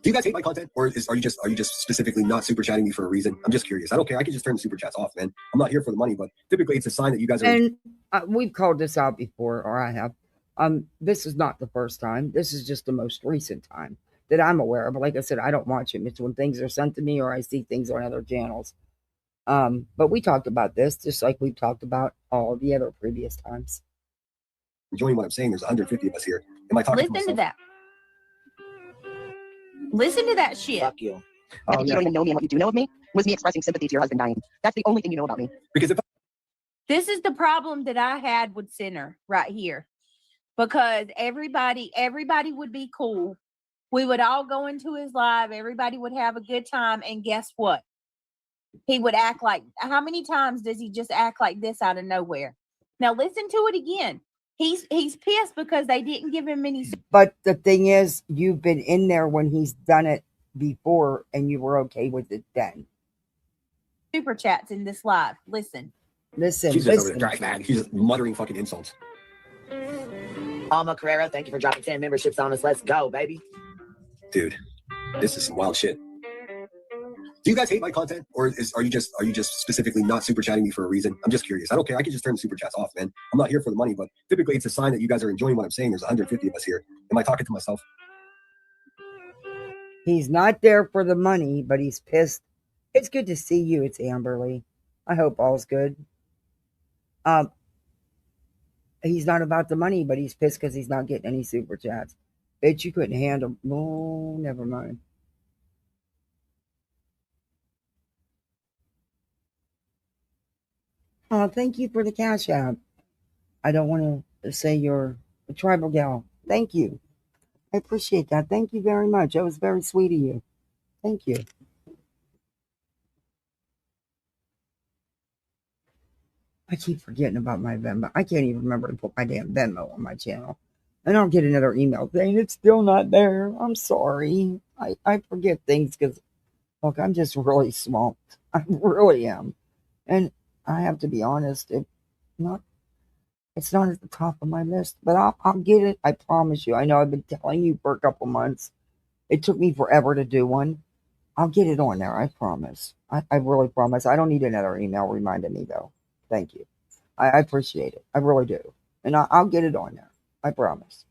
Do you guys hate my content, or are you just specifically not super chatting me for a reason? I'm just curious. I don't care. I can just turn the super chats off, man. I'm not here for the money, but typically it's a sign that you guys are. And we've called this out before, or I have. This is not the first time. This is just the most recent time that I'm aware of. But like I said, I don't watch them. It's when things are sent to me or I see things on other channels. But we talked about this just like we've talked about all the other previous times. Enjoying what I'm saying. There's 150 of us here. Am I talking Listen to that. Listen to that shit. Fuck you. Oh, You no. don't even know me, and what you do know of me was me expressing sympathy to your husband dying. That's the only thing you know about me. Because if This is the problem that I had with Sinner right here. Because everybody would be cool. We would all go into his live. Everybody would have a good time. And guess what? He would act like, how many times does he just act like this out of nowhere? Now listen to it again. He's pissed because they didn't give him any. But the thing is, you've been in there when he's done it before and you were okay with it then. Super chats in this live. Listen. Listen. she's just over there, trash man. She's just muttering fucking insults. Alma Carrera, thank you for dropping 10 memberships on us. Let's go, baby. Dude, this is some wild shit. Do you guys hate my content, or are you just specifically not super chatting me for a reason? I'm just curious. I don't care. I can just turn the super chats off, man. I'm not here for the money, but typically it's a sign that you guys are enjoying what I'm saying. There's 150 of us here. Am I talking to myself? He's not there for the money, but he's pissed. It's good to see you. It's Amberly. I hope all's good. He's not about the money, but he's pissed because he's not getting any super chats. Bitch, you couldn't handle. Oh, never mind. Thank you for the cash app. I don't want to say you're a tribal gal. Thank you. I appreciate that. Thank you very much. That was very sweet of you. Thank you. I keep forgetting about my Venmo. I can't even remember to put my damn Venmo on my channel. And I'll get another email saying it's still not there. I'm sorry. I forget things because, look, I'm just really swamped. I really am. And I have to be honest, it's not at the top of my list, but I'll get it. I promise you. I know I've been telling you for a couple months. It took me forever to do one. I'll get it on there. I promise. I really promise. I don't need another email reminding me though. Thank you. I appreciate it. I really do. And I'll get it on there. I promise.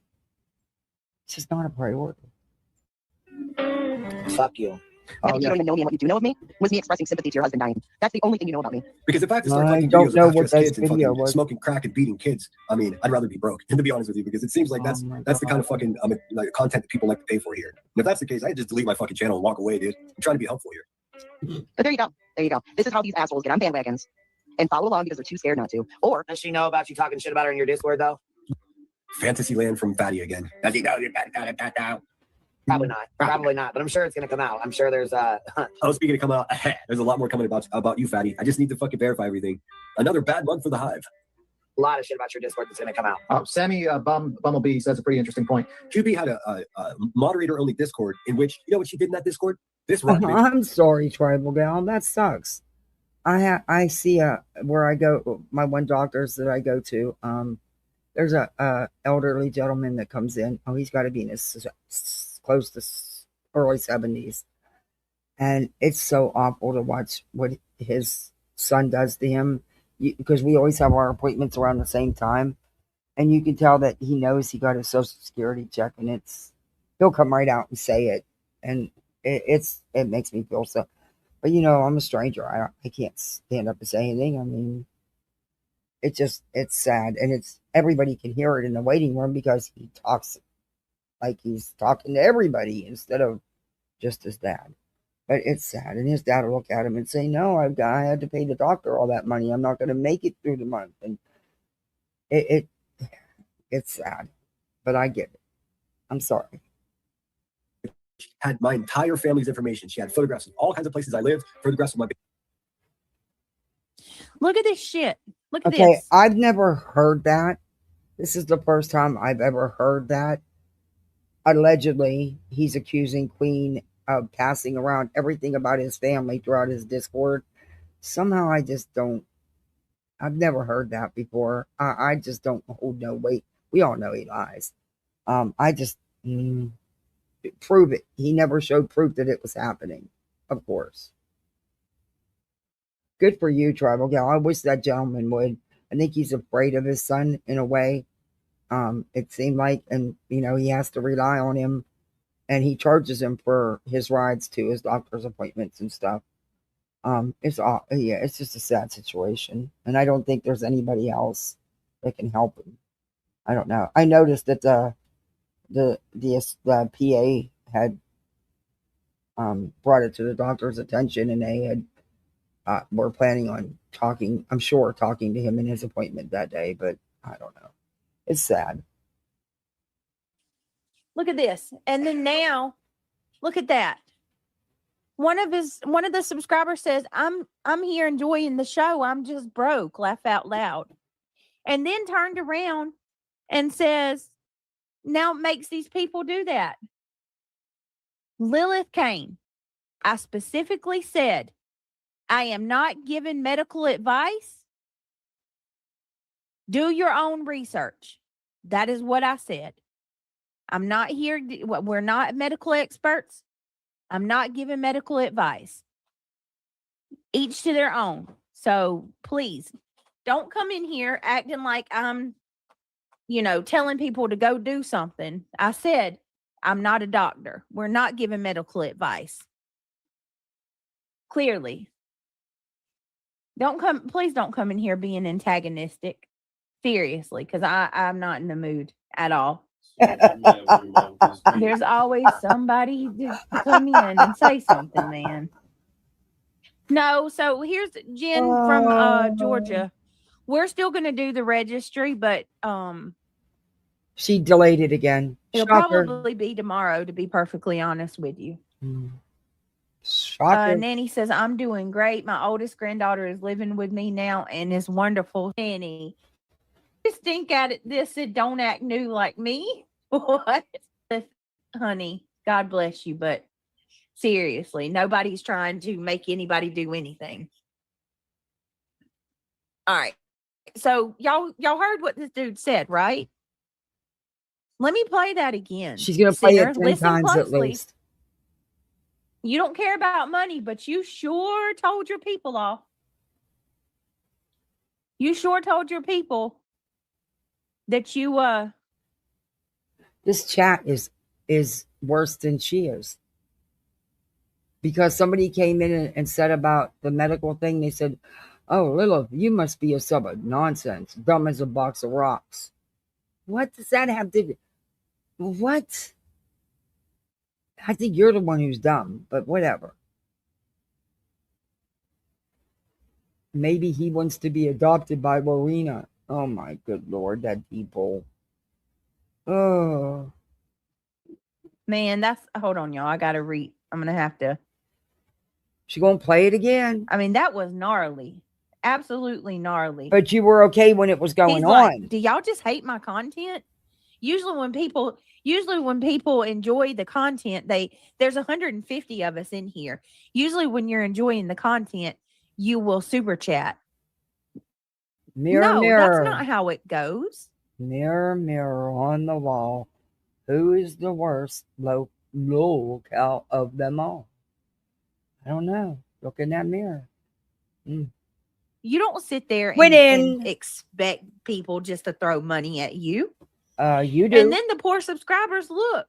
It's just not a priority. Fuck you. You don't even know me, and what you do know of me was me expressing sympathy to your husband dying. That's the only thing you know about me. Because if I have to start collecting don't videos know of what half-dressed that kids and video fucking was. smoking crack and beating kids, I mean, I'd rather be broke, to be honest with you, because it seems like that's the kind of fucking like content that people like to pay for here. And if that's the case, I'd just delete my fucking channel and walk away, dude. I'm trying to be helpful here. But there you go. There you go. This is how these assholes get on bandwagons and follow along because they're too scared not to. Or does she know about you talking shit about her in your Discord, though? Fantasyland from Fatty again. Does he know you're bad? Probably not. Probably not. But I'm sure it's gonna come out. I'm sure there's Oh, speaking of come out, there's a lot more coming about you, Fatty. I just need to fucking verify everything. Another bad month for the Hive. A lot of shit about your Discord that's gonna come out. Sammy Bumblebee says a pretty interesting point. QB had a moderator-only Discord in which, you know what she did in that Discord? This rock bitch. I'm sorry, Tribal Gal. That sucks. I see where I go. My one doctor's that I go to. There's a elderly gentleman that comes in. Oh, he's got to be in his close to early 70s, and it's so awful to watch what his son does to him. Because we always have our appointments around the same time, and you can tell that he knows he got a Social Security check, and he'll come right out and say it, and it makes me feel so. But I'm a stranger. I can't stand up and say anything. I mean, it's sad, and everybody can hear it in the waiting room because he talks like he's talking to everybody instead of just his dad. But it's sad, and his dad will look at him and say, "No, I had to pay the doctor all that money. I'm not going to make it through the month." And it's sad, but I get it. I'm sorry. Had my entire family's information. She had photographs of all kinds of places I lived, photographs of my. Look at this shit. Look at Okay, this. I've never heard that. This is the first time I've ever heard that. Allegedly, he's accusing Queen of passing around everything about his family throughout his Discord. Somehow I just don't. I've never heard that before. I just don't hold no weight. We all know he lies. I just prove it. He never showed proof that it was happening. Of course. Good for you, Tribal Gal. I wish that gentleman would. I think he's afraid of his son in a way. It seemed like, and he has to rely on him, and he charges him for his rides to his doctor's appointments and stuff. It's just a sad situation, and I don't think there's anybody else that can help him. I don't know. I noticed that the PA had brought it to the doctor's attention, and they had were planning on talking to him in his appointment that day, but I don't know. It's sad. Look at this. And then now, look at that. One of the subscribers says, I'm here enjoying the show. I'm just broke. Laugh out loud. And then turned around and says, now it makes these people do that. Lilith Kane, I specifically said, I am not giving medical advice. Do your own research. That is what I said. I'm not here. We're not medical experts. I'm not giving medical advice. Each to their own. So please don't come in here acting like I'm, telling people to go do something. I said, I'm not a doctor. We're not giving medical advice. Clearly. Please don't come in here being antagonistic. Seriously, because I'm not in the mood at all. There's always somebody to come in and say something, man. No, so here's Jen from Georgia. We're still going to do the registry, but she delayed it again. It'll probably be tomorrow, to be perfectly honest with you. Shocker. Nanny says, I'm doing great. My oldest granddaughter is living with me now and is wonderful. Nanny, just think at it. This said, don't act new like me. What? Honey, God bless you. But seriously, nobody's trying to make anybody do anything. All right. So y'all heard what this dude said, right? Let me play that again. She's going to play it 10 times at least. You don't care about money, but you sure told your people off. You sure told your people that you this chat is worse than she is. Because somebody came in and said about the medical thing, they said, "Oh, Lilith, you must be a sub of nonsense, dumb as a box of rocks." What does that have to do? What? I think you're the one who's dumb, but whatever. Maybe he wants to be adopted by Rowena. Oh my good Lord, that people. Oh. Man, hold on, y'all. I gotta read. I'm gonna have to. She gonna play it again. I mean, that was gnarly. Absolutely gnarly. But you were okay when it was going He's on. like, do y'all just hate my content? Usually when people enjoy the content, there's 150 of us in here. Usually when you're enjoying the content, you will super chat. Mirror, No, mirror. that's not how it goes. Mirror, mirror on the wall. Who is the worst lolcow of them all? I don't know. Look in that mirror. You don't sit there and expect people just to throw money at you. You do. And then the poor subscribers, look,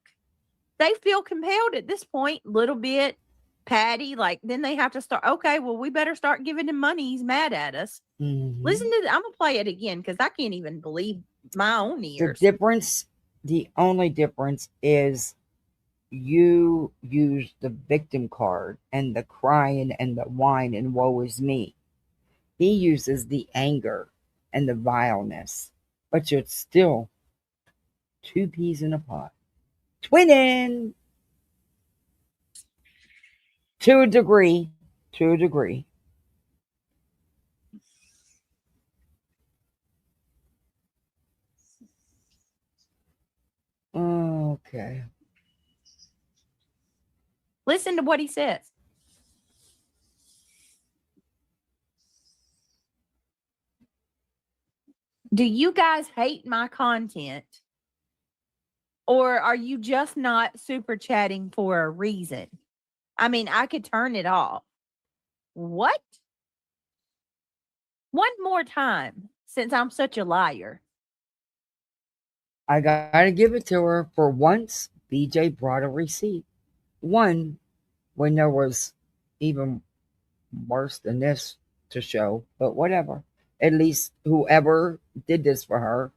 they feel compelled at this point, little bit patty. Like, then they have to start, okay, well, we better start giving him money. He's mad at us. Mm-hmm. Listen to I'm going to play it again because I can't even believe my own ears. The only difference is you use the victim card and the crying and the whine and woe is me. He uses the anger and the vileness, but it's still two peas in a pot. Twinning to a degree. Okay. Listen to what he says. Do you guys hate my content? Or are you just not super chatting for a reason? I mean, I could turn it off. What? One more time, since I'm such a liar. I gotta give it to her. For once, BJ brought a receipt. One, when there was even worse than this to show, but whatever. At least whoever did this for her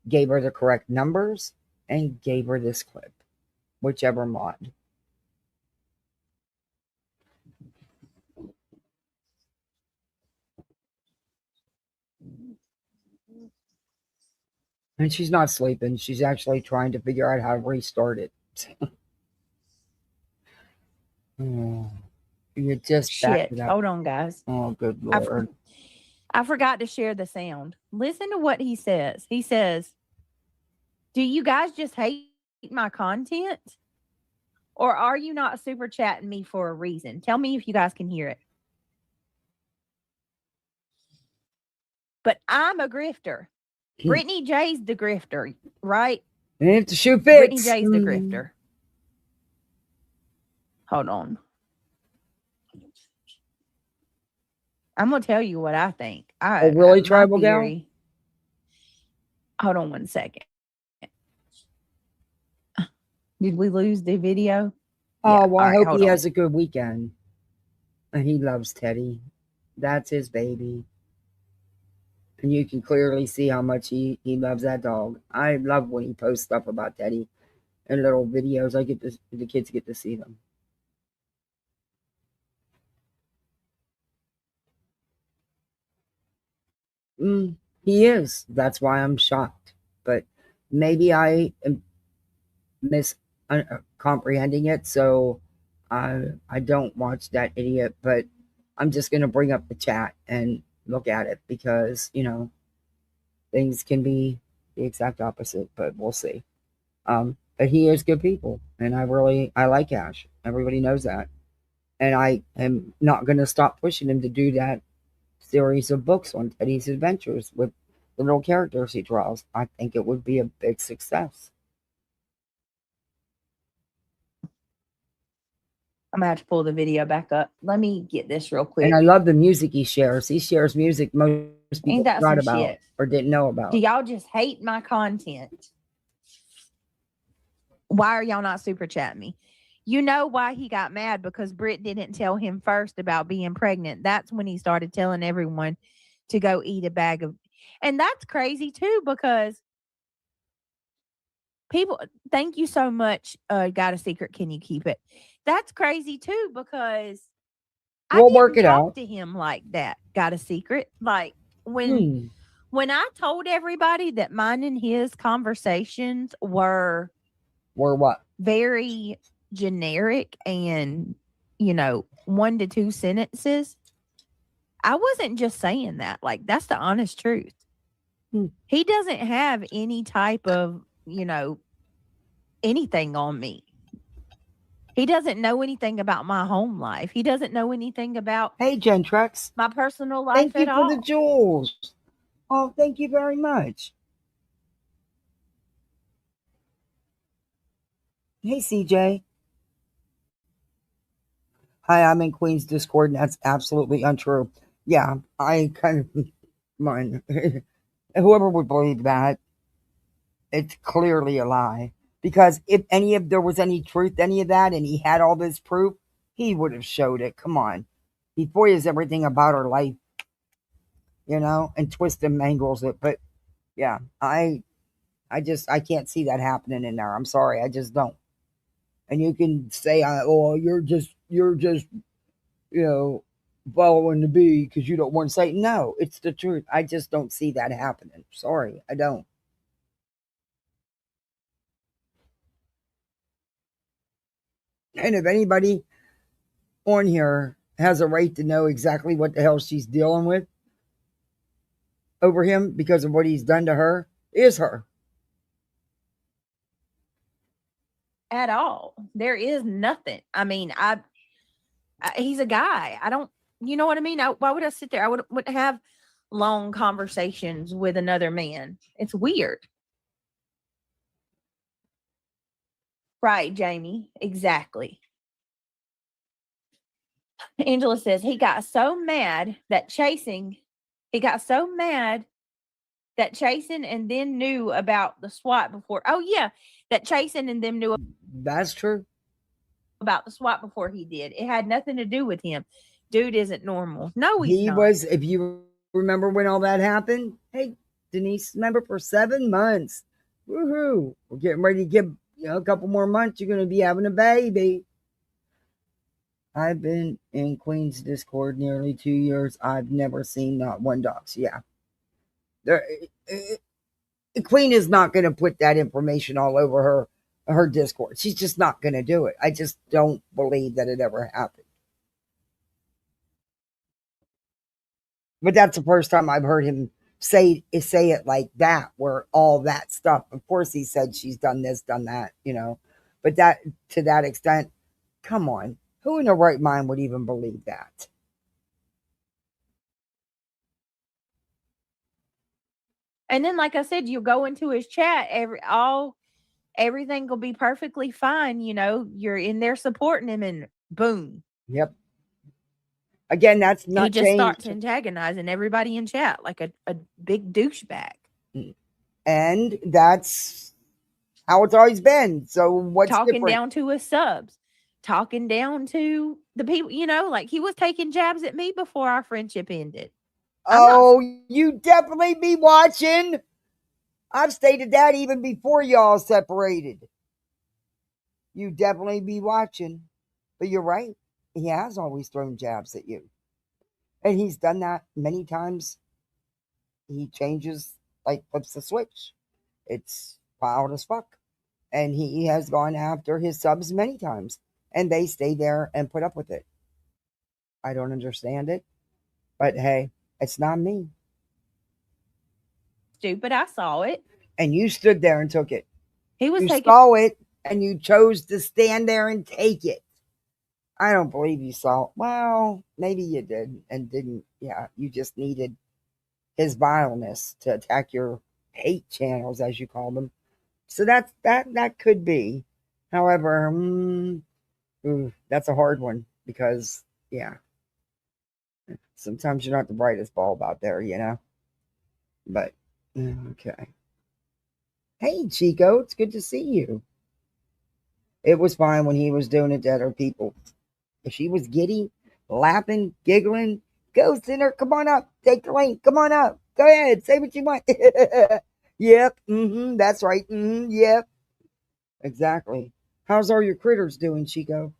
gave her the correct numbers and gave her this clip, whichever mod. And she's not sleeping. She's actually trying to figure out how to restart it. You just shit. Hold on, guys. Oh, good Lord. I forgot to share the sound. Listen to what he says. He says, do you guys just hate my content? Or are you not super chatting me for a reason? Tell me if you guys can hear it. But I'm a grifter. Brittany J's the grifter, right? And if the shoe fits. Brittany J's the grifter. Hold on. I'm going to tell you what I think. Really, Tribal Gal? Hold on one second. Did we lose the video? Oh, yeah. Well, I hope he has a good weekend. And he loves Teddy. That's his baby. And you can clearly see how much he loves that dog. I love when he posts stuff about Teddy and little videos. The kids get to see them. He is. That's why I'm shocked. But maybe I am comprehending it, so I don't watch that idiot. But I'm just going to bring up the chat and look at it because, things can be the exact opposite, but we'll see. But he is good people, and I like Ash. Everybody knows that. And I am not going to stop pushing him to do that series of books on Teddy's adventures with the little characters he draws. I think it would be a big success. I'm going to have to pull the video back up. Let me get this real quick. And I love the music he shares. He shares music most people forgot about shit? Or didn't know about. Do y'all just hate my content? Why are y'all not super chatting me? You know why he got mad? Because Britt didn't tell him first about being pregnant. That's when he started telling everyone to go eat a bag of... And that's crazy too, because people... Thank you so much, Got a Secret. Can you keep it? That's crazy too, because we'll work it out to him like that. Got a Secret? Like when I told everybody that mine and his conversations were what? very generic and, 1 to 2 sentences. I wasn't just saying that. Like, that's the honest truth. Hmm. He doesn't have any type of, anything on me. He doesn't know anything about my home life. He doesn't know anything about Hey, Gentrex. my personal life Thank you at for the all. jewels. Oh, thank you very much. Hey, CJ. Hi, I'm in Queen's Discord, and that's absolutely untrue. Yeah, I kind of mine. Whoever would believe that, it's clearly a lie. Because if there was any truth, any of that, and he had all this proof, he would have showed it. Come on, he foils everything about her life, and twists and mangles it. But yeah, I can't see that happening in there. I'm sorry, I just don't. And you can say, "Oh, you're just, you know, following the bee because you don't want to say." No, it's the truth. I just don't see that happening. Sorry, I don't. And if anybody on here has a right to know exactly what the hell she's dealing with over him because of what he's done to her, is her. At all. There is nothing. I mean, he's a guy. I don't, you know what I mean? Why would I sit there? I wouldn't have long conversations with another man. It's weird. Right, Jamie. Exactly. Angela says he got so mad that chasing and then knew about the SWAT before. Oh yeah, that chasing and them knew That's true. about the SWAT before he did. It had nothing to do with him. Dude isn't normal. No, he's He not. was, if you remember when all that happened, hey, Denise, remember for 7 months. Woohoo. We're getting ready to give a couple more months. You're going to be having a baby. I've been in Queen's Discord nearly 2 years. I've never seen not one dox. Yeah. There, Queen is not going to put that information all over her Discord. She's just not going to do it. I just don't believe that it ever happened. But that's the first time I've heard him say it like that, where all that stuff. Of course, he said she's done this, done that, But that, to that extent, come on, who in their right mind would even believe that? And then, like I said, you go into his chat, everything will be perfectly fine. You're in there supporting him, and boom. Yep. Again, that's not he just changed. starts antagonizing everybody in chat like a big douchebag. And that's how it's always been. So what's talking different? down to his subs, talking down to the people, like he was taking jabs at me before our friendship ended. Oh, you definitely be watching. I've stated that even before y'all separated. You definitely be watching. But you're right. He has always thrown jabs at you. And he's done that many times. He changes, like flips the switch. It's wild as fuck. And he has gone after his subs many times. And they stay there and put up with it. I don't understand it. But hey, it's not me. Stupid, I saw it. And you stood there and took it. You saw it and you chose to stand there and take it. I don't believe you saw it. Well, maybe you did and didn't. Yeah, you just needed his vileness to attack your hate channels, as you call them. So that could be. However, that's a hard one because, yeah, sometimes you're not the brightest bulb out there, But, okay. Hey, Chico, it's good to see you. It was fine when he was doing it to other people. If she was giddy, laughing, giggling, go, sinner, come on up. Take the link. Come on up. Go ahead. Say what you want. Yep. That's right. Yep. Exactly. How's all your critters doing, Chico?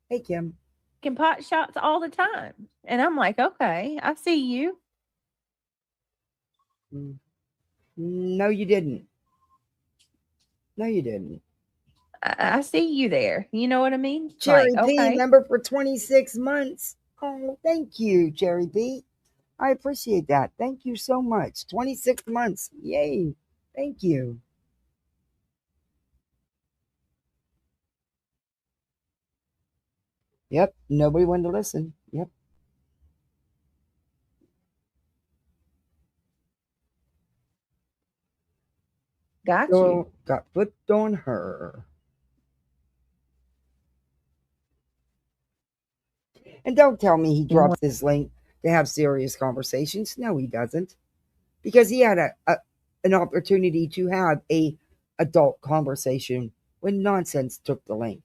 Hey, Kim. Can pot shots all the time. And I'm like, okay, I see you. No, you didn't. No, you didn't. I see you there. You know what I mean? Cherry Like, P, okay. member for 26 months. Oh, thank you, Cherry P. I appreciate that. Thank you so much. 26 months. Yay. Thank you. Yep. Nobody wanted to listen. Yep. Got you. So got flipped on her. And don't tell me he drops this link to have serious conversations. No, he doesn't. Because he had an opportunity to have a adult conversation when nonsense took the link.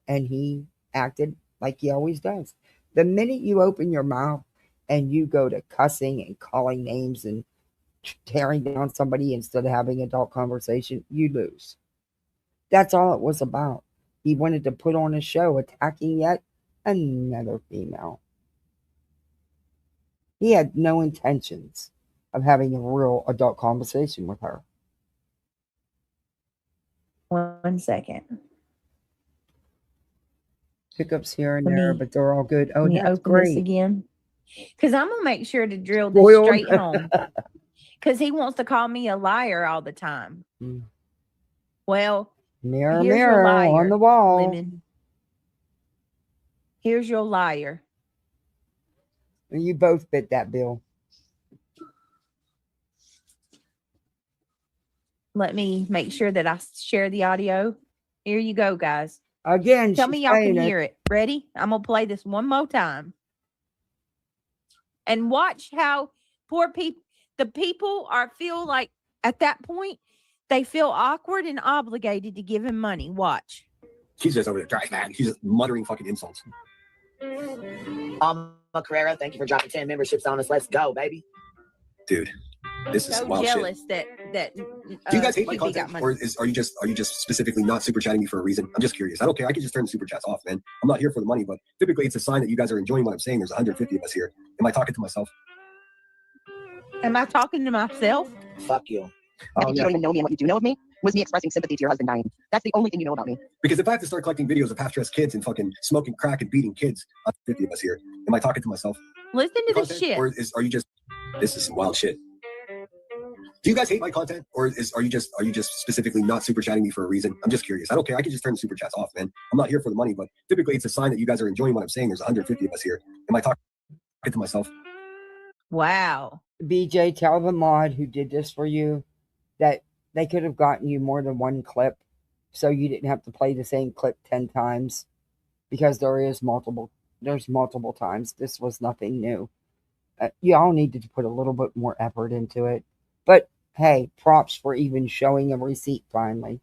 And he acted like he always does. The minute you open your mouth and you go to cussing and calling names and tearing down somebody instead of having adult conversation, you lose. That's all it was about. He wanted to put on a show attacking yet another female. He had no intentions of having a real adult conversation with her. 1 second. Hiccups here and there, but they're all good. Oh, Let me that's open this great. again. Because I'm going to make sure to drill this Spoiled. straight home. Because he wants to call me a liar all the time. Well, Mirror, here's your mirror liar, on the wall. Lemon. Here's your liar. You both fit that bill. Let me make sure that I share the audio. Here you go, guys. Again, Tell me y'all can hear it. Ready? I'm going to play this one more time. And watch how poor people, the people feel like at that point, they feel awkward and obligated to give him money. Watch. He's just over there, man. He's just muttering fucking insults. Carrera, thank you for dropping 10 memberships on us. Let's go, baby. Dude, this is So some wild jealous shit. that Do you guys hate my QB content, got or money. are you just specifically not super chatting me for a reason? I'm just curious. I don't care. I can just turn the super chats off, man. I'm not here for the money, but typically it's a sign that you guys are enjoying what I'm saying. There's 150 of us here. Am I talking to myself? Am I talking to myself? Fuck you. You don't even know me, and what you do know of me was me expressing sympathy to your husband dying. That's the only thing you know about me. Because if I have to start collecting videos of half-dressed kids and fucking smoking crack and beating kids, 150 of us here. Am I talking to myself? Listen to this Content? shit. Or are you just? This is some wild shit. Do you guys hate my content, or are you just specifically not super chatting me for a reason? I'm just curious. I don't care. I can just turn the super chats off, man. I'm not here for the money, but typically it's a sign that you guys are enjoying what I'm saying. There's 150 of us here. Am I talking to myself? Wow. BJ, tell the mod who did this for you that they could have gotten you more than one clip, so you didn't have to play the same clip 10 times, because there's multiple times. This was nothing new. You all needed to put a little bit more effort into it. But hey, props for even showing a receipt finally.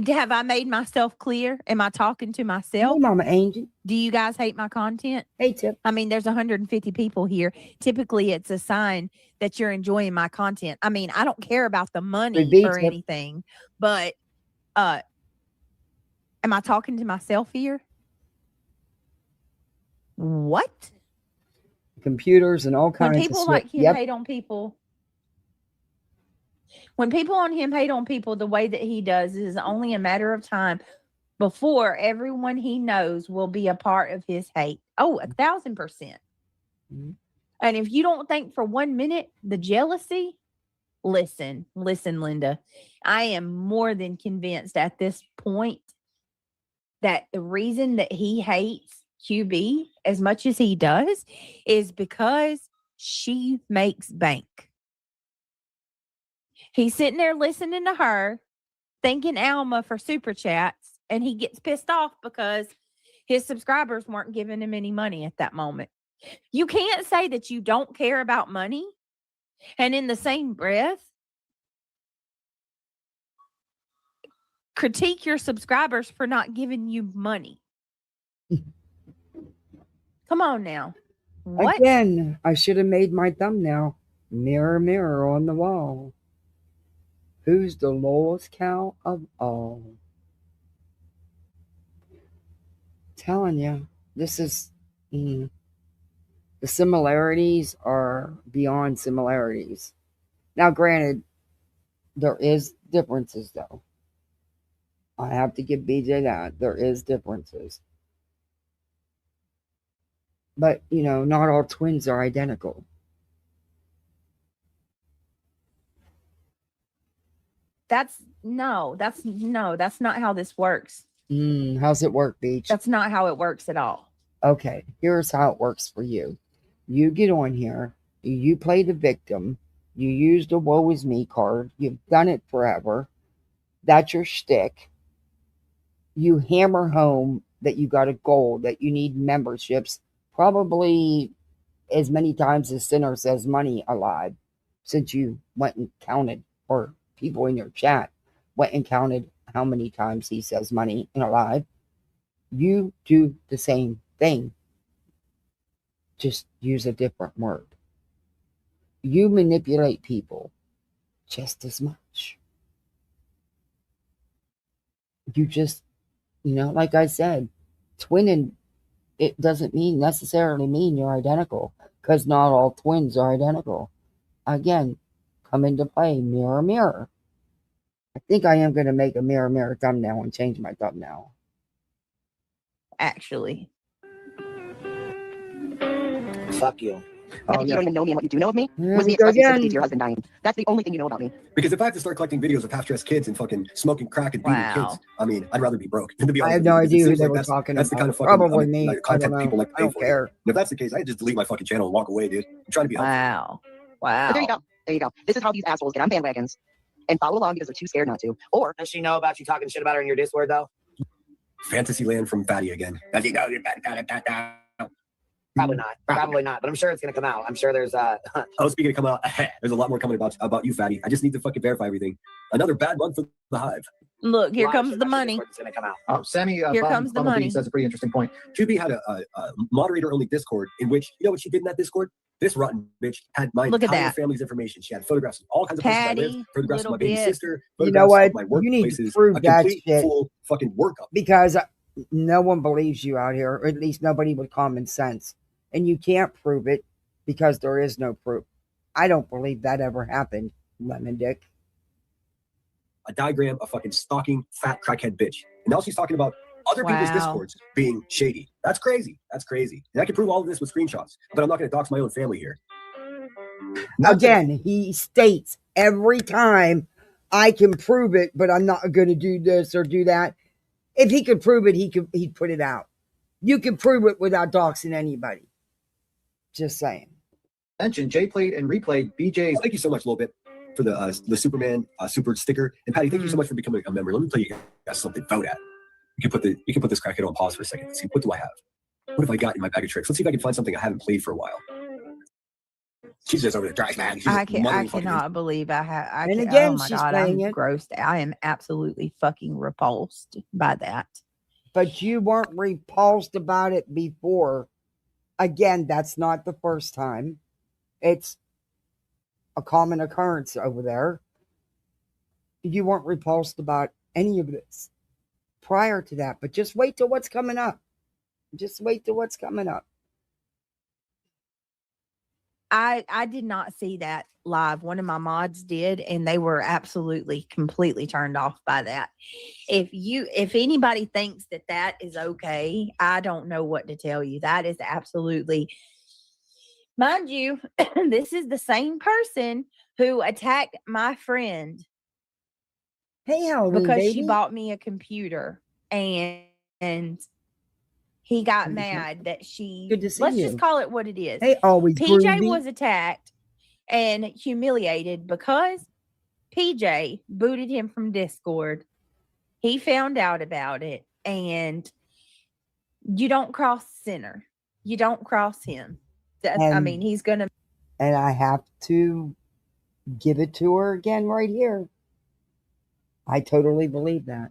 Have I made myself clear? Am I talking to myself? Hey, Mama Angel. Do you guys hate my content? Hey, Tip. I mean, there's 150 people here. Typically, it's a sign that you're enjoying my content. I mean, I don't care about the money or anything, but am I talking to myself here? What? Computers and all kinds of When people like him hate on people, when people on him hate on people the way that he does, it is only a matter of time before everyone he knows will be a part of his hate. Oh, 1,000%. Mm-hmm. And if you don't think for 1 minute the jealousy, listen, Linda, I am more than convinced at this point that the reason that he hates QB as much as he does is because she makes bank. He's sitting there listening to her, thanking Alma for super chats, and he gets pissed off because his subscribers weren't giving him any money at that moment. You can't say that you don't care about money and in the same breath critique your subscribers for not giving you money. Come on now. What? Again, I should have made my thumbnail. Mirror, mirror on the wall. Who's the lowest cow of all? Telling you, this is the similarities are beyond similarities. Now, granted, there is differences though. I have to give BJ that. There is differences. But, not all twins are identical. That's not how this works. How's it work, Beach? That's not how it works at all. Okay, here's how it works for you. You get on here, you play the victim, you use the woe is me card, you've done it forever. That's your shtick. You hammer home that you got a goal, that you need memberships, probably as many times as Sinner says money alive, since you went and counted, or people in your chat went and counted how many times he says money and alive. You do the same thing. Just use a different word. You manipulate people just as much. You just, like I said, twinning, it doesn't necessarily mean you're identical, because not all twins are identical. Again, come into play, mirror, mirror. I think I am going to make a mirror, mirror thumbnail and change my thumbnail. Actually. Fuck you. I think you don't even know me, and what you do know of me Here was we me go expressing sympathy again. to your husband dying. That's the only thing you know about me. Because if I have to start collecting videos of half-dressed kids and fucking smoking crack and beating Wow. kids, I mean, I'd rather be broke than to be honest. I have with you, no because it idea who seems they like were that's talking the about. kind of fucking Probably me. like, I don't content know. people like to I pay don't for. care. And if that's the case, I just delete my fucking channel and walk away, dude. I'm trying to be helpful. Wow. But there you go. There you go. This is how these assholes get on bandwagons and follow along because they're too scared not to. Or Does she know about you talking shit about her in your Discord, though? Fantasyland from Fatty again. As you know, Probably not. Probably not. But I'm sure it's going to come out. I'm sure there's Oh, speaking of coming out, there's a lot more coming about you, Fatty. I just need to fucking verify everything. Another bad month for the Hive. Look, here a lot of comes shit the about your money. Discord that's going to come out. Sammy, Here comes the money. That's a pretty interesting point. 2B had a moderator-only Discord in which, you know what she did in that Discord? This rotten bitch had my Look at entire that. family's information. She had photographs of all kinds of places I Patty, lived, photographs of my little baby bit. sister, You photographs know what? of my You need to workplaces, prove a that complete, shit. full fucking workup. Because no one believes you out here, or at least nobody with common sense. And you can't prove it because there is no proof. I don't believe that ever happened, Lemon Dick. A diagram of fucking stalking fat crackhead bitch. And now she's talking about other people's Discords being shady. That's crazy. That's crazy. And I can prove all of this with screenshots, but I'm not going to dox my own family here. Again, he states every time, I can prove it, but I'm not going to do this or do that. If he could prove it, he'd put it out. You can prove it without doxing anybody. Just saying. Mentioned Jay played and replayed BJ's. Thank you so much, Lil Bit, for the Superman super sticker. And Patty, thank you so much for becoming a member. Let me play you guys something to vote at. You can put this crackhead on pause for a second. Let's see, what do I have? What have I got in my bag of tricks? Let's see if I can find something I haven't played for a while. She's just over the trash bag. I cannot believe I have. And again, oh my she's God, playing I'm it. grossed. I am absolutely fucking repulsed by that. But you weren't repulsed about it before. Again, that's not the first time. It's a common occurrence over there. You weren't repulsed about any of this prior to that. But just wait till what's coming up. Just wait till what's coming up. I did not see that live. One of my mods did, and they were absolutely completely turned off by that. If anybody thinks that is okay, I don't know what to tell you. That is absolutely, mind you, this is the same person who attacked my friend. Hey, Halloween, because baby. she bought me a computer, and he got mad that she. Good to see let's you. just call it what it is. Hey, always PJ groovy. was attacked and humiliated because PJ booted him from Discord. He found out about it, and you don't cross Center. You don't cross him. I mean, he's gonna. And I have to give it to her again right here. I totally believe that.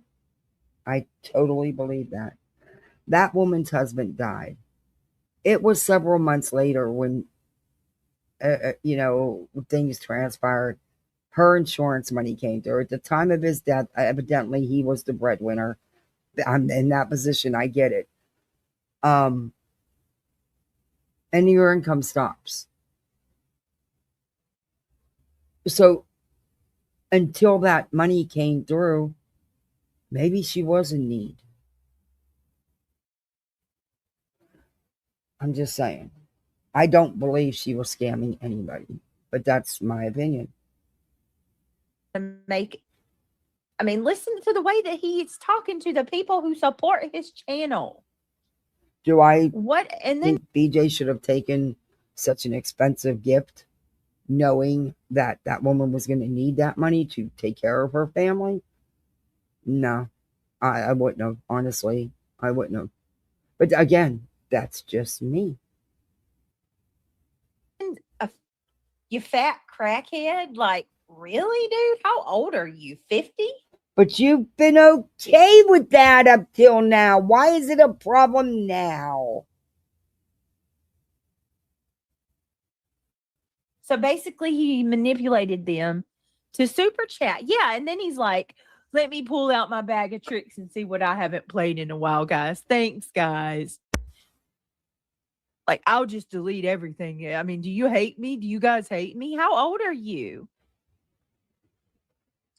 I totally believe that. That woman's husband died. It was several months later when, things transpired. Her insurance money came through. At the time of his death, evidently he was the breadwinner. I'm in that position. I get it. And your income stops. So until that money came through, Maybe she was in need. I'm just saying. I don't believe she was scamming anybody, but that's my opinion. Listen to the way that he's talking to the people who support his channel. Do I What? And then think BJ should have taken such an expensive gift knowing that that woman was going to need that money to take care of her family? No, I wouldn't have. Honestly, I wouldn't have. But again, that's just me. you fat crackhead. Like, really, dude? How old are you? 50? But you've been okay with that up till now. Why is it a problem now? So basically, he manipulated them to super chat. Yeah. And then he's like, let me pull out my bag of tricks and see what I haven't played in a while, guys. Thanks, guys. Like, I'll just delete everything. I mean, do you hate me? Do you guys hate me? How old are you?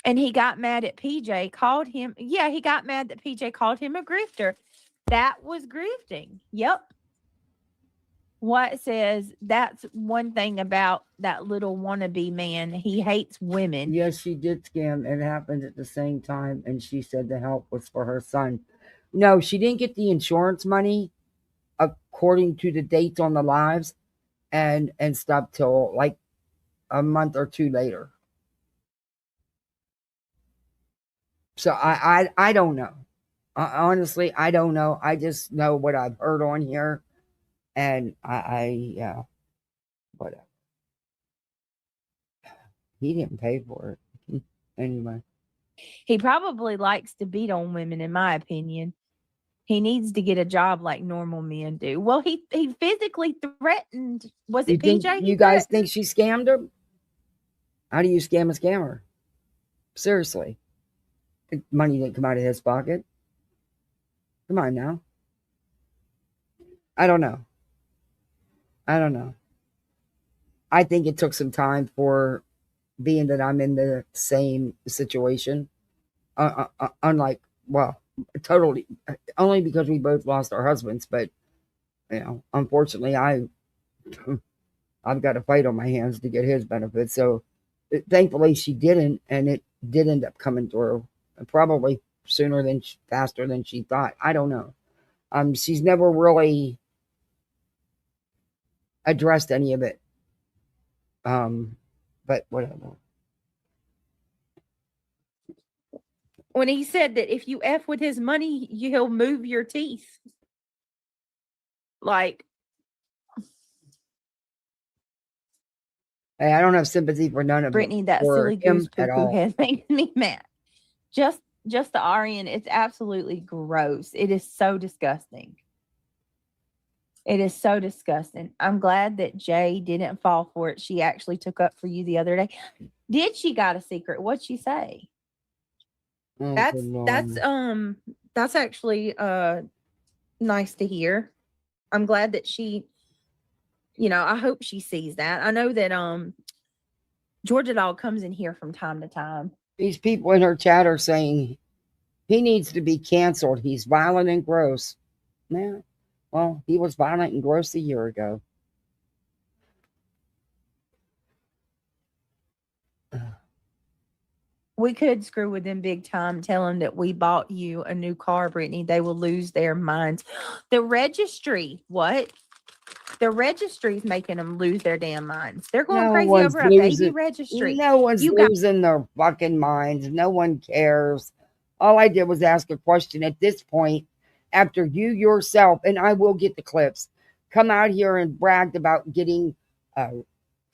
And he got mad at PJ, called him. Yeah, he got mad that PJ called him a grifter. That was grifting. Yep. What says that's one thing about that little wannabe man. He hates women. Yes, she did scam. It happened at the same time, and she said the help was for her son. No, she didn't get the insurance money according to the dates on the lives and stuff till like a month or two later. So I don't know. Honestly, I don't know. I just know what I've heard on here, and yeah, whatever. He didn't pay for it anyway. He probably likes to beat on women, in my opinion. He needs to get a job like normal men do. Well, he physically threatened. Was it PJ? You guys think she scammed him? How do you scam a scammer? Seriously. Money didn't come out of his pocket. Come on now. I don't know. I think it took some time for, being that I'm in the same situation. Unlike, well, totally, only because we both lost our husbands, but unfortunately, I've got a fight on my hands to get his benefits. So thankfully she didn't, and it did end up coming through, probably faster than she thought. I don't know. She's never really addressed any of it. But whatever. When he said that if you F with his money, he'll move your teeth. Like, hey, I don't have sympathy for none of Brittany, it. that silly goose at poo-poo all. head makes me mad. Just the Aryan, it's absolutely gross. It is so disgusting. It is so disgusting. I'm glad that Jay didn't fall for it. She actually took up for you the other day. Did she got a secret? What'd she say? Oh, That's actually nice to hear. I'm glad that she, I hope she sees that. I know that Georgia Dog comes in here from time to time. These people in her chat are saying he needs to be canceled. He's violent and gross. Yeah. Well, he was violent and gross a year ago. We could screw with them big time, tell them that we bought you a new car, Brittany. They will lose their minds. The registry, what? The registry's making them lose their damn minds. They're going crazy over a baby registry. No one's losing their fucking minds. No one cares. All I did was ask a question at this point. After you yourself, and I will get the clips, come out here and bragged about getting a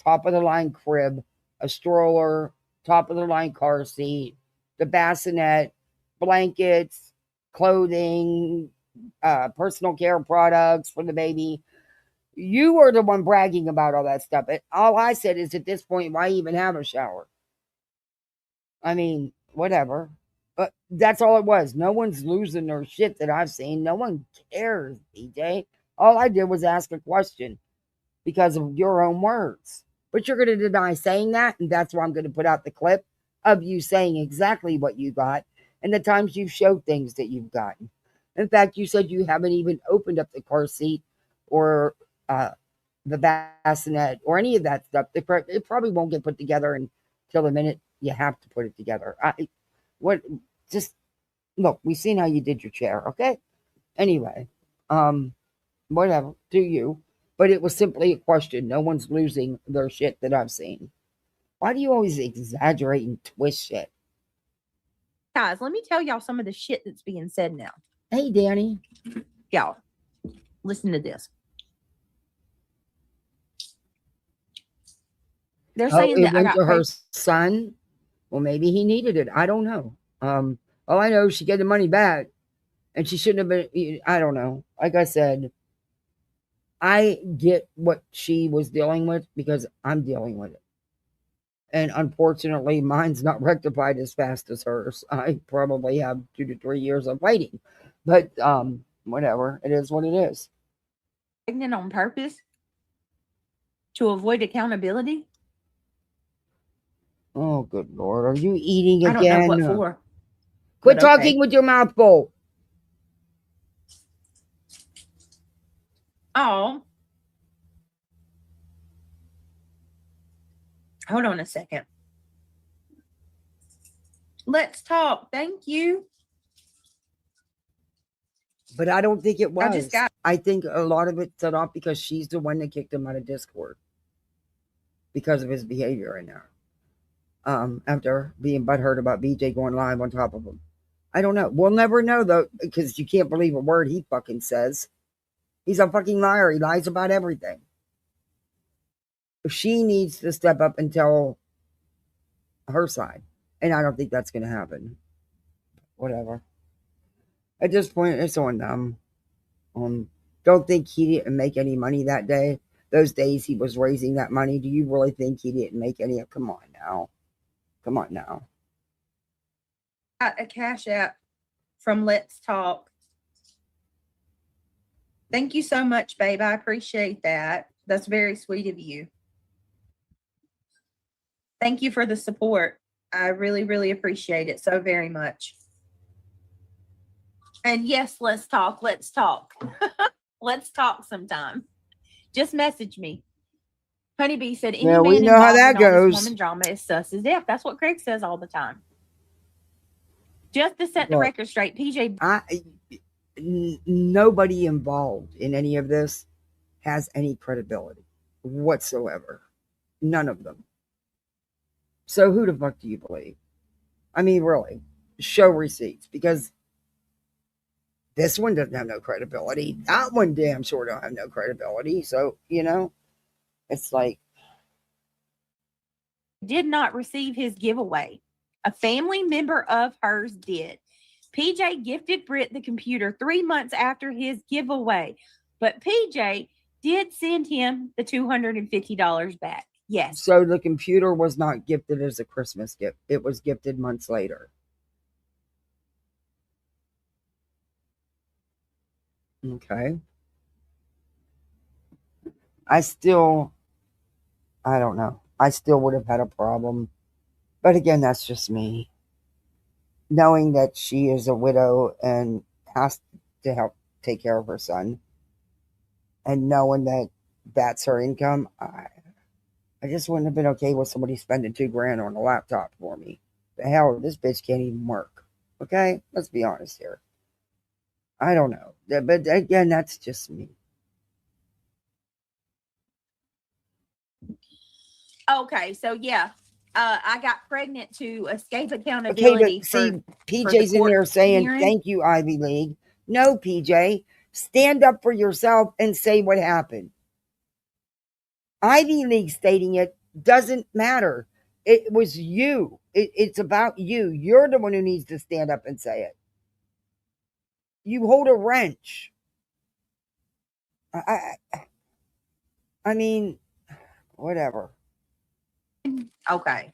top of the line crib, a stroller, top of the line car seat, the bassinet, blankets, clothing, personal care products for the baby. You were the one bragging about all that stuff. All I said is, at this point, why even have a shower? I mean, whatever. But that's all it was. No one's losing their shit that I've seen. No one cares, BJ. All I did was ask a question because of your own words. But you're going to deny saying that, and that's why I'm going to put out the clip of you saying exactly what you got and the times you've showed things that you've gotten. In fact, you said you haven't even opened up the car seat or the bassinet or any of that stuff. It probably won't get put together until the minute you have to put it together. Just look, we've seen how you did your chair, okay? Anyway, whatever, do you. But it was simply a question. No one's losing their shit that I've seen. Why do you always exaggerate and twist shit? Guys, let me tell y'all some of the shit that's being said now. Hey, Danny. Y'all, listen to this. They're saying it that I went got to her paid. son. Well, maybe he needed it. I don't know. All I know is she get the money back, and she shouldn't have been. I don't know. Like I said, I get what she was dealing with because I'm dealing with it. And unfortunately, mine's not rectified as fast as hers. I probably have 2 to 3 years of waiting. But whatever. It is what it is. Pregnant on purpose to avoid accountability? Oh, good Lord. Are you eating I don't again? know what for. Quit but okay. talking with your mouth full. Oh. Hold on a second. Let's talk. Thank you. But I don't think it was. just got- I think a lot of it set off because she's the one that kicked him out of Discord because of his behavior right now. After being butthurt about BJ going live on top of him. I don't know. We'll never know, though, because you can't believe a word he fucking says. He's a fucking liar. He lies about everything. She needs to step up and tell her side. And I don't think that's going to happen. Whatever. At this point, it's on them. Don't think he didn't make any money that day. Those days he was raising that money. Do you really think he didn't make any? Come on now. Come on now. Got a cash app from Let's Talk. Thank you so much, babe. I appreciate that. That's very sweet of you. Thank you for the support. I really, really appreciate it so very much. And yes, let's talk. Let's talk. Let's talk sometime. Just message me. Honeybee said, any Yeah, we man know how involved that in all goes. this woman drama is sus as death. That's what Craig says all the time. Just to set the Look, record straight, PJ. Nobody involved in any of this has any credibility whatsoever. None of them. So who the fuck do you believe? I mean, really, show receipts, because this one doesn't have no credibility. That one damn sure don't have no credibility. So, it's like, did not receive his giveaway. A family member of hers did. PJ gifted Britt the computer 3 months after his giveaway, but PJ did send him the $250 back. Yes. so the computer was not gifted as a Christmas gift. It was gifted months later. Okay. I don't know. I still would have had a problem. But again, that's just me. Knowing that she is a widow and has to help take care of her son, and knowing that that's her income, I just wouldn't have been okay with somebody spending $2,000 on a laptop for me. The hell, this bitch can't even work. Okay? Let's be honest here. I don't know. But again, that's just me. Okay, so yeah, I got pregnant to escape Okay, accountability. but see, for PJ's the in there court saying, hearing. thank you, Ivy League. No, PJ, stand up for yourself and say what happened. Ivy League stating it doesn't matter. It was you. It's about you. You're the one who needs to stand up and say it. You hold a wrench. I mean, whatever. Okay.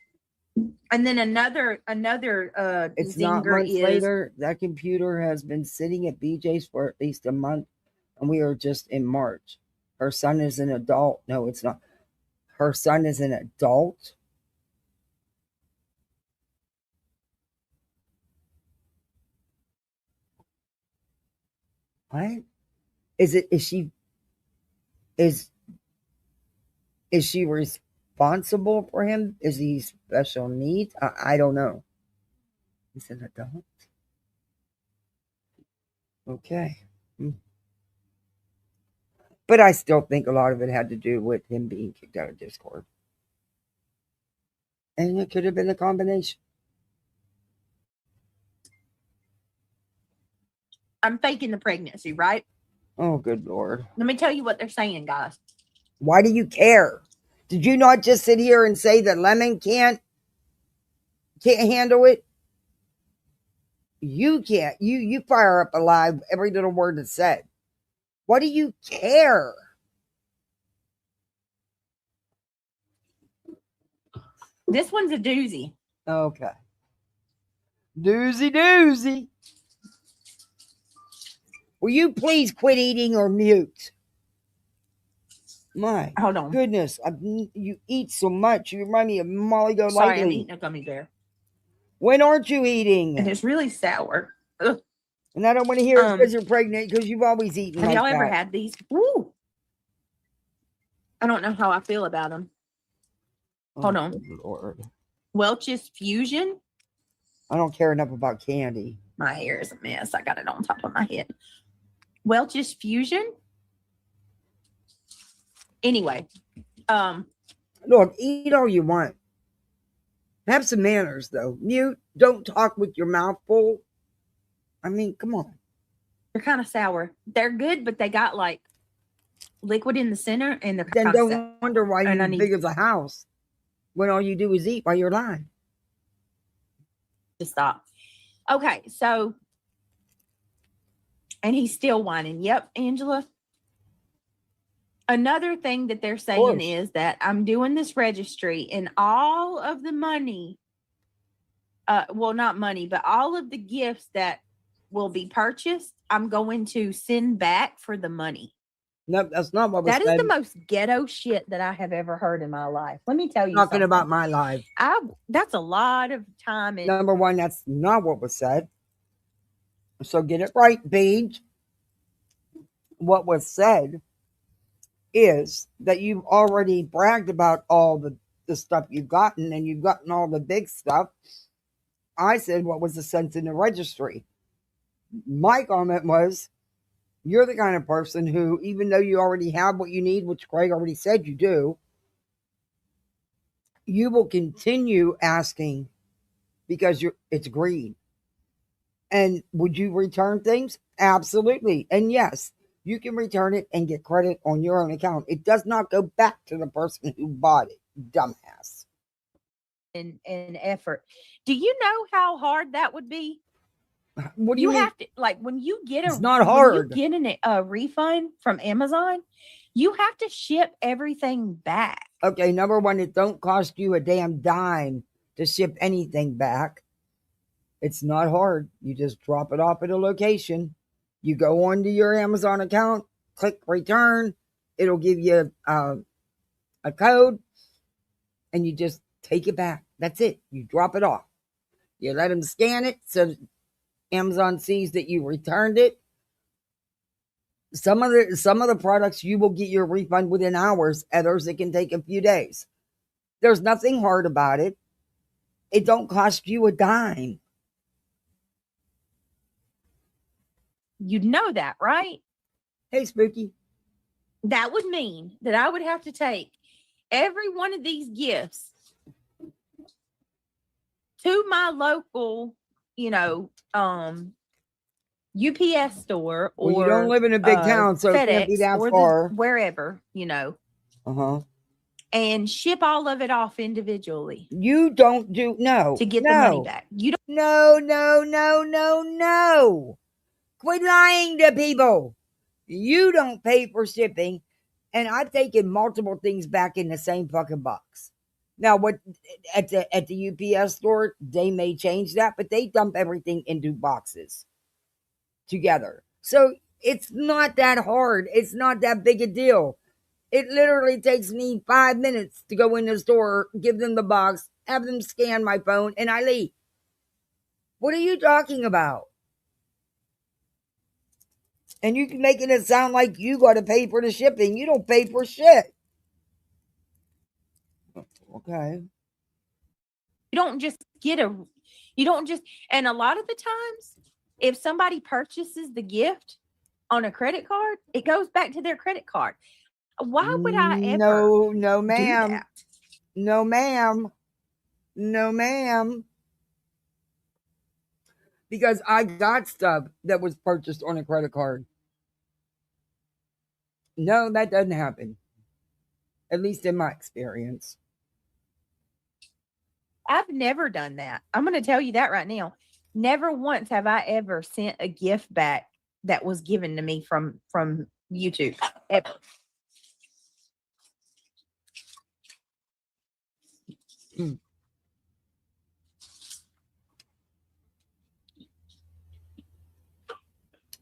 And then another It's not zinger months is later. That computer has been sitting at BJ's for at least a month, and we are just in March. Her son is an adult. No, it's not. Her son is an adult. What? Is she responsible for him? Is he special needs? I don't know. He's an adult. Okay. But I still think a lot of it had to do with him being kicked out of Discord. And it could have been a combination. I'm faking the pregnancy, right? Oh, good Lord. Let me tell you what they're saying, guys. Why do you care? Did you not just sit here and say that Lemon can't handle it? You can't. You fire up alive every little word that's said. What do you care? This one's a doozy. Okay. Doozy. Will you please quit eating or mute? My Hold on. goodness. You eat so much. You remind me of Molly Go Sorry, I'm Lightly. eating a gummy bear. When aren't you eating? And it's really sour. Ugh. And I don't want to hear it because you're pregnant, because you've always eaten Have like y'all ever that. had these? Woo! I don't know how I feel about them. Hold on. Good Lord. Welch's Fusion. I don't care enough about candy. My hair is a mess. I got it on top of my head. Welch's Fusion. Anyway, Look, eat all you want. Have some manners, though. Mute. Don't talk with your mouth full. I mean, come on. they're kind of sour. They're good, but they got like liquid in the center, and they're Then kind of sour. don't wonder why And I you're need- big as a house when all you do is eat while you're lying. To stop. Okay, so, and he's still whining. Yep, Angela. Another thing that they're saying is that I'm doing this registry, and all of the money, well, not money, but all of the gifts that will be purchased, I'm going to send back for the money. No, that's not what was That is said. the most ghetto shit that I have ever heard in my life. Let me tell you Talking something. about my life. That's a lot of time. And Number one, that's not what was said. So get it right, Beej. What was said is that you've already bragged about all the stuff you've gotten, and you've gotten all the big stuff. I said, what was the sense in the registry? My comment was, you're the kind of person who, even though you already have what you need, which Craig already said you do, you will continue asking because it's greed. And would you return things? Absolutely. And yes, you can return it and get credit on your own account. It does not go back to the person who bought it, dumbass. and effort. Do you know how hard that would be? What do you mean? have to, like, when you get It's not hard. When you get a refund from Amazon, you have to ship everything back. Okay, number one, it don't cost you a damn dime to ship anything back. It's not hard. You just drop it off at a location. You go onto your Amazon account, click return. It'll give you a code, and you just take it back. That's it. You drop it off. You let them scan it so Amazon sees that you returned it. Some of the products you will get your refund within hours. Others, it can take a few days. There's nothing hard about it. It don't cost you a dime. You know that, right? Hey, Spooky. That would mean that I would have to take every one of these gifts to my local, UPS store, or Well, you don't live in a big town, so FedEx, it can't be that or far. wherever, Uh-huh. and ship all of it off individually. You don't do to get the money back. You don't. No. Quit lying to people. You don't pay for shipping, and I've taken multiple things back in the same fucking box. Now, what at the UPS store, they may change that, but they dump everything into boxes together. So it's not that hard. It's not that big a deal. It literally takes me 5 minutes to go in the store, give them the box, have them scan my phone, and I leave. What are you talking about? And you can making it sound like you got to pay for the shipping. You don't pay for shit. Okay. You don't just and a lot of the times, if somebody purchases the gift on a credit card, it goes back to their credit card. Why would I ever No, do ma'am. that? No, ma'am. No, ma'am. Because I got stuff that was purchased on a credit card. No, that doesn't happen. At least in my experience. I've never done that. I'm going to tell you that right now. Never once have I ever sent a gift back that was given to me from YouTube. Ever.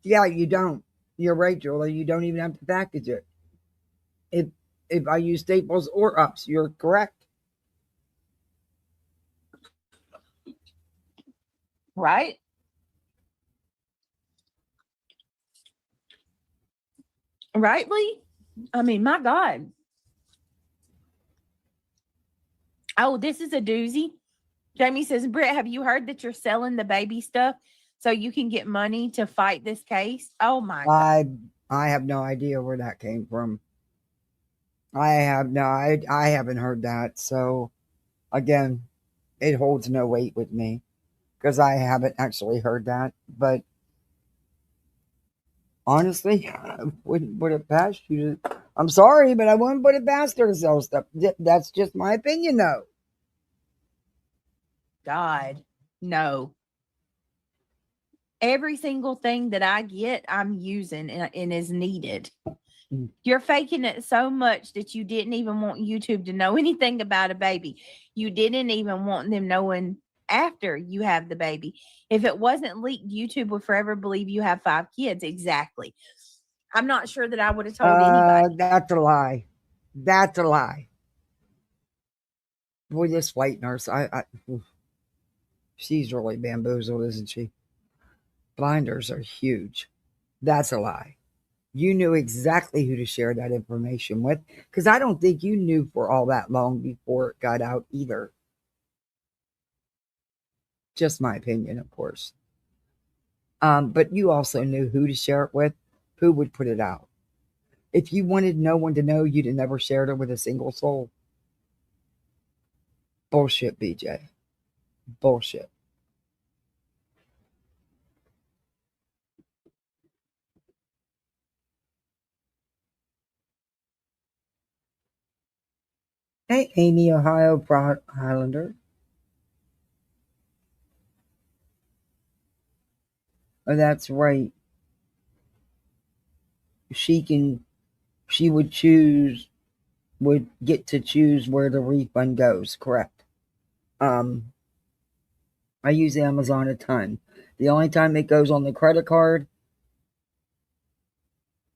Yeah, you don't. You're right, Julie. You don't even have to package it. If I use Staples or Ups, you're correct. Right? Right, Lee? I mean, my God. Oh, this is a doozy. Jamie says, Britt, have you heard that you're selling the baby stuff so you can get money to fight this case? Oh my God. I have no idea where that came from. I haven't heard that. So again, it holds no weight with me because I haven't actually heard that. But honestly, I wouldn't put it past you. I'm sorry, but I wouldn't put it past her to sell stuff. That's just my opinion, though. God, no. Every single thing that I get, I'm using and is needed. You're faking it so much that you didn't even want YouTube to know anything about a baby. You didn't even want them knowing after you have the baby. If it wasn't leaked, YouTube would forever believe you have 5 kids. Exactly. I'm not sure that I would have told anybody. That's a lie. That's a lie. Boy, this flight nurse, she's really bamboozled, isn't she? Blinders are huge. That's a lie. You knew exactly who to share that information with because I don't think you knew for all that long before it got out either. Just my opinion, of course. But you also knew who to share it with, who would put it out. If you wanted no one to know, you'd have never shared it with a single soul. Bullshit, BJ. Bullshit. Hey, Amy, Ohio Broad Highlander. Oh, that's right. She would get to choose where the refund goes, correct? I use Amazon a ton. The only time it goes on the credit card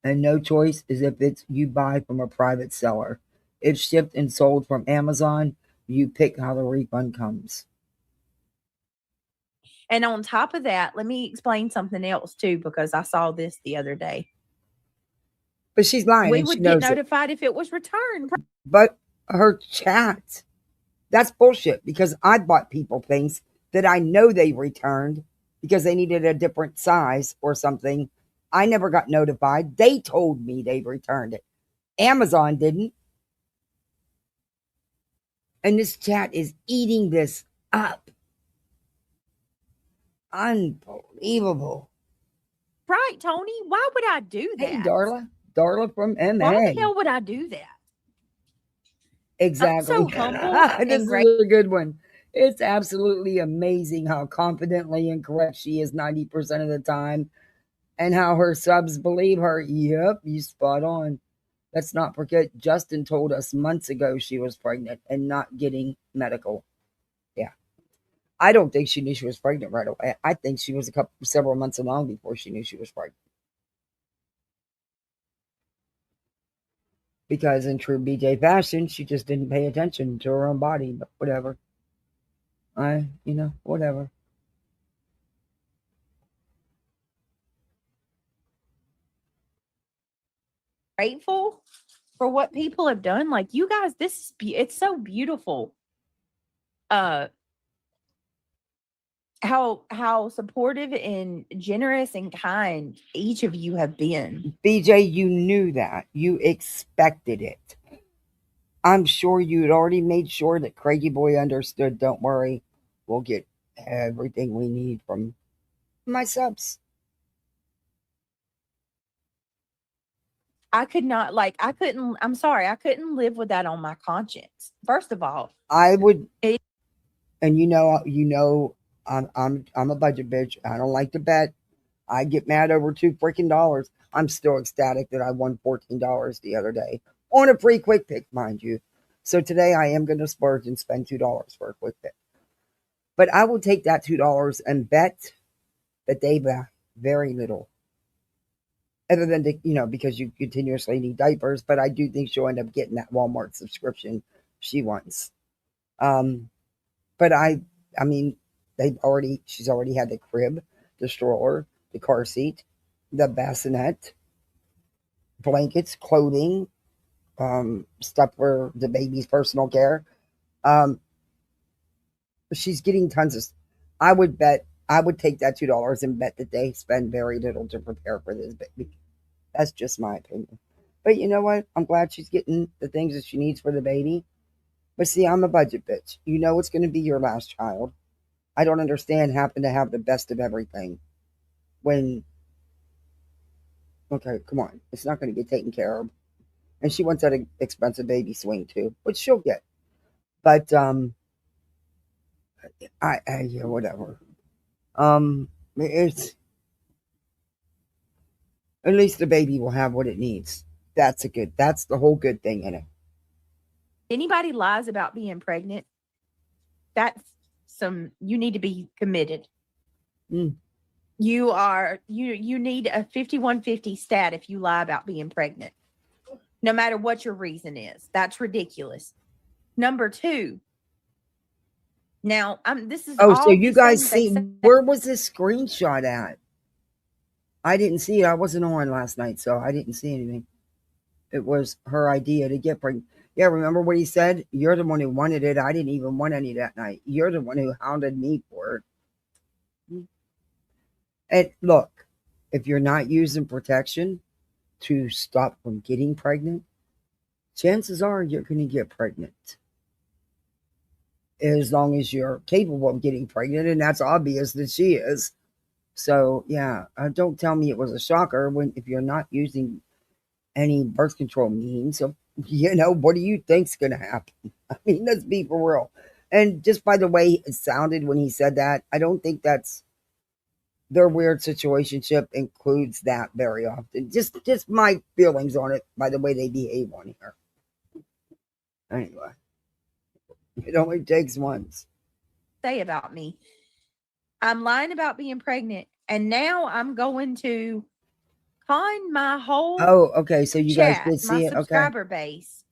and no choice is if it's you buy from a private seller. If shipped and sold from Amazon, you pick how the refund comes. And on top of that, let me explain something else too, because I saw this the other day. But she's lying. We and would she get knows notified if it was returned. But her chat, that's bullshit because I bought people things that I know they returned because they needed a different size or something. I never got notified. They told me they returned it. Amazon didn't. And this chat is eating this up. Unbelievable. Right, Tony? Why would I do that? Hey, Darla. Darla from MA. Why the hell would I do that? Exactly. I'm so humble This and is great. a good one. It's absolutely amazing how confidently and correct she is 90% of the time and how her subs believe her. Yep, you spot on. Let's not forget Justin told us months ago she was pregnant and not getting medical. Yeah. I don't think she knew she was pregnant right away. I think she was several months along before she knew she was pregnant. Because in true BJ fashion, she just didn't pay attention to her own body, but whatever. Whatever. grateful for what people have done. Like, you guys, this is it's so beautiful. How supportive and generous and kind each of you have been. BJ, you knew that. You expected it. I'm sure you'd already made sure that Craigie Boy understood. Don't worry. We'll get everything we need from my subs. I could not, like, I couldn't, I'm sorry, I couldn't live with that on my conscience. First of all, I would, and you know, I'm a budget bitch. I don't like to bet. I get mad over $2 freaking. I'm still ecstatic that I won $14 the other day on a free quick pick, mind you. So today I am going to splurge and spend $2 for a quick pick. But I will take that $2 and bet that they buy very little. Other than, because you continuously need diapers, but I do think she'll end up getting that Walmart subscription she wants. But I mean, she's already had the crib, the stroller, the car seat, the bassinet, blankets, clothing, stuff for the baby's personal care. She's getting tons of. I would take that $2 and bet that they spend very little to prepare for this baby. That's just my opinion. But you know what? I'm glad she's getting the things that she needs for the baby. But see, I'm a budget bitch. You know it's going to be your last child. I don't understand having to have the best of everything when, okay, come on. It's not going to get taken care of. And she wants that expensive baby swing too, which she'll get. But, yeah, whatever. It's, at least the baby will have what it needs. That's the whole good thing in it. Anybody lies about being pregnant, that's you need to be committed. You need a 5150 stat if you lie about being pregnant, no matter what your reason is. That's ridiculous. Number 2. Now, this is so you guys see, where was this screenshot at? I didn't see it. I wasn't on last night, so I didn't see anything. It was her idea to get pregnant. Yeah, remember what he said? You're the one who wanted it. I didn't even want any that night. You're the one who hounded me for it. And look, if you're not using protection to stop from getting pregnant, chances are you're going to get pregnant. As long as you're capable of getting pregnant, and that's obvious that she is. So, yeah, don't tell me it was a shocker if you're not using any birth control means. So, what do you think's going to happen? I mean, let's be for real. And just by the way it sounded when he said that, I don't think that's their weird situationship includes that very often. Just my feelings on it by the way they behave on here. Anyway, it only takes once. Say about me. I'm lying about being pregnant, and now I'm going to con my whole okay. So you chat, guys did see it, subscriber base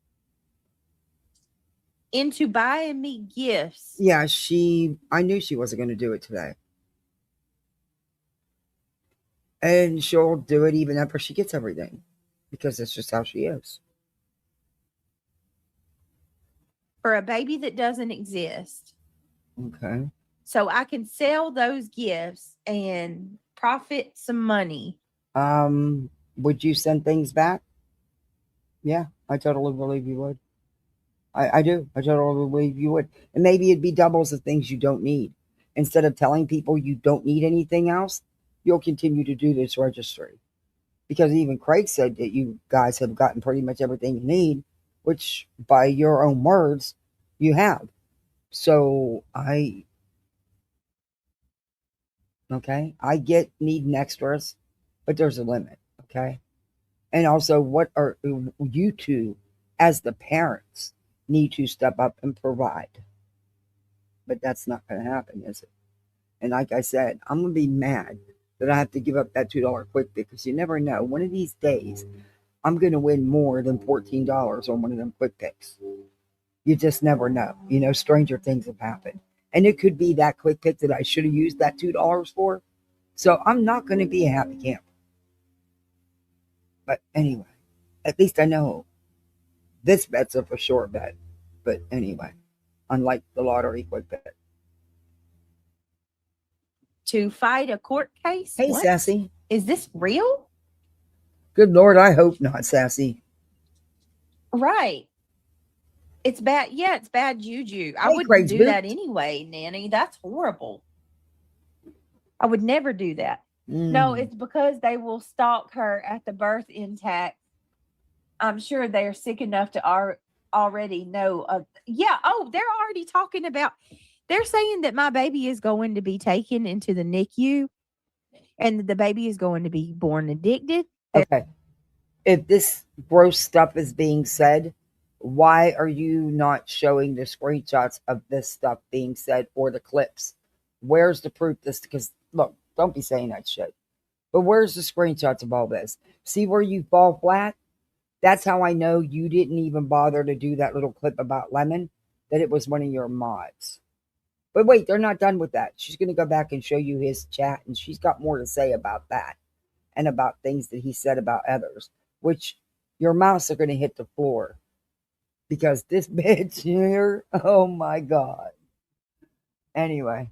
into buying me gifts. Yeah, I knew she wasn't going to do it today. And she'll do it even after she gets everything, because that's just how she is. For a baby that doesn't exist. Okay. So I can sell those gifts and profit some money. Would you send things back? Yeah, I totally believe you would. I do. I totally believe you would. And maybe it'd be doubles of things you don't need. Instead of telling people you don't need anything else, you'll continue to do this registry. Because even Craig said that you guys have gotten pretty much everything you need, which by your own words, you have. So I get needing extras, but there's a limit. Okay. And also, what are you two as the parents need to step up and provide? But that's not going to happen, is it? And like I said, I'm going to be mad that I have to give up that $2 quick, because you never know. One of these days, I'm going to win more than $14 on one of them quick picks. You just never know. Stranger things have happened. And it could be that quick pick that I should have used that $2 for. So I'm not going to be a happy camper. But anyway, At least I know this bet's a for sure bet. But anyway, unlike the lottery quick bet. To fight a court case? Hey, What? Sassy. Is this real? Good Lord, I hope not, Sassy. Right. It's bad. Yeah, it's bad juju. I Hey, wouldn't Craig's do that Boots. anyway, Nanny. That's horrible. I would never do that. No, it's because they will stalk her at the birth intact. I'm sure they're sick enough to already know. Yeah. Oh, they're already talking about. They're saying that my baby is going to be taken into the NICU, and that the baby is going to be born addicted. Okay. If this gross stuff is being said, why are you not showing the screenshots of this stuff being said or the clips? Where's the proof? This, because look, don't be saying that shit. But where's the screenshots of all this? See where you fall flat? That's how I know you didn't even bother to do that little clip about Lemon, that it was one of your mods. But wait, they're not done with that. She's going to go back and show you his chat, and she's got more to say about that and about things that he said about others, which your mouths are going to hit the floor. Because this bitch here, oh my God. Anyway,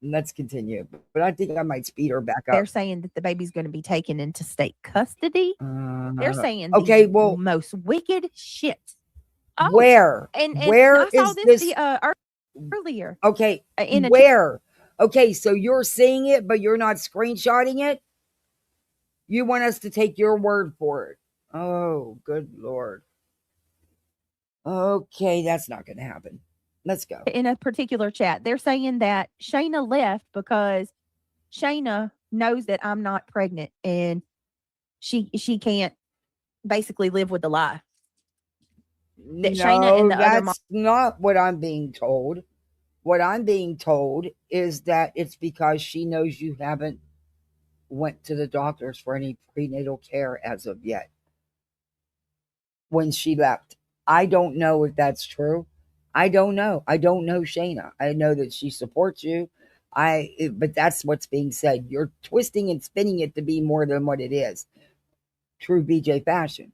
let's continue. But I think I might speed her back up. They're saying that the baby's going to be taken into state custody. They're saying okay, the well, most wicked shit. Oh, where? And where I saw is this? Earlier. Okay, In a where? Okay, so you're seeing it, but you're not screenshotting it? You want us to take your word for it? Oh, good Lord. Okay, that's not going to happen. Let's go. In a particular chat, they're saying that Shayna left because Shayna knows that I'm not pregnant and she can't basically live with the lie. That Shayna and the other that's not what I'm being told. What I'm being told is that it's because she knows you haven't went to the doctors for any prenatal care as of yet when she left. I don't know if that's true. I don't know. I don't know Shayna. I know that she supports you. But that's what's being said. You're twisting and spinning it to be more than what it is. True BJ fashion.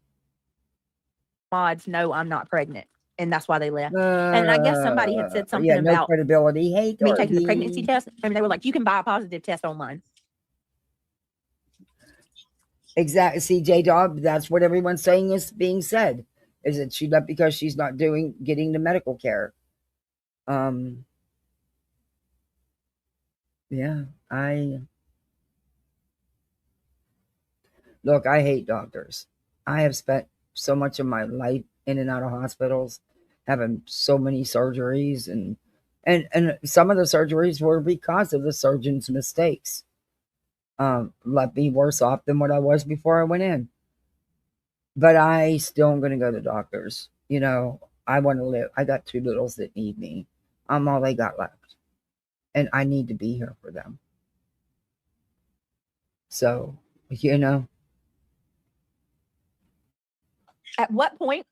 mods know I'm not pregnant, and that's why they left. And I guess somebody had said something no about credibility. Hey, me taking the pregnancy test. I mean, they were like, you can buy a positive test online. Exactly. See, J-Dog, that's what everyone's saying is being said. Is that she left because she's not getting the medical care. Yeah, look, I hate doctors. I have spent so much of my life in and out of hospitals, having so many surgeries, and some of the surgeries were because of the surgeon's mistakes. Left me worse off than what I was before I went in. But I still am going to go to doctors. You know, I want to live. I got 2 littles that need me. I'm all they got left. And I need to be here for them. So, you know. At what point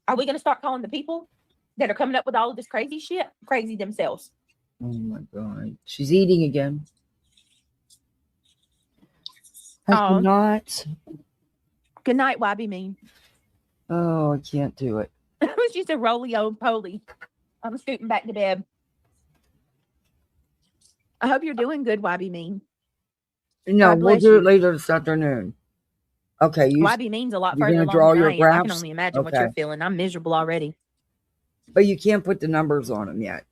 are we going to start calling the people that are coming up with all of this crazy shit crazy themselves? Oh my God. She's eating again. I cannot. Good night, YB Mean. Oh, I can't do it. It was just a roly-poly. I'm scooting back to bed. I hope you're doing good, YB Mean. No, we'll do it later this afternoon. Okay. YB Mean's a lot you're further gonna along draw than your I am. I graphs? can only imagine what Okay. you're feeling. I'm miserable already. But you can't put the numbers on them yet.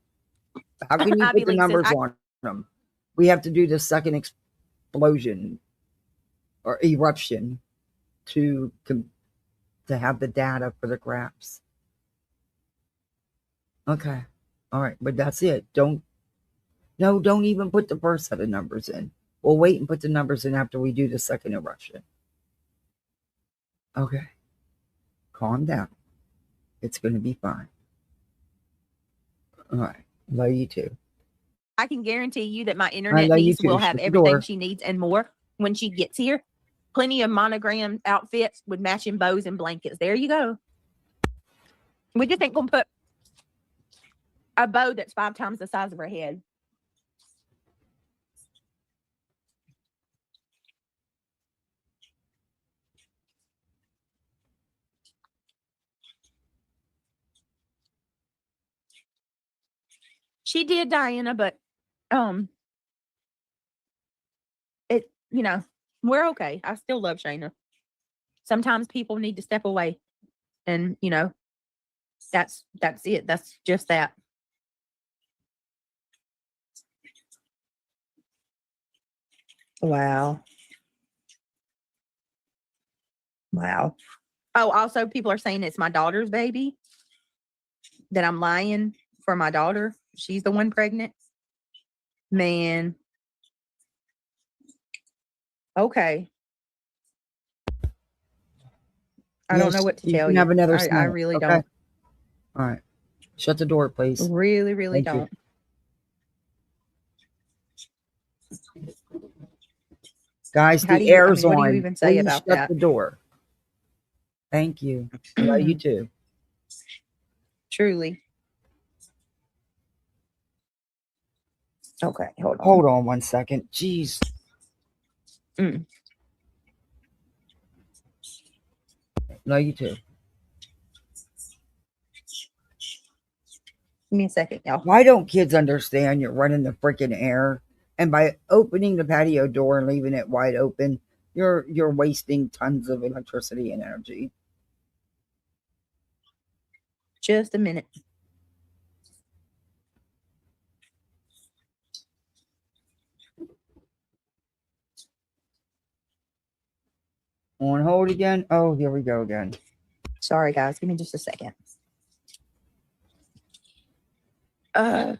How can you Ivy put the League says, numbers on them? We have to do the second explosion or eruption to have the data for the graphs. Okay. All right. But that's it. Don't even put the first set of numbers in. We'll wait and put the numbers in after we do the second eruption. Okay. Calm down. It's going to be fine. All right. Love you too. I can guarantee you that my internet niece will have everything she needs and more when she gets here. Plenty of monogram outfits with matching bows and blankets. There you go. We just ain't going to put a bow that's 5 times the size of her head. She did, Diana, but it, we're okay. I still love Shayna. Sometimes people need to step away, and that's it. That's just that. Wow. Wow. Oh, also people are saying it's my daughter's baby, that I'm lying for my daughter. She's the one pregnant. Man. Okay. I don't know what to you tell can you. have another I snack. really Okay. don't. All right. Shut the door, please. Really, really Thank you. don't. Guys, How do the you, air's what do you on. even say Please about shut that? the door. Thank you. Love you too. Truly. Okay, hold on. Hold on 1 second. Jeez. Mm. Love you too. Give me a second, y'all. Why don't kids understand you're running the freaking air? And by opening the patio door and leaving it wide open, you're wasting tons of electricity and energy. Just a minute. On hold again? Oh, here we go again. Sorry, guys. Give me just a second. All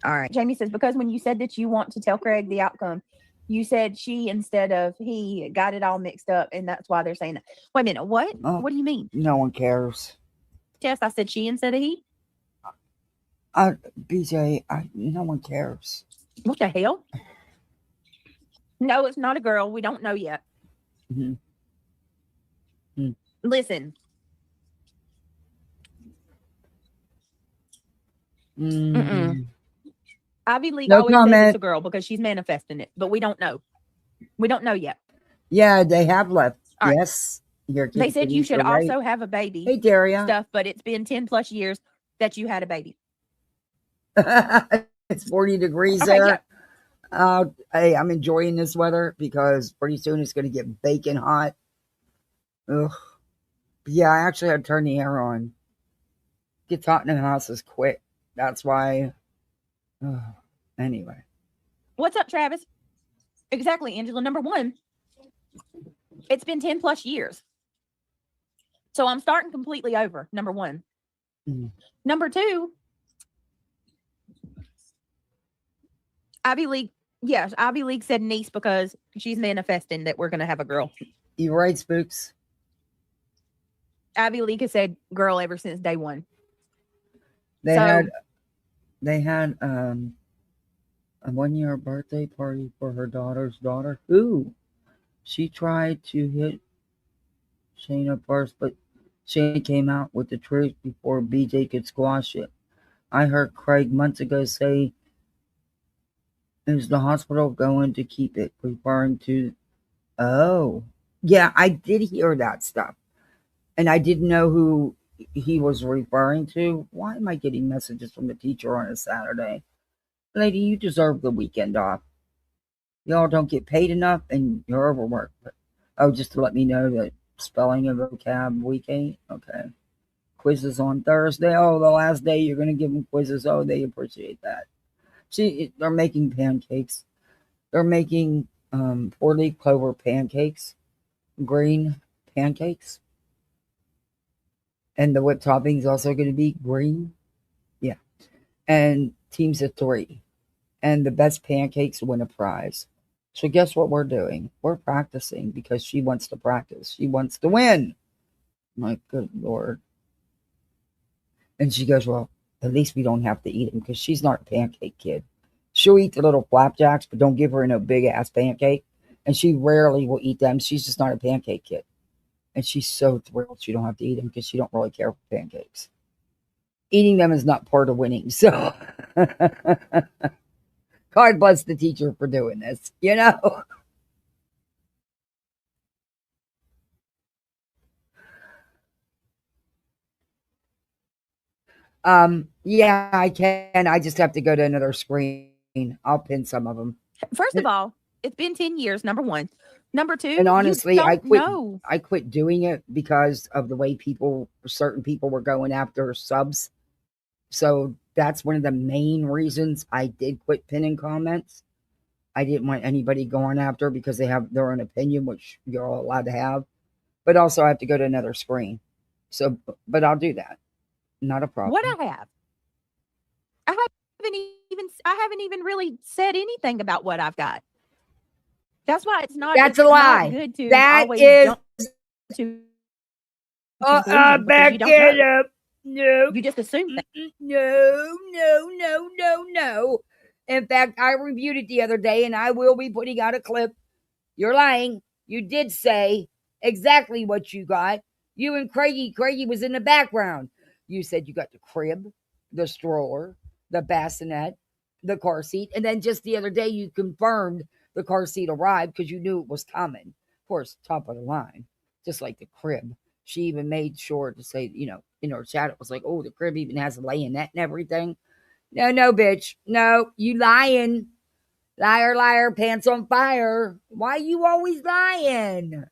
right. Jamie says, because when you said that you want to tell Craig the outcome, you said she instead of he, got it all mixed up, and that's why they're saying that. Wait a minute. What? Oh. What do you mean? No one cares. Jess, I said she instead of he. BJ, no one cares. What the hell? No, it's not a girl. We don't know yet. Mm-hmm. Listen. Mm-hmm. Ivy League No always comment. says it's a girl because she's manifesting it, but we don't know. We don't know yet. Yeah, they have left. All right. Yes. They said you should also have a baby. Hey, Daria. Stuff, but it's been 10 plus years that you had a baby. It's 40 degrees Okay, there. Yeah. Hey, I'm enjoying this weather because pretty soon it's going to get baking hot. Ugh. But yeah, I actually had to turn the air on. Gets hot in the house is quick. That's why. Anyway. What's up, Travis? Exactly, Angela. Number one, it's been 10 plus years. So I'm starting completely over, number one. Number two, Ivy League. Yes, Ivy League said niece because she's manifesting that we're going to have a girl. You right, Spooks? Ivy League has said girl ever since day one. They had a 1-year birthday party for her daughter's daughter. Who? She tried to hit Shayna first, but Shayna came out with the truth before BJ could squash it. I heard Craig months ago say, is the hospital going to keep it? Referring to, oh. Yeah, I did hear that stuff. And I didn't know who he was referring to. Why am I getting messages from the teacher on a Saturday? Lady, you deserve the weekend off. Y'all don't get paid enough and you're overworked. But, oh, just to let me know that spelling and vocab week 8. Okay. Quizzes on Thursday. Oh, the last day you're going to give them quizzes. Oh, they appreciate that. See, they're making pancakes. They're making 4-leaf clover pancakes. Green pancakes. And the whipped topping is also going to be green. Yeah. And teams of 3. And the best pancakes win a prize. So guess what we're doing? We're practicing because she wants to practice. She wants to win. My good Lord. And she goes, well, at least we don't have to eat them because she's not a pancake kid. She'll eat the little flapjacks, but don't give her no big-ass pancake. And she rarely will eat them. She's just not a pancake kid. And she's so thrilled she don't have to eat them because she don't really care for pancakes. Eating them is not part of winning. So God bless the teacher for doing this, you know. Yeah, I can. I just have to go to another screen. I'll pin some of them. First of all, it's been 10 years, number one. Number two, And honestly, you don't know. I quit doing it because of the way certain people were going after subs. So that's one of the main reasons I did quit pinning comments. I didn't want anybody going after because they have their own opinion, which you're all allowed to have. But also, I have to go to another screen. So, but I'll do that. Not a problem. What I have, I haven't even really said anything about what I've got. That's why it's not. That's it's a lie. Not good to That always is. jump to conclusions because Back you don't it know. up. No. You just assume that. No. In fact, I reviewed it the other day, and I will be putting out a clip. You're lying. You did say exactly what you got. You and Craigie was in the background. You said you got the crib, the stroller, the bassinet, the car seat, and then just the other day you confirmed the car seat arrived because you knew it was coming. Of course, top of the line, just like the crib. She even made sure to say, in her chat, it was like, oh, the crib even has a layinette and everything. No, bitch. No, you lying. Liar, pants on fire. Why you always lying?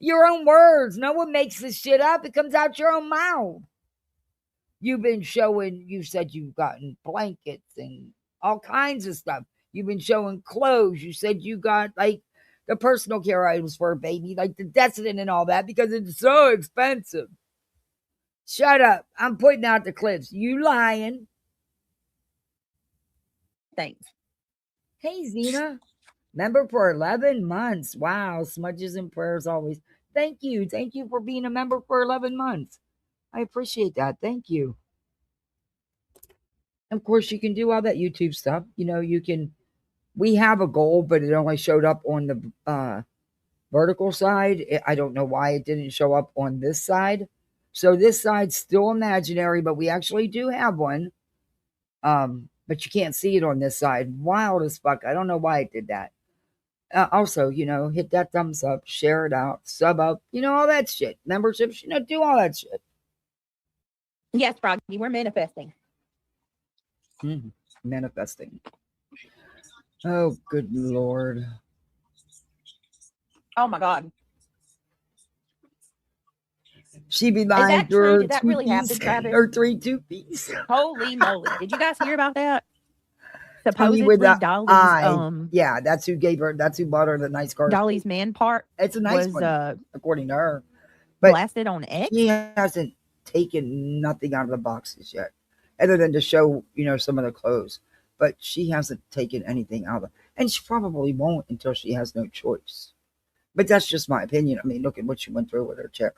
Your own words. No one makes this shit up. It comes out your own mouth. You've been showing, you said you've gotten blankets and all kinds of stuff. You've been showing clothes. You said you got like the personal care items for a baby, like the Desitin and all that, because it's so expensive. Shut up. I'm putting out the clips. You lying. Thanks. Hey, Zena. Member for 11 months. Wow. Smudges and prayers always. Thank you. Thank you for being a member for 11 months. I appreciate that. Thank you. Of course, you can do all that YouTube stuff. We have a goal, but it only showed up on the vertical side. I don't know why it didn't show up on this side. So this side's still imaginary, but we actually do have one. But you can't see it on this side. Wild as fuck. I don't know why it did that. Also, hit that thumbs up, share it out, sub up, all that shit. Memberships, do all that shit. Yes, Froggy, we're manifesting. Manifesting. Oh, good Lord. Oh, my God. She be lying through her Did that really happen, Travis? Or 3 2-piece. Holy moly. Did you guys hear about that? Supposedly with Dolly's, yeah, that's who bought her the nice car. Dolly's man part. It's a nice one, according to her. But blasted on X. She hasn't taken nothing out of the boxes yet, other than to show, some of the clothes. But she hasn't taken anything out of it. And she probably won't until she has no choice. But that's just my opinion. I mean, look at what she went through with her check.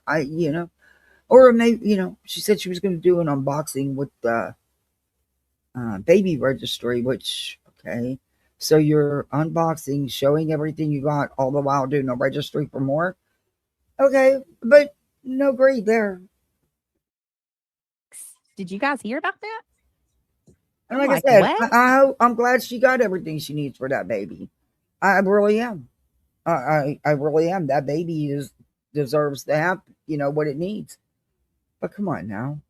Or maybe, she said she was going to do an unboxing with the baby registry, which, okay. So you're unboxing, showing everything you got, all the while doing a registry for more. Okay, but no grade there. Did you guys hear about that? And like I said, I'm glad she got everything she needs for that baby. I really am. I really am. That baby deserves to have, what it needs. But come on now.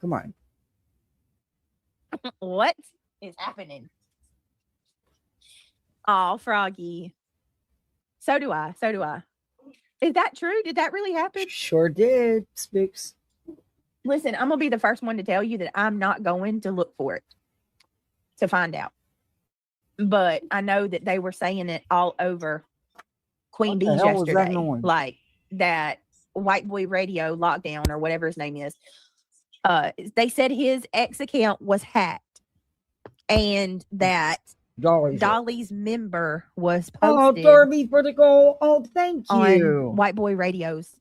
Come on. What is happening? Oh, Froggy. So do I. Is that true? Did that really happen? Sure did, Spix. Listen, I'm going to be the first one to tell you that I'm not going to look for it to find out. But I know that they were saying it all over Queen Bee's yesterday. Like that White Boy Radio lockdown or whatever his name is. They said his X account was hacked and that Dolly's member was posted. Oh, Derby for the goal. Oh, thank you. On White Boy Radio's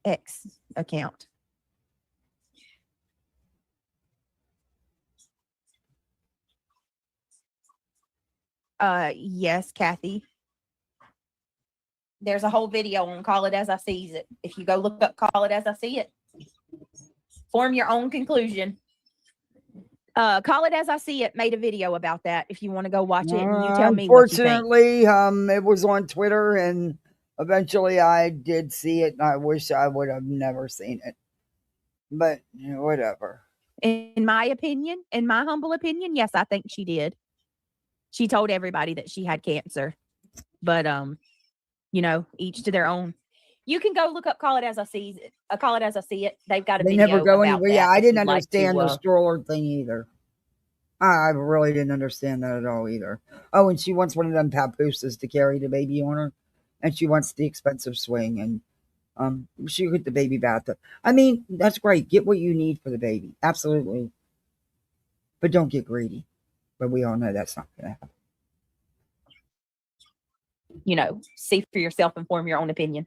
X account. Yes, Kathy. There's a whole video on Call It As I Sees It. If you go look up Call It As I See It, form your own conclusion. Call It As I See It made a video about that. If you want to go watch it and you tell me what you think. Unfortunately, it was on Twitter and Eventually, I did see it, and I wish I would have never seen it. But whatever. In my opinion, in my humble opinion, yes, I think she did. She told everybody that she had cancer. But each to their own. You can go look up Call It As I See It. Call It As I See It. They've got a They video never go about anywhere. that Yeah, I if didn't you'd like understand the to. stroller thing either. I really didn't understand that at all either. Oh, and she wants one of them papooses to carry the baby on her, and she wants the expensive swing, and she get the baby bathtub. I mean, that's great. Get what you need for the baby, absolutely, but don't get greedy. But we all know that's not going to happen. See for yourself and form your own opinion.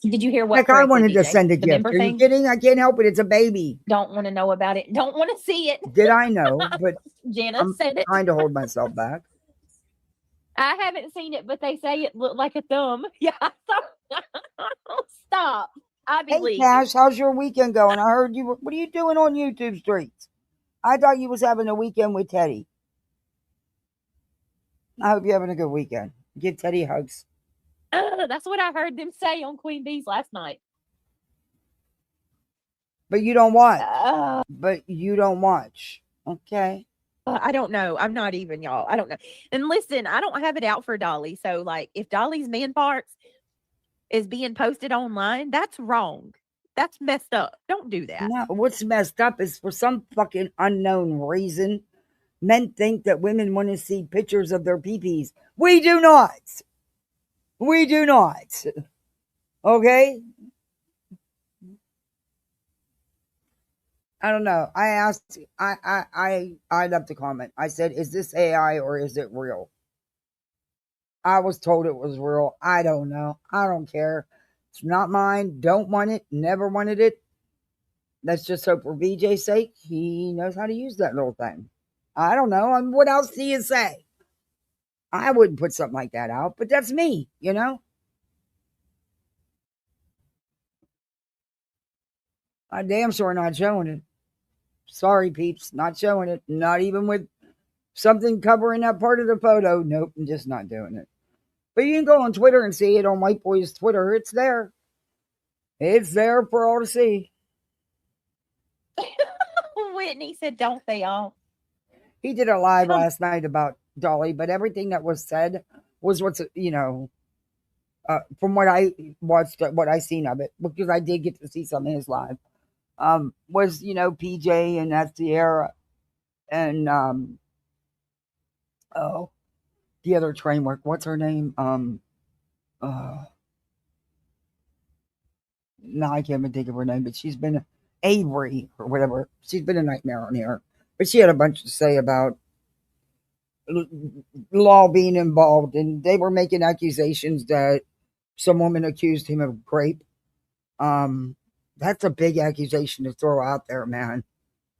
Did you hear what? Like, I wanted to send a the gift. Are you kidding? I can't help it. It's a baby. Don't want to know about it. Don't want to see it. Did I know? But Jana said it. Trying to hold myself back. I haven't seen it, but they say it looked like a thumb. Yeah. Stop. I believe. Hey, Cash, how's your weekend going? I heard you. What are you doing on YouTube streets? I thought you was having a weekend with Teddy. I hope you're having a good weekend. Give Teddy hugs. That's what I heard them say on Queen Bee's last night. But you don't watch. Okay. I don't know. I'm not even, y'all. I don't know. And listen, I don't have it out for Dolly. So, like, if Dolly's man parts is being posted online, that's wrong. That's messed up. Don't do that. No, what's messed up is for some fucking unknown reason, men think that women want to see pictures of their peepees. We do not. We do not. Okay? I don't know. I asked, I left a comment. I said, is this AI or is it real? I was told it was real. I don't know. I don't care. It's not mine. Don't want it. Never wanted it. Let's just hope for BJ's sake, he knows how to use that little thing. I don't know. What else do you say? I wouldn't put something like that out, but that's me, I'm damn sure not showing it. Sorry, peeps, not showing it. Not even with something covering that part of the photo. Nope, I'm just not doing it. But you can go on Twitter and see it on White Boy's Twitter. It's there. It's there for all to see. Whitney said, don't they all? He did a live last night about Dolly, but everything that was said was what's, from what I watched, what I seen of it, because I did get to see some of his live, was, PJ and that's the era. And, the other train work, what's her name? No, I can't even think of her name, but she's been Avery or whatever. She's been a nightmare on here. But she had a bunch to say about law being involved, and they were making accusations that some woman accused him of rape. That's a big accusation to throw out there, man.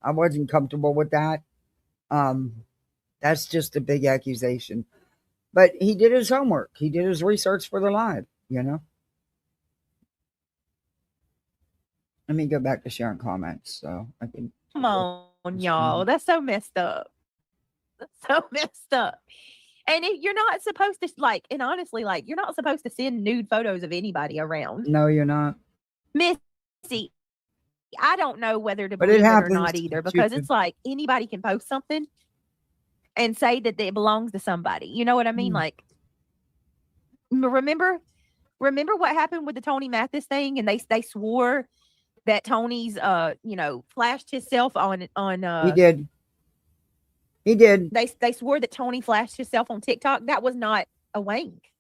I wasn't comfortable with that. That's just a big accusation. But he did his homework. He did his research for the live, Let me go back to sharing comments so I can. Come on, y'all. That's so messed up. That's so messed up. And you're not supposed to, and honestly, you're not supposed to send nude photos of anybody around. No, you're not. Missy, I don't know whether to believe it or not either, because it's like anybody can post something and say that it belongs to somebody. You know what I mean? Remember what happened with the Tony Mathis thing, and they swore that Tony's flashed himself on he did. They swore that Tony flashed himself on TikTok. That was not a wank.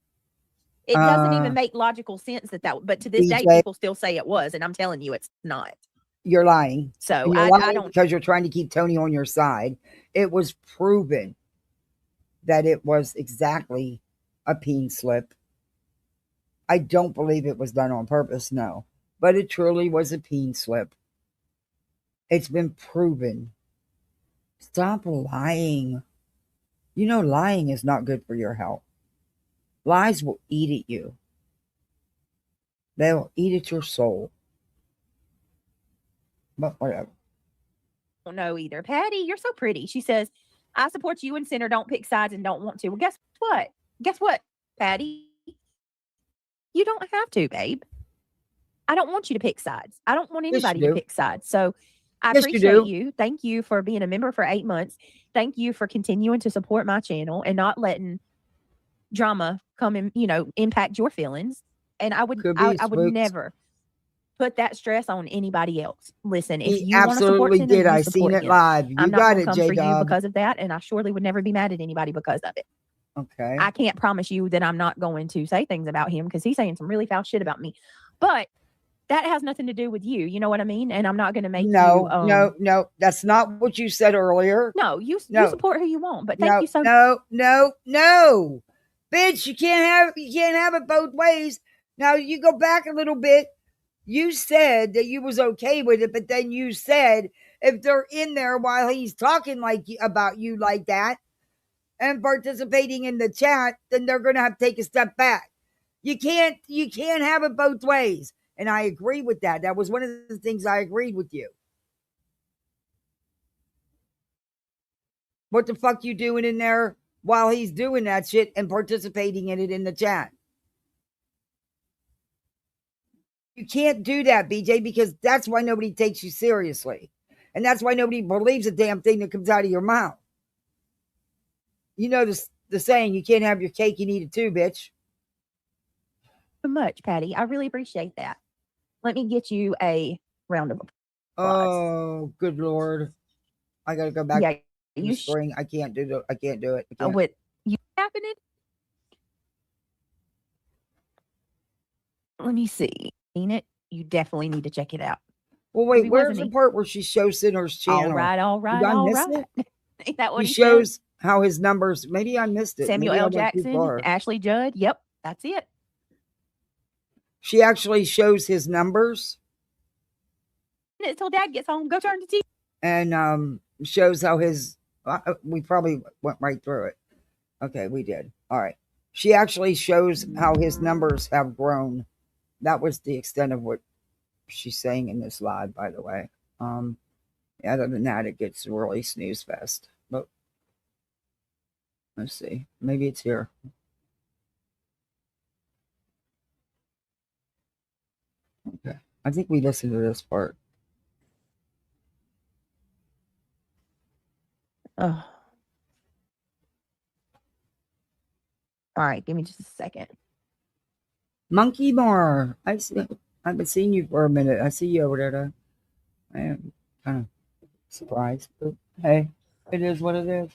It doesn't even make logical sense but to this day people still say it was, and I'm telling you it's not. You're lying. So I don't, because you're trying to keep Tony on your side. It was proven that it was exactly a peen slip. I don't believe it was done on purpose, no. But it truly was a peen slip. It's been proven. Stop lying. Lying is not good for your health. Lies will eat at you. They will eat at your soul. But whatever. I don't know either. Patty, you're so pretty. She says, I support you and Center. Don't pick sides and don't want to. Well, guess what? Guess what, Patty? You don't have to, babe. I don't want you to pick sides. I don't want Yes, you anybody to do. pick sides. So I Yes, you appreciate do. you. Thank you for being a member for 8 months. Thank you for continuing to support my channel and not letting drama come and, impact your feelings. And I would Could be I would spooks. never put that stress on anybody else. Listen, if He you want to support absolutely Center, did. you I seen support it him. live. You I'm not got going to it, come for you J-Dub. because of that, and I surely would never be mad at anybody because of it. Okay. I can't promise you that I'm not going to say things about him because he's saying some really foul shit about me. But that has nothing to do with you. You know what I mean? And I'm not going to make No, you. no. That's not what you said earlier. No, you No. support who you want. But thank you so No. Bitch, you can't have it both ways. Now you go back a little bit. You said that you was okay with it, but then you said if they're in there while he's talking about you like that and participating in the chat, then they're going to have to take a step back. You can't have it both ways. And I agree with that. That was one of the things I agreed with you. What the fuck you doing in there while he's doing that shit and participating in it in the chat? You can't do that, BJ, because that's why nobody takes you seriously. And that's why nobody believes a damn thing that comes out of your mouth. You know the saying, you can't have your cake and eat it too, bitch. so much, Patty. I really appreciate that. Let me get you a round of applause. Oh, good Lord. I got to go back Yeah, to the spring. I can't do it. I can't. What you happening? Let me see. Seen it? You definitely need to check it out. Well, wait, Maybe where's wasn't the he? part where she shows Sinner's channel? All right. Did I miss it? Ain't that what He he shows said? how his numbers, maybe I missed it. Samuel Maybe I L. went too Jackson, far. Ashley Judd. Yep, that's it. She actually shows his numbers Until Dad gets home, go turn the TV. and shows how his, we probably went right through it. Okay, we did. All right. She actually shows how his numbers have grown. That was the extent of what she's saying in this live, by the way. Other than that, it gets really snooze fest. But let's see. Maybe it's here. Okay. I think we listened to this part. Oh. All right, give me just a second. Monkey Bar. I've been seeing you for a minute. I see you over there, though. I am kind of surprised, but hey, it is what it is.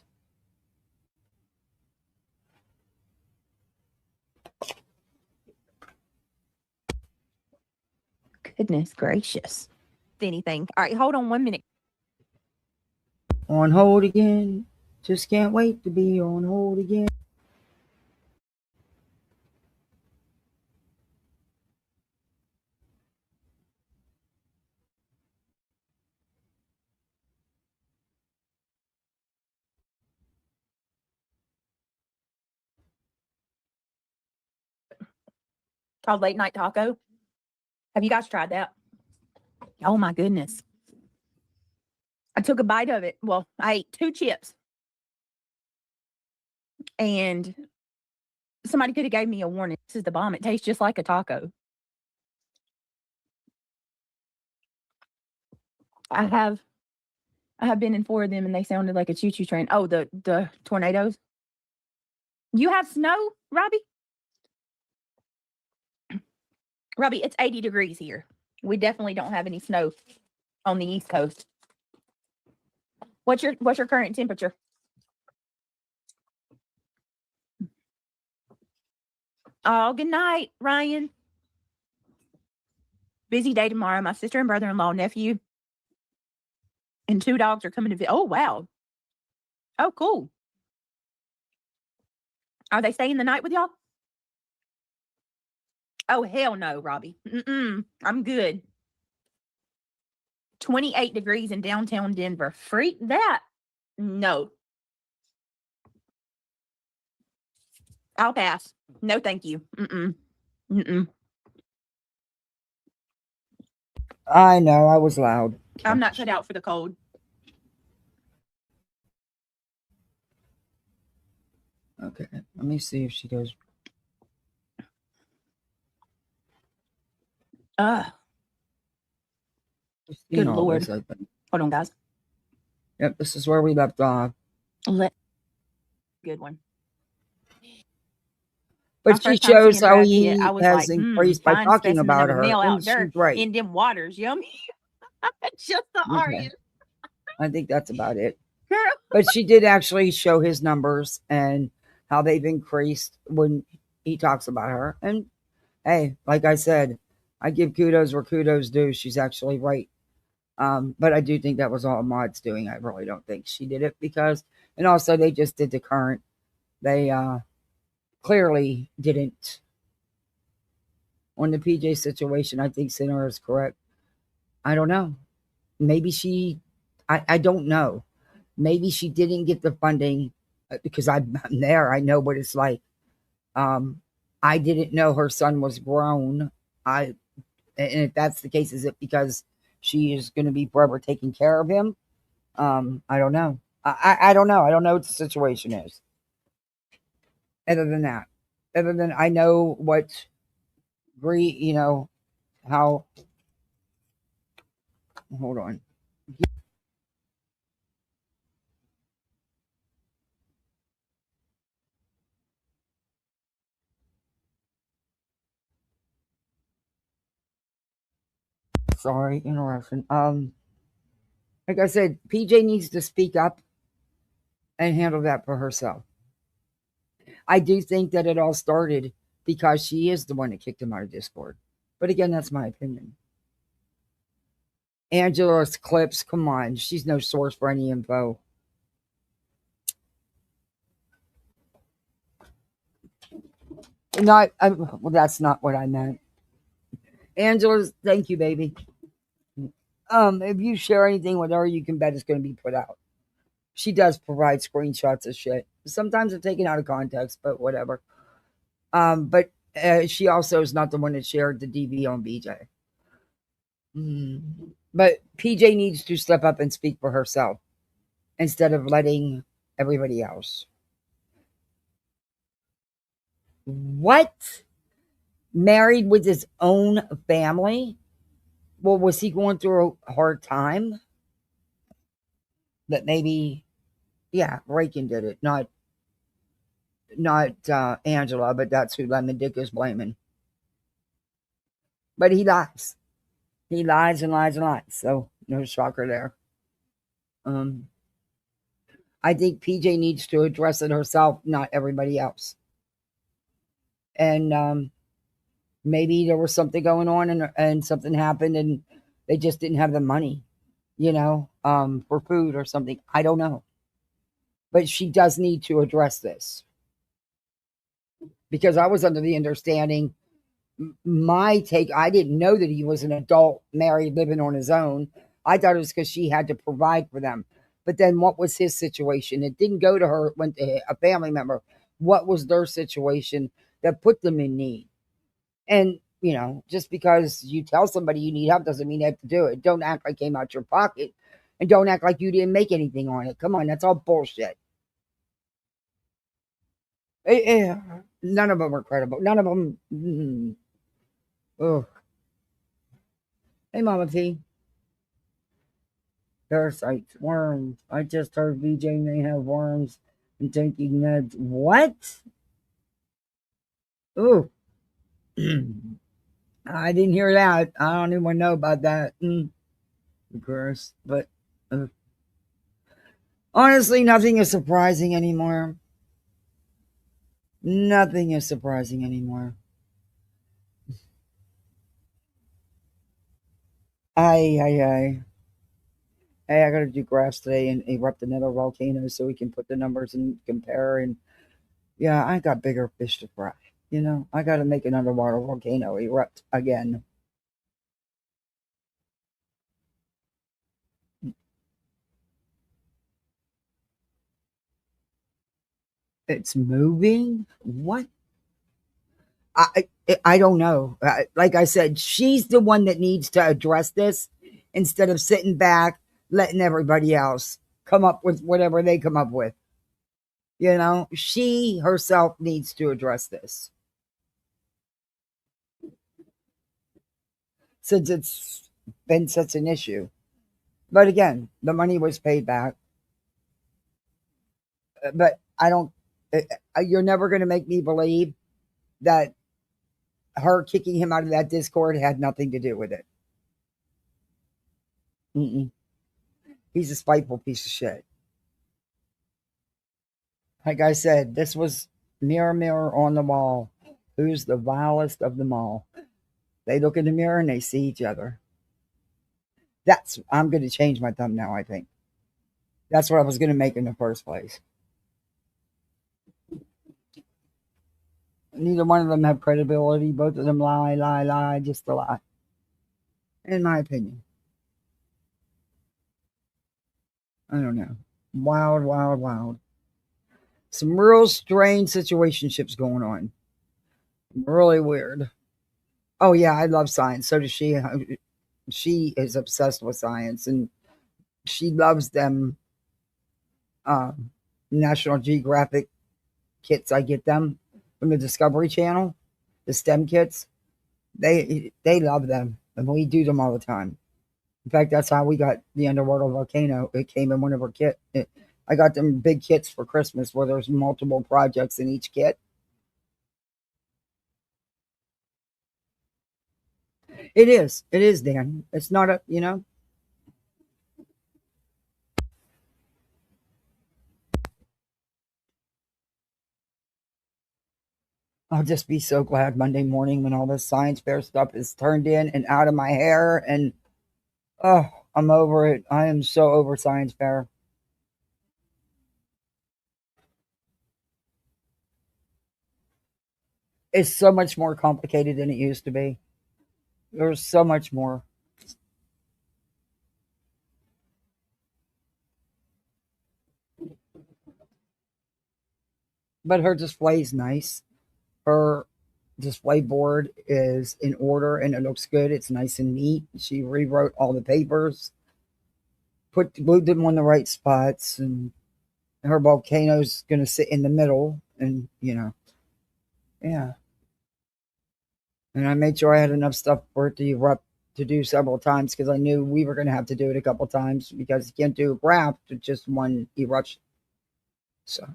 Goodness gracious. Anything. All right, hold on 1 minute. On hold again. Just can't wait to be on hold again. Called Late Night Taco. Have you guys tried that? Oh my goodness. I took a bite of it. Well, I ate 2 chips. And somebody could have gave me a warning. This is the bomb. It tastes just like a taco. I have been in 4 of them and they sounded like a choo-choo train. Oh, the tornadoes. You have snow, Robbie? Robbie, it's 80 degrees here. We definitely don't have any snow on the East Coast. What's your current temperature? Oh, good night, Ryan. Busy day tomorrow. My sister and brother-in-law, nephew, and 2 dogs are coming to visit. Oh, wow. Oh, cool. Are they staying the night with y'all? Oh, hell no, Robbie. I'm good. 28 degrees in downtown Denver. Freak that. No. I'll pass. No, thank you. I know, I was loud. I'm not cut out for the cold. Okay, let me see if she goes. Good Lord. Hold on, guys. Yep, this is where we left off. Good one. But she shows how he has increased by talking about her. And she's right. In them waters, yummy. Just the Arya. I think that's about it. But she did actually show his numbers and how they've increased when he talks about her. And hey, like I said, I give kudos where kudos due. She's actually right. But I do think that was all Maud's doing. I really don't think she did it because, and also they just did the current. They clearly didn't. On the PJ situation, I think Sinner is correct. I don't know. Maybe I don't know. Maybe she didn't get the funding because I'm there. I know what it's like. I didn't know her son was grown. And if that's the case, is it because she is going to be forever taking care of him? I don't know. I don't know. I don't know what the situation is. Other than that, other than I know what, how. Hold on. Sorry, interruption. Like I said, PJ needs to speak up and handle that for herself. I do think that it all started because she is the one that kicked him out of Discord. But again, that's my opinion. Angela's clips, come on. She's no source for any info. Well, that's not what I meant. Angela's, thank you, baby. If you share anything with her, you can bet it's going to be put out. She does provide screenshots of shit. Sometimes they're taken out of context, but whatever. But she also is not the one that shared the DV on BJ. But PJ needs to step up and speak for herself instead of letting everybody else. What? Married with his own family? Well, was he going through a hard time? That maybe, yeah, Reagan did it, not Angela, but that's who Lemon Dick is blaming. But he lies. He lies and lies and lies. So no shocker there. I think PJ needs to address it herself, not everybody else. And maybe there was something going on and something happened and they just didn't have the money, for food or something. I don't know. But she does need to address this. Because I was under the understanding, my take, I didn't know that he was an adult, married, living on his own. I thought it was because she had to provide for them. But then what was his situation? It didn't go to her, it went to a family member. What was their situation that put them in need? And, just because you tell somebody you need help doesn't mean they have to do it. Don't act like it came out your pocket. And don't act like you didn't make anything on it. Come on, that's all bullshit. None of them are credible. None of them. Oh. Hey, Mama T. Parasites, worms. I just heard VJ may have worms and taking meds. What? Oh. I didn't hear that. I don't even know about that. Of course. But honestly, nothing is surprising anymore. Nothing is surprising anymore. Hey, I gotta do graphs today and erupt another volcano so we can put the numbers and compare. And yeah, I got bigger fish to fry. I gotta make an underwater volcano erupt again. It's moving? What? I don't know. Like I said, she's the one that needs to address this instead of sitting back, letting everybody else come up with whatever they come up with. You know, she herself needs to address this since it's been such an issue. But again, the money was paid back. But I don't, you're never going to make me believe that her kicking him out of that Discord had nothing to do with it. Mm-mm. He's a spiteful piece of shit. Like I said, this was mirror, mirror on the wall. Who's the vilest of them all? They look in the mirror and they see each other. I'm going to change my thumbnail, I think. That's what I was going to make in the first place. Neither one of them have credibility. Both of them lie, just a lie. In my opinion. I don't know. Wild, wild, wild. Some real strange situationships going on. Really weird. Oh, yeah, I love science. So does she. She is obsessed with science, and she loves them National Geographic kits. I get them from the Discovery Channel, the STEM kits. They love them, and we do them all the time. In fact, that's how we got the underwater volcano. It came in one of our kits. I got them big kits for Christmas where there's multiple projects in each kit. It is, Dan. It's not a, you know. I'll just be so glad Monday morning when all this science fair stuff is turned in and out of my hair. And, oh, I'm over it. I am so over science fair. It's so much more complicated than it used to be. There's so much more. But her display is nice. Her display board is in order and it looks good. It's nice and neat. She rewrote all the papers, glued them on the right spots, and her volcano's going to sit in the middle. And, you know, yeah. And I made sure I had enough stuff for it to erupt to do several times because I knew we were going to have to do it a couple times because you can't do a graph with just one eruption. So,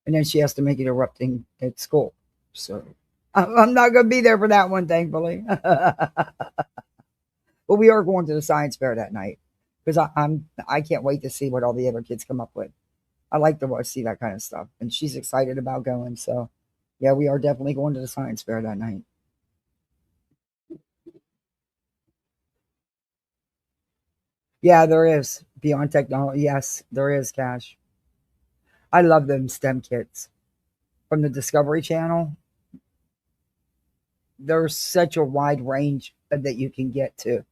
and then she has to make it erupting at school. So I'm not going to be there for that one, thankfully. But we are going to the science fair that night because I can't wait to see what all the other kids come up with. I like to see that kind of stuff, and she's excited about going. So, yeah, we are definitely going to the science fair that night. Yeah, there is beyond technology. Yes, there is, Cash. I love them STEM kits from the Discovery Channel. There's such a wide range that you can get to.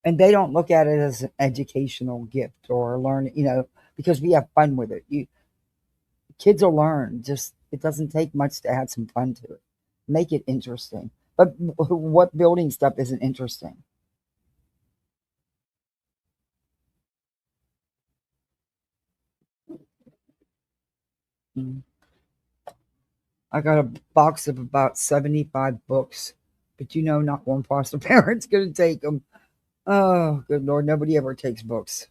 And they don't look at it as an educational gift or learn, you know, because we have fun with it. Kids will learn. Just it doesn't take much to add some fun to it. Make it interesting. But what building stuff isn't interesting? Mm. I got a box of about 75 books, but you know, not one foster parent's going to take them. Oh, good Lord, nobody ever takes books.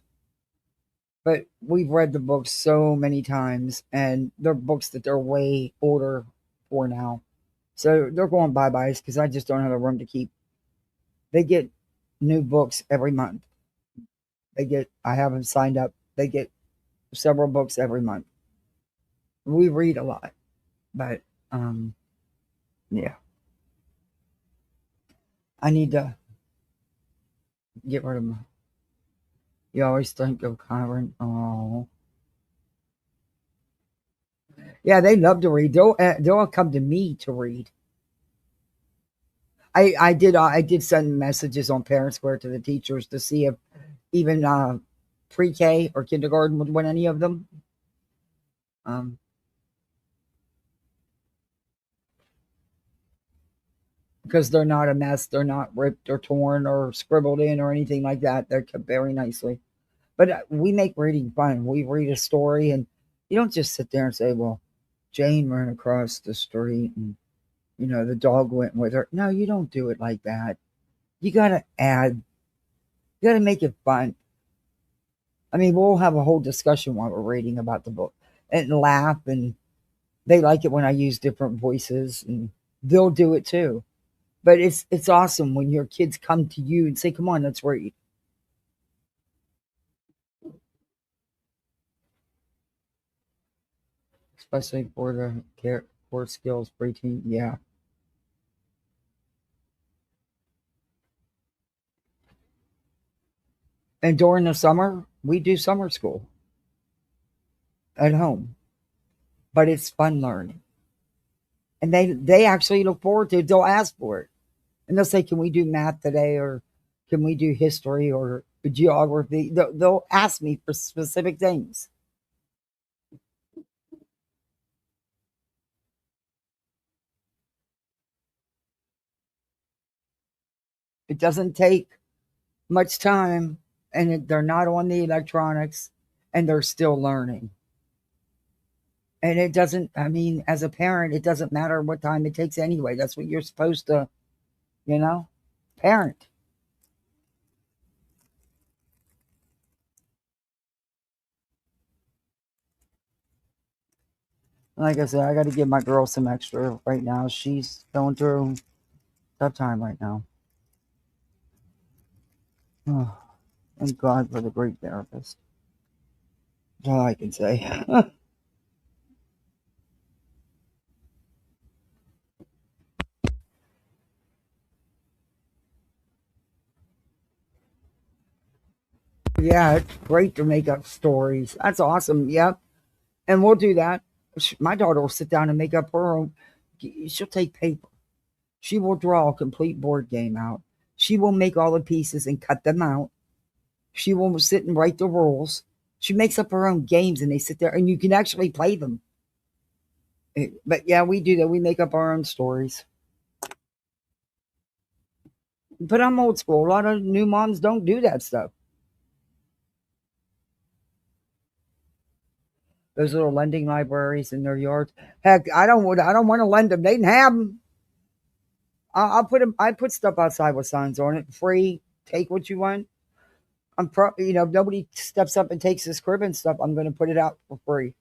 But we've read the books so many times, and they're books that they're way older for now. So they're going bye-byes because I just don't have the room to keep. They get new books every month. I have them signed up. They get several books every month. We read a lot, but yeah. I need to get rid of them. You always think of Kyron. Oh, yeah, they love to read. They'll come to me to read. I did send messages on Parent Square to the teachers to see if even pre-K or kindergarten would win any of them. because they're not a mess. They're not ripped or torn or scribbled in or anything like that. They're kept very nicely. But we make reading fun. We read a story, and you don't just sit there and say, well, Jane ran across the street and, the dog went with her. No, you don't do it like that. You got to you got to make it fun. I mean, we'll have a whole discussion while we're reading about the book and laugh, and they like it when I use different voices, and they'll do it too. But it's awesome when your kids come to you and say, "Come on, let's read." Especially for the core skills preteen, yeah. And during the summer, we do summer school at home, but it's fun learning, and they actually look forward to it. They'll ask for it, and they'll say, "Can we do math today?" or "Can we do history or geography?" They'll ask me for specific things. It doesn't take much time, and they're not on the electronics, and they're still learning. And it doesn't, I mean, as a parent, it doesn't matter what time it takes anyway. That's what you're supposed to, you know, parent. Like I said, I got to give my girl some extra right now. She's going through a tough time right now. Oh, thank God for the great therapist. That's all I can say. Yeah, it's great to make up stories. That's awesome. Yep. And we'll do that. My daughter will sit down and make up her own. She'll take paper. She will draw a complete board game out. She will make all the pieces and cut them out. She will sit and write the rules. She makes up her own games and they sit there and you can actually play them. But yeah, we do that. We make up our own stories. But I'm old school. A lot of new moms don't do that stuff. Those little lending libraries in their yards. Heck, I don't want to lend them. They can have them. I'll put them. I put stuff outside with signs on it. Free. Take what you want. If nobody steps up and takes this crib and stuff, I'm going to put it out for free.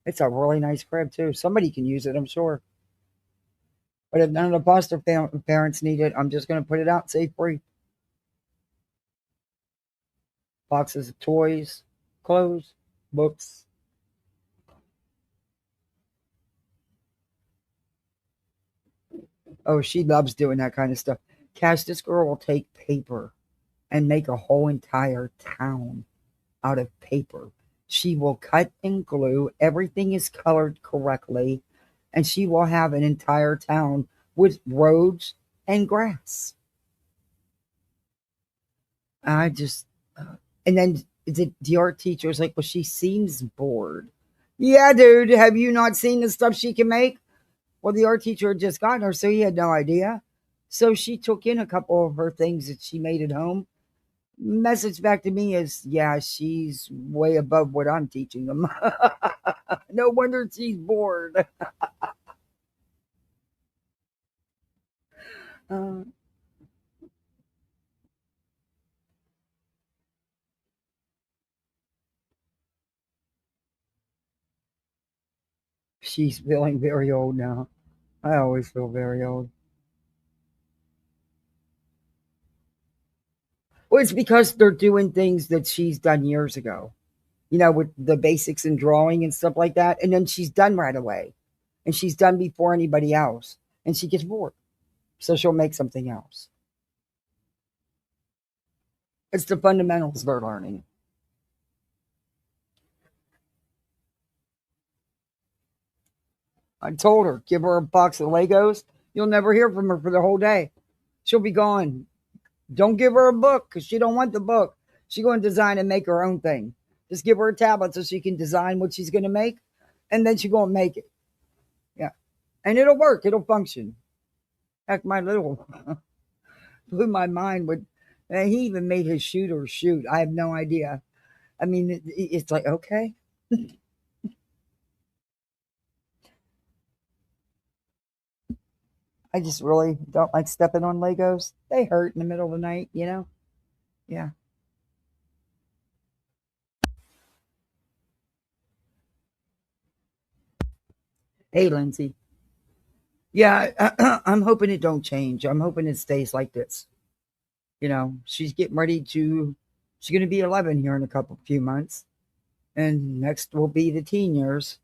It's a really nice crib too. Somebody can use it, I'm sure. But if none of the foster parents need it, I'm just going to put it out and say free. Boxes of toys, clothes, books. Oh, she loves doing that kind of stuff. Cash, this girl will take paper and make a whole entire town out of paper. She will cut and glue. Everything is colored correctly. And she will have an entire town with roads and grass. I just, and then the art teacher is like, well, she seems bored. Yeah, dude, have you not seen the stuff she can make? Well, the art teacher had just gotten her, so he had no idea. So she took in a couple of her things that she made at home. Message back to me is, yeah, she's way above what I'm teaching them. No wonder she's bored. Uh, she's feeling very old now. I always feel very old. Well, it's because they're doing things that she's done years ago, with the basics and drawing and stuff like that. And then she's done right away. And she's done before anybody else. And she gets bored. So she'll make something else. It's the fundamentals they're learning. I told her, give her a box of Legos. You'll never hear from her for the whole day. She'll be gone. Don't give her a book because she don't want the book. She's going to design and make her own thing. Just give her a tablet so she can design what she's going to make, and then she's going to make it. Yeah. And it'll work. It'll function. Heck, my little blew my mind with. He even made his shooter shoot. I have no idea. I mean, it's like okay. I just really don't like stepping on Legos. They hurt in the middle of the night, you know? Yeah. Hey, Lindsay. Yeah, I'm hoping it don't change. I'm hoping it stays like this. You know, she's getting ready to. She's going to be 11 here in a few months, and next will be the teen years.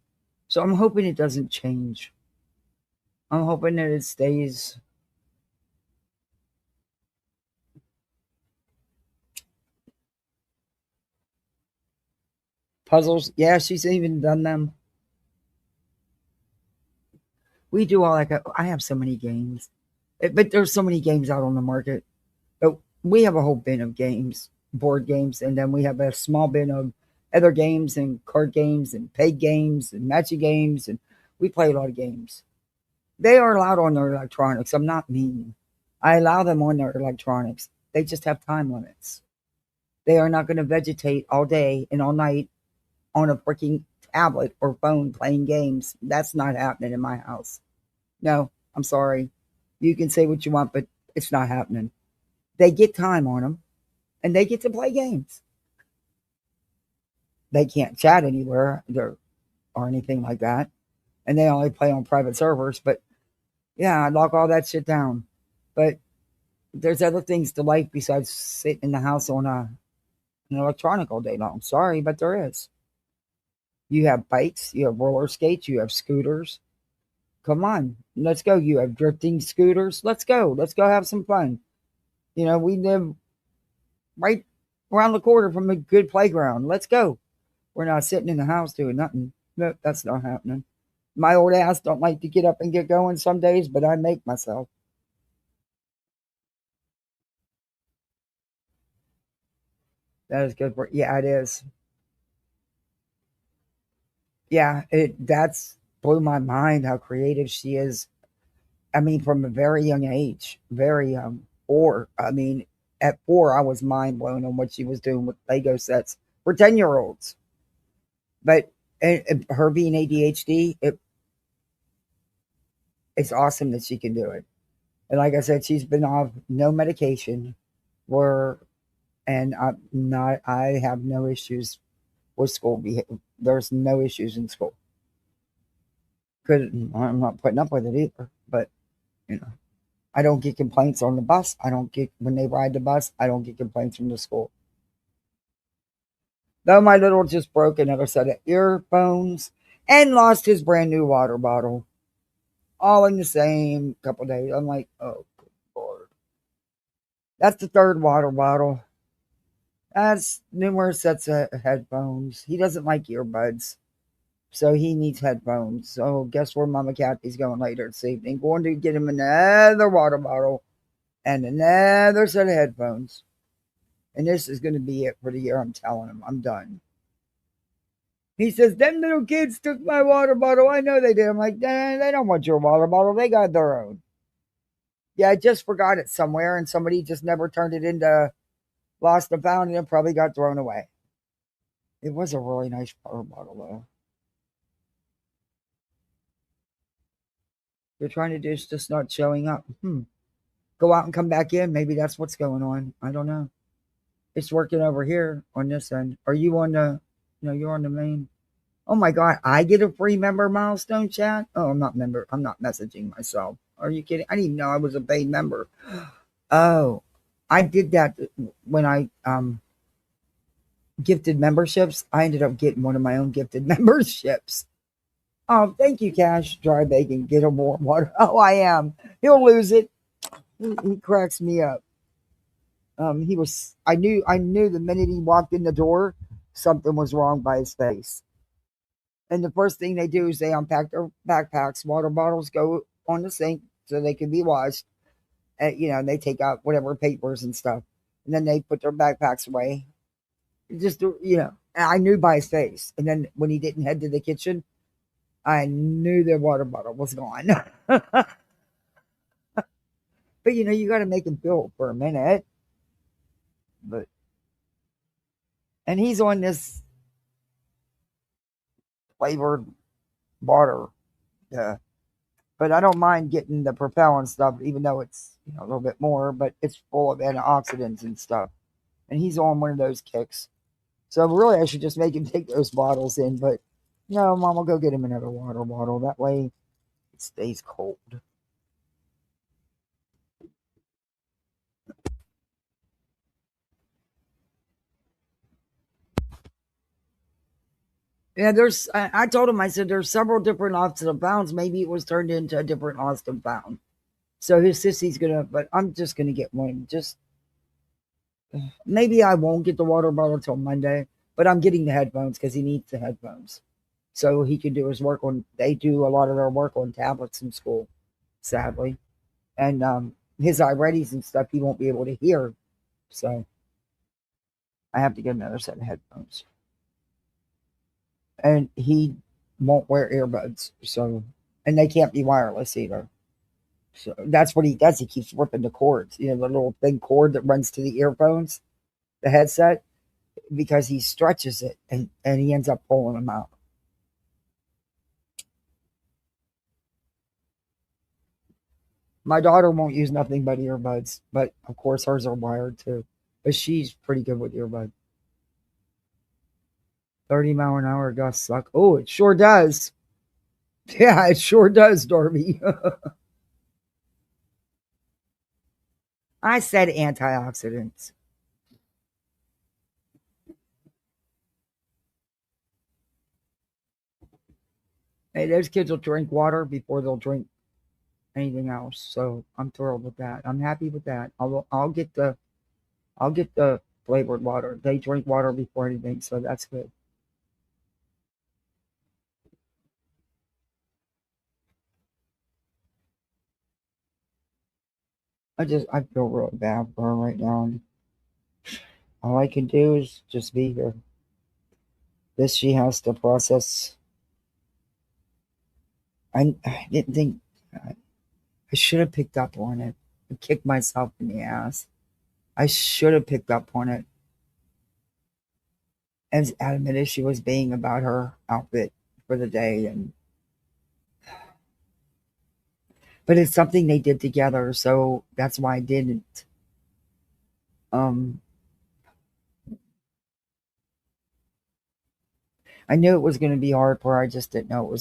So I'm hoping it doesn't change. I'm hoping that it stays. Puzzles, yeah, she's even done them. We do all that. I have so many games, but there's so many games out on the market. But we have a whole bin of games, board games, and then we have a small bin of other games and card games and paid games and matchy games, and we play a lot of games. They are allowed on their electronics. I'm not mean. I allow them on their electronics. They just have time limits. They are not going to vegetate all day and all night on a freaking tablet or phone playing games. That's not happening in my house. No, I'm sorry. You can say what you want, but it's not happening. They get time on them and they get to play games. They can't chat anywhere or anything like that. And they only play on private servers. But yeah, I lock all that shit down. But there's other things to life besides sitting in the house on an electronic all day long. Sorry, but there is. You have bikes, you have roller skates, you have scooters. Come on, let's go. You have drifting scooters. Let's go. Let's go have some fun. You know, we live right around the corner from a good playground. Let's go. We're not sitting in the house doing nothing. No, that's not happening. My old ass don't like to get up and get going some days, but I make myself. That is good for yeah, it is. Yeah, it that's blew my mind how creative she is. I mean, from a very young age, very young. Or I mean, at 4, I was mind blown on what she was doing with Lego sets for 10-year-olds. But her being ADHD, it's awesome that she can do it. And like I said, she's been off no medication, where and I have no issues with school. There's no issues in school. Good, I'm not putting up with it either. But you know, I don't get complaints on the bus. I don't get when they ride the bus. I don't get complaints from the school. Though my little just broke another set of earphones and lost his brand new water bottle, all in the same couple days. I'm like, oh, good Lord. That's the third water bottle. That's numerous sets of headphones. He doesn't like earbuds, so he needs headphones. So guess where Mama Kathy's going later this evening? Going to get him another water bottle and another set of headphones. And this is going to be it for the year. I'm telling him, I'm done. He says, them little kids took my water bottle. I know they did. I'm like, nah, they don't want your water bottle. They got their own. Yeah, I just forgot it somewhere, and somebody just never turned it into lost and found, and it probably got thrown away. It was a really nice water bottle, though. They're trying to do is just not showing up. Go out and come back in. Maybe that's what's going on. I don't know. It's working over here on this end. Are you on the? No, you're on the main. Oh my God! I get a free member milestone chat. Oh, I'm not member. I'm not messaging myself. Are you kidding? I didn't even know I was a paid member. Oh, I did that when I gifted memberships. I ended up getting one of my own gifted memberships. Oh, thank you, Cash. Dry bacon. Get him more water. Oh, I am. He'll lose it. He cracks me up. He was. I knew. The minute he walked in the door, something was wrong by his face. And the first thing they do is they unpack their backpacks. Water bottles go on the sink so they can be washed. And they take out whatever papers and stuff, and then they put their backpacks away. Just I knew by his face. And then when he didn't head to the kitchen, I knew the water bottle was gone. But you got to make him feel for a minute. But and he's on this flavored water. Yeah. But I don't mind getting the propellant stuff, even though it's a little bit more, but it's full of antioxidants and stuff. And he's on one of those kicks. So really, I should just make him take those bottles in. But no, Mom will go get him another water bottle. That way, it stays cold. Yeah, I told him, I said, there's several different Austin pounds. Maybe it was turned into a different Austin pound. So his sissy's but I'm just gonna get one. Just maybe I won't get the water bottle until Monday, but I'm getting the headphones because he needs the headphones. So he can do his work they do a lot of their work on tablets in school, sadly. And his iReadies and stuff, he won't be able to hear. So I have to get another set of headphones. And he won't wear earbuds. So, and they can't be wireless either. So that's what he does. He keeps ripping the cords, the little thin cord that runs to the earphones, the headset, because he stretches it and he ends up pulling them out. My daughter won't use nothing but earbuds, but of course hers are wired too. But she's pretty good with earbuds. 30-mile-an-hour gusts suck. Oh, it sure does. Yeah, it sure does, Darby. I said antioxidants. Hey, those kids will drink water before they'll drink anything else. So I'm thrilled with that. I'm happy with that. I'll get the flavored water. They drink water before anything, so that's good. I feel really bad for her right now. And all I can do is just be here. This she has to process. I didn't think I should have picked up on it. I kicked myself in the ass. I should have picked up on it. As adamant as she was being about her outfit for the day, but it's something they did together, so that's why I didn't. I knew it was going to be hard for her. I just didn't know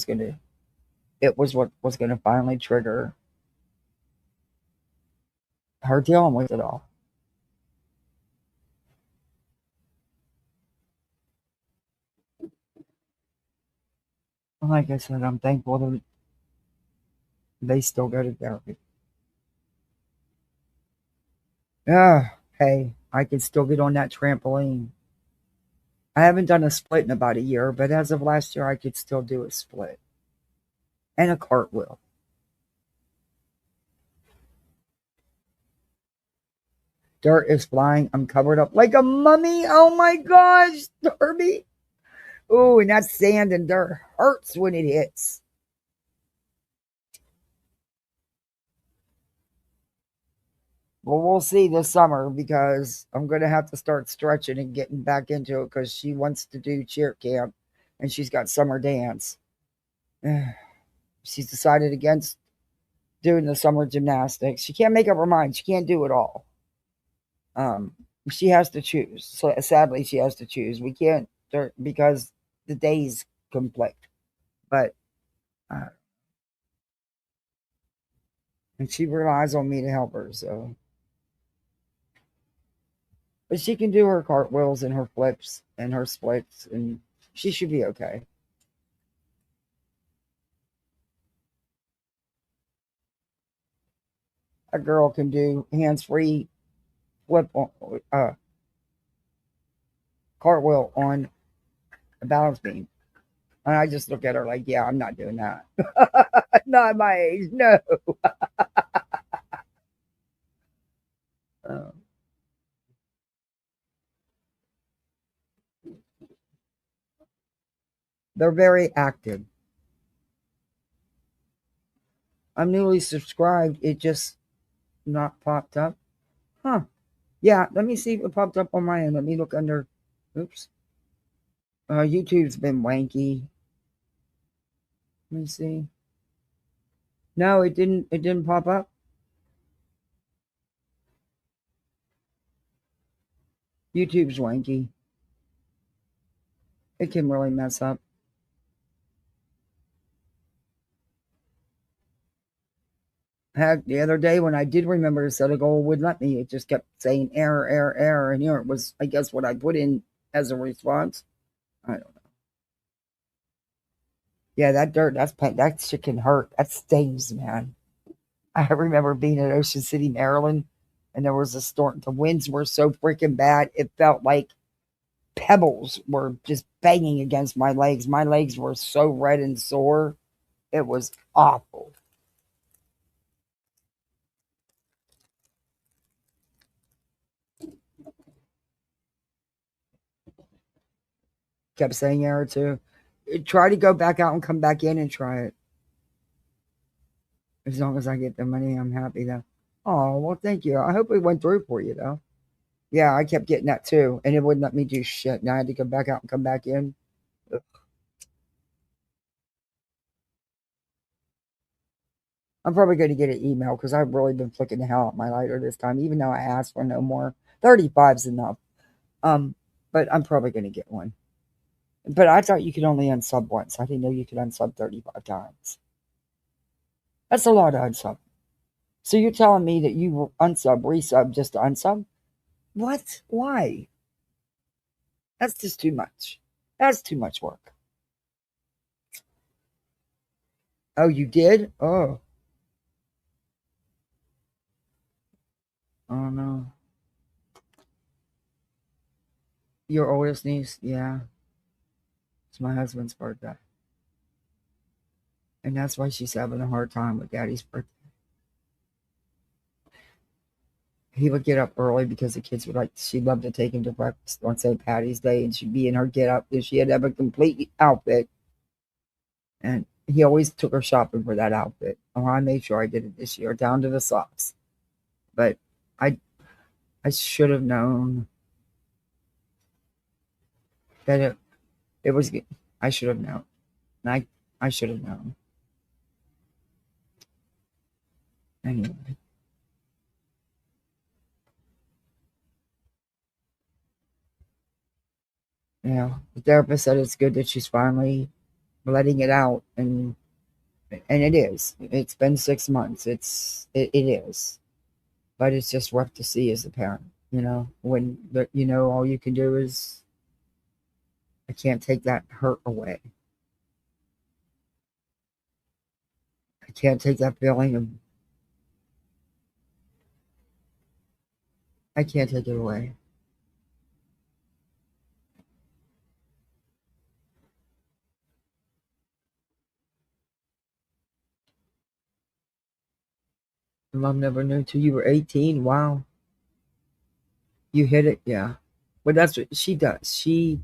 it was what was going to finally trigger her dealing with it all. Like I said, I'm thankful that they still go to therapy. Yeah, hey, I can still get on that trampoline. I haven't done a split in about a year, but as of last year, I could still do a split and a cartwheel. Dirt is flying. I'm covered up like a mummy. Oh my gosh, Darby. Oh, and that sand and dirt hurts when it hits. Well, we'll see this summer because I'm going to have to start stretching and getting back into it because she wants to do cheer camp and she's got summer dance. She's decided against doing the summer gymnastics. She can't make up her mind. She can't do it all. She has to choose. So sadly, she has to choose. We can't because the days conflict. But and she relies on me to help her. So, but she can do her cartwheels and her flips and her splits, and she should be okay. A girl can do hands-free flip on cartwheel on a balance beam. And I just look at her like, yeah, I'm not doing that. Not at my age, no. They're very active. I'm newly subscribed. It just not popped up. Huh. Yeah, let me see if it popped up on my end. Let me look under. Oops. YouTube's been wanky. Let me see. No, it didn't. It didn't pop up. YouTube's wanky. It can really mess up. Heck, the other day when I did remember to set a goal, it would let me. It just kept saying error, error, error, and here it was. I guess what I put in as a response. I don't know. Yeah, that dirt. That's pain. That shit can hurt. That stings, man. I remember being in Ocean City, Maryland, and there was a storm. The winds were so freaking bad. It felt like pebbles were just banging against my legs. My legs were so red and sore. It was awful. Kept saying error too. Try to go back out and come back in and try it. As long as I get the money, I'm happy though. Oh, well, thank you. I hope it went through for you though. Yeah, I kept getting that too, and it wouldn't let me do shit. Now I had to go back out and come back in. Ugh. I'm probably going to get an email because I've really been flicking the hell out my lighter this time, even though I asked for no more. 35's enough. Um, but I'm probably going to get one. But I thought you could only unsub once. I didn't know you could unsub 35 times. That's a lot to unsub. So you're telling me that you unsub, resub just to unsub? What? Why? That's just too much. That's too much work. Oh, you did? Oh. Oh, no. Your oldest niece? Yeah. It's my husband's birthday. And that's why she's having a hard time with daddy's birthday. He would get up early because the kids would she'd love to take him to breakfast on St. Patty's Day, and she'd be in her get up, and she had to have a complete outfit. And he always took her shopping for that outfit. Oh, I made sure I did it this year, down to the socks. But I I should have known that it was good. I should have known. I should have known. Anyway. Yeah. The therapist said it's good that she's finally letting it out, and it is. It's been 6 months. It is. But it's just rough to see as a parent, when all you can do is I can't take that hurt away. I can't take that feeling of I can't take it away. Mom never knew till you were 18. Wow. You hit it, yeah. But that's what she does. She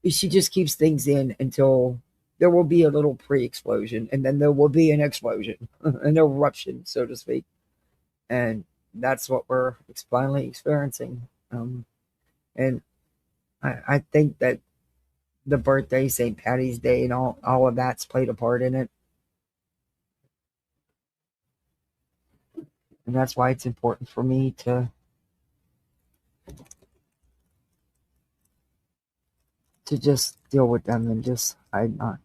just keeps things in until there will be a little pre-explosion, and then there will be an explosion, an eruption, so to speak. And that's what we're finally experiencing. And I think that the birthday, St. Patty's Day, and all of that's played a part in it. And that's why it's important for me to just deal with them and just hide not.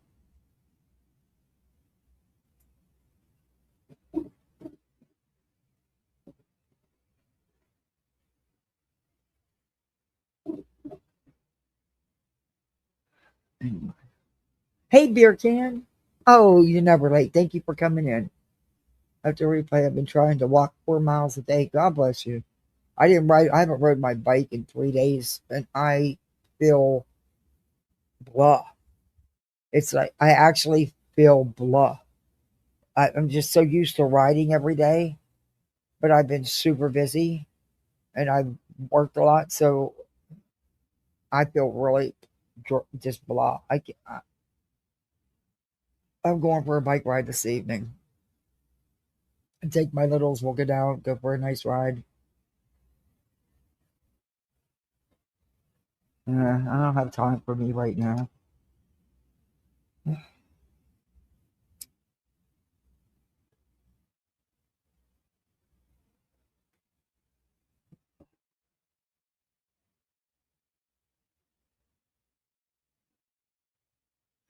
Anyway. Hey, beer can. Oh, you're never late. Thank you for coming in. After replay, I've been trying to walk 4 miles a day. God bless you. I haven't rode my bike in 3 days, and I feel blah. It's like I actually feel blah. I'm just so used to riding every day, but I've been super busy and I've worked a lot, so I feel really just blah. I'm going for a bike ride this evening. And take my littles, we'll go down, go for a nice ride. I don't have time for me right now.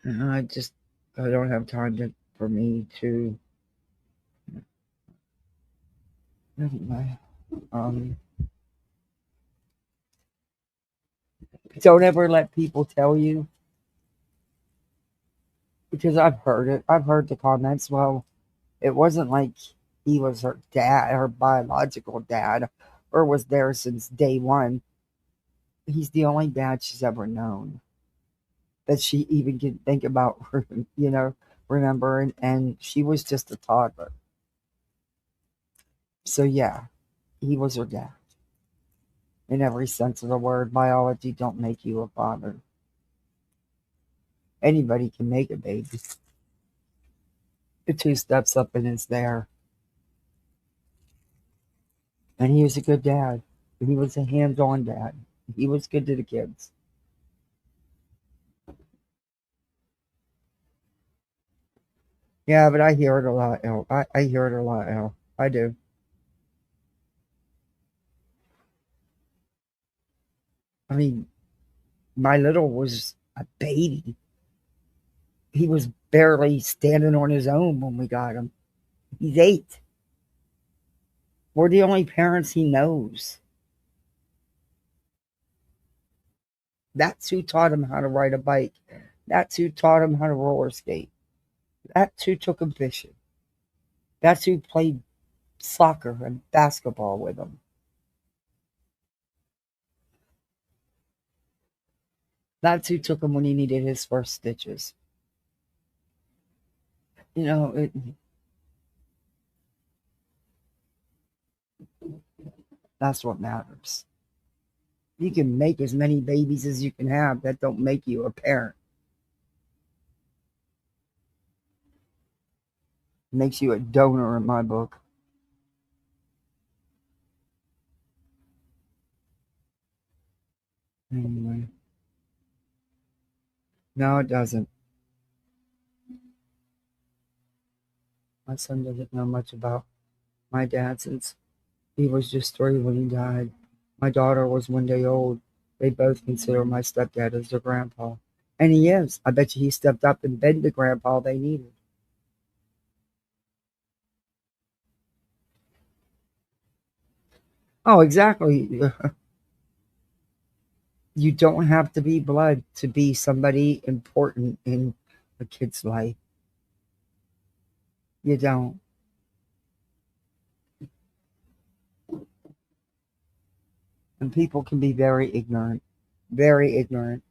I don't have time for me to. Anyway, don't ever let people tell you, because I've heard it. I've heard the comments. Well, it wasn't like he was her dad, her biological dad, or was there since day one. He's the only dad she's ever known that she even can think about, remembering. And she was just a toddler. So, yeah, he was her dad. In every sense of the word, biology don't make you a father. Anybody can make a baby. The two steps up and it's there. And he was a good dad. He was a hands-on dad. He was good to the kids. Yeah, but I hear it a lot, Elle. I hear it a lot, Elle. I do. I mean, my little was a baby. He was barely standing on his own when we got him. He's 8. We're the only parents he knows. That's who taught him how to ride a bike. That's who taught him how to roller skate. That's who took him fishing. That's who played soccer and basketball with him. That's who took him when he needed his first stitches. That's what matters. You can make as many babies as you can have. That don't make you a parent. It makes you a donor in my book. Anyway. No, it doesn't. My son doesn't know much about my dad since he was just 3 when he died. My daughter was 1 day old. They both consider my stepdad as their grandpa. And he is. I bet you he stepped up and been the grandpa they needed. Oh, exactly. You don't have to be blood to be somebody important in a kid's life. You don't. And people can be very ignorant. Very ignorant.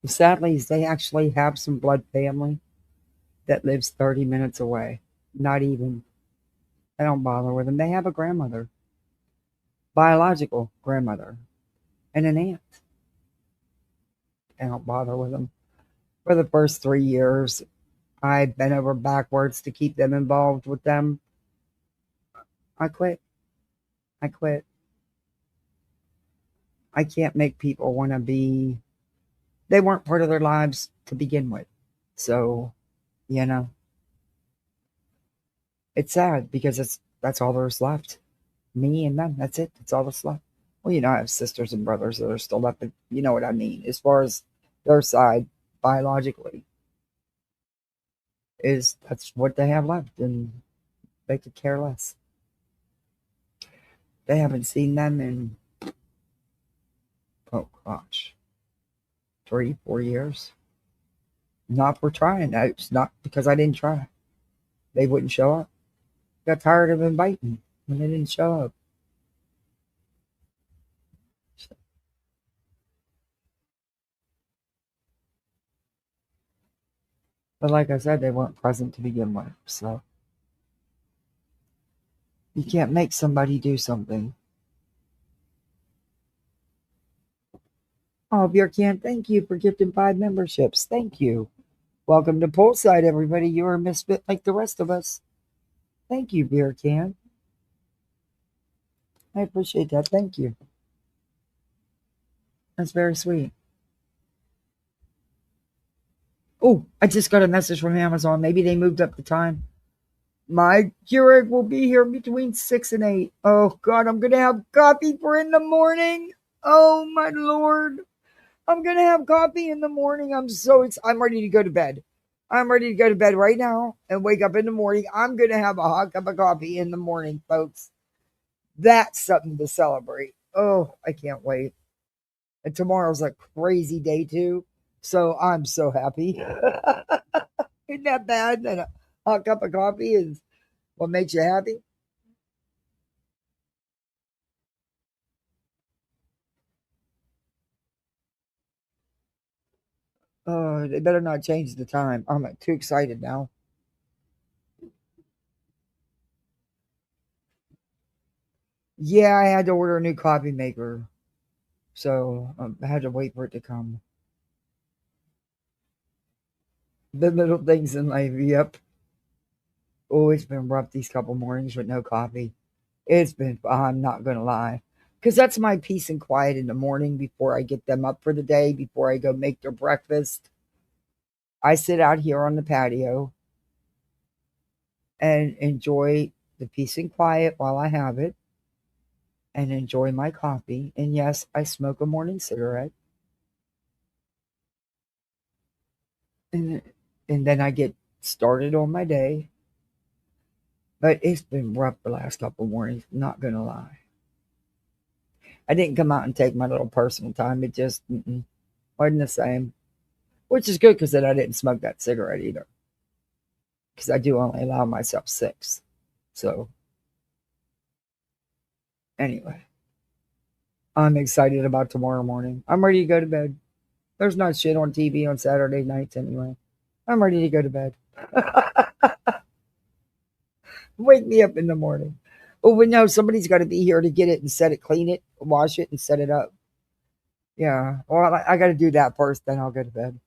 Sadly, they actually have some blood family that lives 30 minutes away. Not even. I don't bother with them. They have a grandmother, biological grandmother, and an aunt. I don't bother with them. For the first 3 years, I bent over backwards to keep them involved with them. I quit. I quit. I can't make people want to be. They weren't part of their lives to begin with. So, it's sad because that's all there's left. Me and them. That's it. That's all that's left. Well, I have sisters and brothers that are still left, but you know what I mean. As far as their side, biologically, that's what they have left, and they could care less. They haven't seen them in, oh gosh, 3, 4 years. Not for trying. It's not because I didn't try. They wouldn't show up. Got tired of inviting when they didn't show up. But like I said, they weren't present to begin with. So you can't make somebody do something. Oh, Bjorkan, thank you for gifting 5 memberships. Thank you. Welcome to Poolside, everybody. You're a misfit like the rest of us. Thank you, Bjorkan. I appreciate that. Thank you. That's very sweet. Oh, I just got a message from Amazon. Maybe they moved up the time. My Keurig will be here between 6 and 8. Oh, God, I'm going to have coffee for in the morning. Oh, my Lord. I'm going to have coffee in the morning. I'm ready to go to bed. I'm ready to go to bed right now and wake up in the morning. I'm going to have a hot cup of coffee in the morning, folks. That's something to celebrate. Oh, I can't wait. And tomorrow's a crazy day, too. So I'm so happy. Isn't that bad? That a hot cup of coffee is what makes you happy? Oh, they better not change the time. I'm too excited now. Yeah, I had to order a new coffee maker. So I had to wait for it to come. The little things in life, yep. Oh, it's been rough these couple mornings with no coffee. I'm not going to lie. Because that's my peace and quiet in the morning before I get them up for the day, before I go make their breakfast. I sit out here on the patio and enjoy the peace and quiet while I have it and enjoy my coffee. And yes, I smoke a morning cigarette. And, and then I get started on my day. But it's been rough the last couple mornings, not going to lie. I didn't come out and take my little personal time. It just wasn't the same. Which is good because then I didn't smoke that cigarette either. Because I do only allow myself 6. So, anyway, I'm excited about tomorrow morning. I'm ready to go to bed. There's not shit on TV on Saturday nights anyway. I'm ready to go to bed. Wake me up in the morning. Oh, but no, somebody's got to be here to get it and set it, clean it, wash it, and set it up. Yeah. Well, I got to do that first, then I'll go to bed.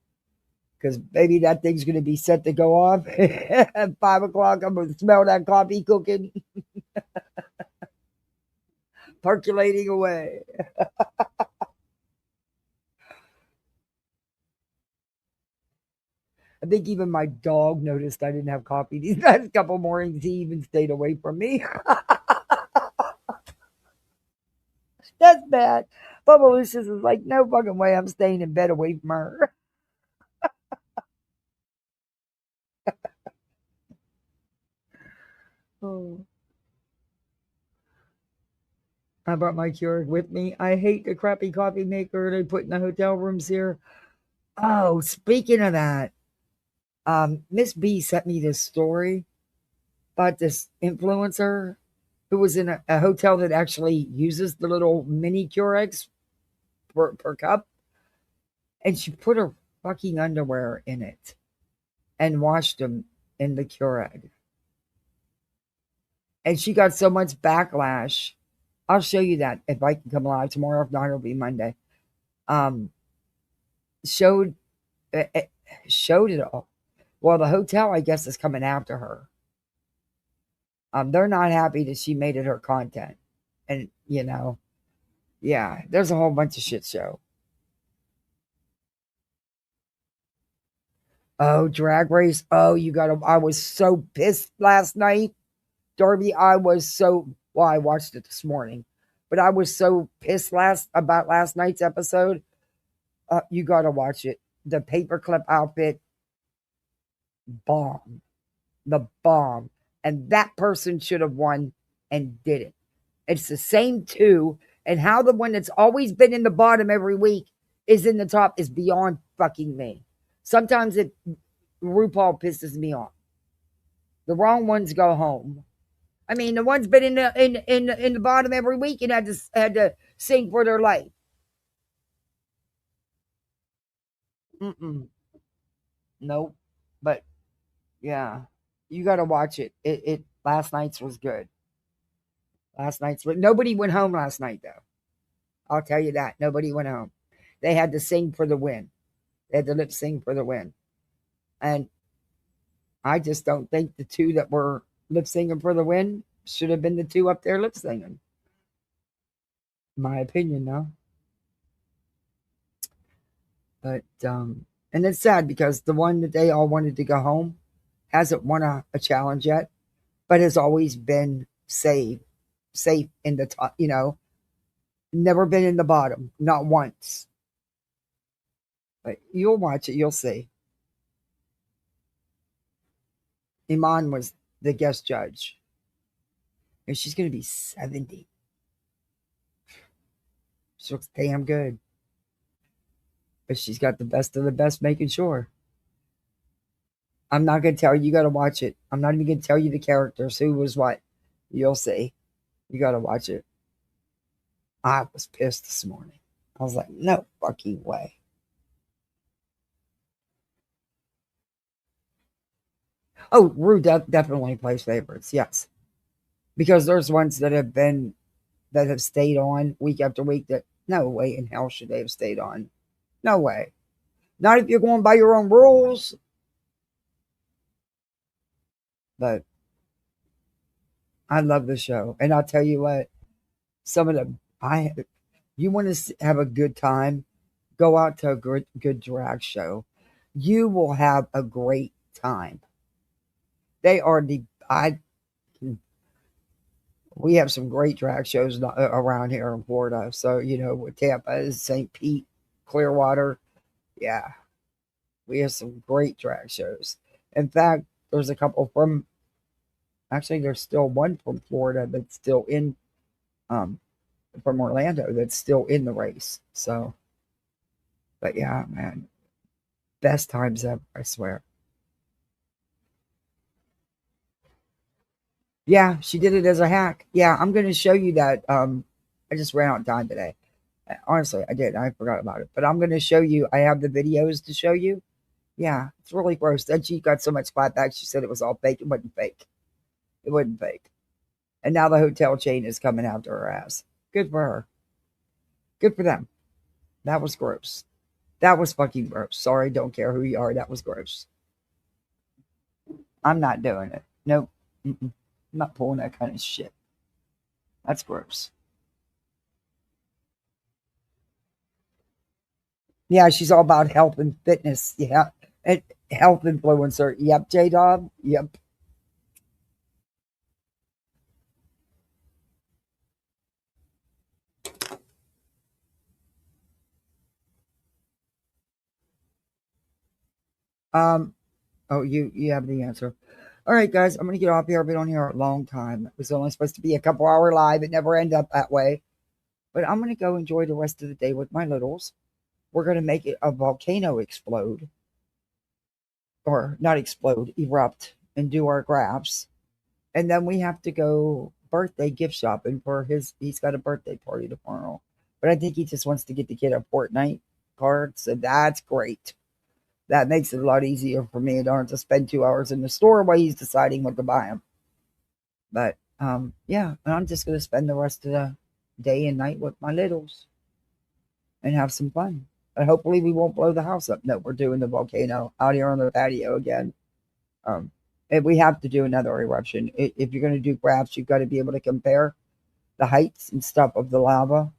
Because maybe that thing's going to be set to go off at 5 o'clock. I'm going to smell that coffee cooking, percolating away. I think even my dog noticed I didn't have coffee these last couple mornings. He even stayed away from me. That's bad. Bubba Lucius is like, no fucking way I'm staying in bed away from her. Oh. I brought my Keurig with me. I hate the crappy coffee maker they put in the hotel rooms here. Oh, speaking of that, Miss B sent me this story about this influencer who was in a hotel that actually uses the little mini Keurigs per cup. And she put her fucking underwear in it and washed them in the Keurig. And she got so much backlash. I'll show you that if I can come live tomorrow. If not, it'll be Monday. Showed it all. Well, the hotel, I guess, is coming after her. They're not happy that she made it her content. And, yeah, there's a whole bunch of shit show. Oh, Drag Race. Oh, I was so pissed last night. Darby, I watched it this morning, but I was so pissed about last night's episode. You got to watch it. The paperclip outfit, bomb. The bomb. And that person should have won and did it. It's the same 2. And how the one that's always been in the bottom every week is in the top is beyond fucking me. Sometimes RuPaul pisses me off. The wrong ones go home. I mean, the one's been in the bottom every week and had to sing for their life. Nope. But yeah, you got to watch it. It last night's was good. Nobody went home last night though. I'll tell you that nobody went home. They had to sing for the win. They had to lip sing for the win. And I just don't think the two that were lip singing for the win should have been the two up there lip singing. My opinion, though. But and it's sad because the one that they all wanted to go home hasn't won a challenge yet, but has always been safe in the top, never been in the bottom, not once. But you'll watch it, you'll see. Iman was the guest judge. And she's going to be 70. She looks damn good. But she's got the best of the best making sure. I'm not going to tell you. You got to watch it. I'm not even going to tell you the characters, who was what. You'll see. You got to watch it. I was pissed this morning. I was like, no fucking way. Oh, Rue definitely plays favorites. Yes. Because there's ones that have stayed on week after week that no way in hell should they have stayed on. No way. Not if you're going by your own rules. But I love the show. And I'll tell you what, you want to have a good time, go out to a good drag show. You will have a great time. They are we have some great drag shows around here in Florida. So, with Tampa, St. Pete, Clearwater. Yeah. We have some great drag shows. In fact, there's a couple there's still one from Florida that's still in, from Orlando that's still in the race. So, but yeah, man, best times ever, I swear. Yeah, she did it as a hack. Yeah, I'm going to show you that. I just ran out of time today. Honestly, I did. I forgot about it. But I'm going to show you. I have the videos to show you. Yeah, it's really gross. Then she got so much clapback. She said it was all fake. It wasn't fake. It wasn't fake. And now the hotel chain is coming after her ass. Good for her. Good for them. That was gross. That was fucking gross. Sorry, don't care who you are. That was gross. I'm not doing it. Nope. I'm not pulling that kind of shit. That's gross. Yeah, she's all about health and fitness. Yeah. And health influencer. Yep, J-Dog. Yep. Oh, you have the answer. All right, guys, I'm gonna get off here. I've been on here a long time. It was only supposed to be a couple-hour live. It never ended up that way. But I'm gonna go enjoy the rest of the day with my littles. We're gonna make it a volcano explode. Or not explode, erupt, and do our graphs. And then we have to go birthday gift shopping for he's got a birthday party tomorrow. But I think he just wants to get the kid a Fortnite card, so that's great. That makes it a lot easier for me. I don't have to spend 2 hours in the store while he's deciding what to buy him. But yeah, I'm just gonna spend the rest of the day and night with my littles and have some fun. And hopefully we won't blow the house up. No, we're doing the volcano out here on the patio again. And we have to do another eruption. If you're gonna do graphs, you've got to be able to compare the heights and stuff of the lava.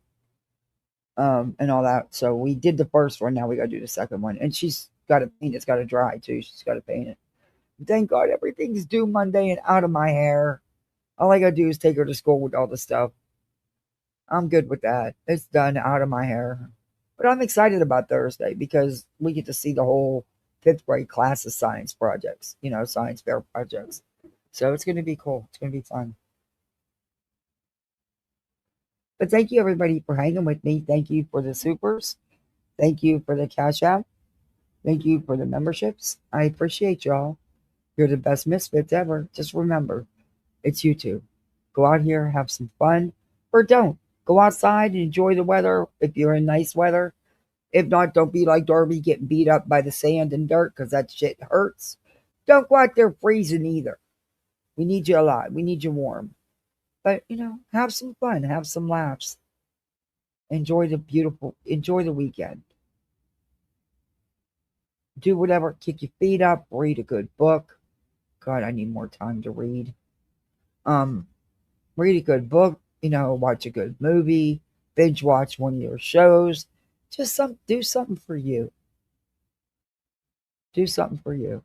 And all that. So we did the first one. Now we got to do the second one. And she's got to paint. It's got to dry too. She's got to paint it. Thank God everything's due Monday and out of my hair. All I got to do is take her to school with all the stuff. I'm good with that. It's done, out of my hair. But I'm excited about Thursday because we get to see the whole 5th grade class of science projects, science fair projects. So it's going to be cool. It's going to be fun. But thank you, everybody, for hanging with me. Thank you for the supers. Thank you for the cash app. Thank you for the memberships. I appreciate y'all. You're the best misfits ever. Just remember, it's YouTube. Go out here, have some fun, or don't. Go outside and enjoy the weather if you're in nice weather. If not, don't be like Darby getting beat up by the sand and dirt because that shit hurts. Don't go out there freezing either. We need you alive. We need you warm. But, have some fun. Have some laughs. Enjoy the weekend. do whatever, kick your feet up, read a good book. God, I need more time to read. Read a good book, watch a good movie, binge watch one of your shows. Just do something for you. Do something for you.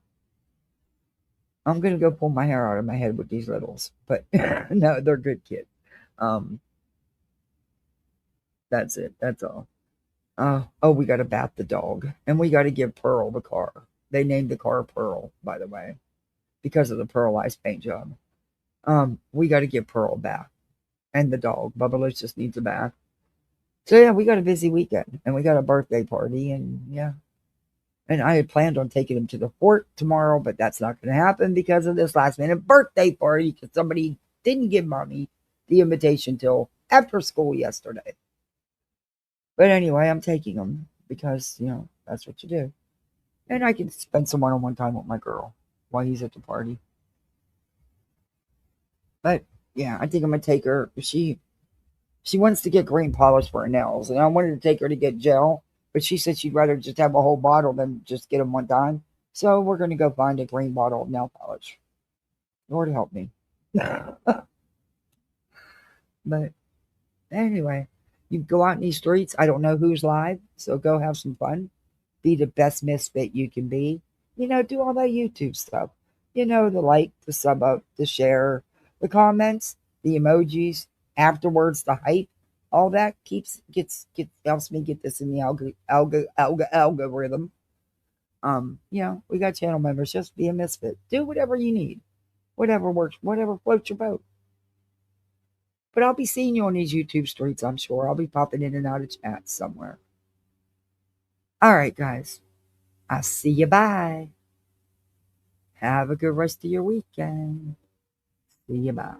I'm gonna go pull my hair out of my head with these littles, but no, they're good kids. Um, that's it. That's all. Oh, we got to bath the dog, and we got to give Pearl the car. They named the car Pearl, by the way, because of the Pearl Ice paint job. We got to give Pearl a bath, and the dog. Bubba just needs a bath. So yeah, we got a busy weekend, and we got a birthday party, and yeah. And I had planned on taking him to the fort tomorrow, but that's not going to happen because of this last minute birthday party. Because somebody didn't give mommy the invitation till after school yesterday. But anyway, I'm taking him because that's what you do, and I can spend some one-on-one time with my girl while he's at the party. But yeah, I think I'm gonna take her. She wants to get green polish for her nails, and I wanted to take her to get gel, but she said she'd rather just have a whole bottle than just get them one time. So we're gonna go find a green bottle of nail polish. Lord help me. But anyway, you go out in these streets. I don't know who's live, so go have some fun. Be the best misfit you can be. Do all that YouTube stuff. The like, the sub up, the share, the comments, the emojis, afterwards the hype. All that helps me get this in the algorithm. We got channel members. Just be a misfit. Do whatever you need. Whatever works, whatever floats your boat. But I'll be seeing you on these YouTube streets, I'm sure. I'll be popping in and out of chats somewhere. All right, guys. I'll see you. Bye. Have a good rest of your weekend. See you. Bye.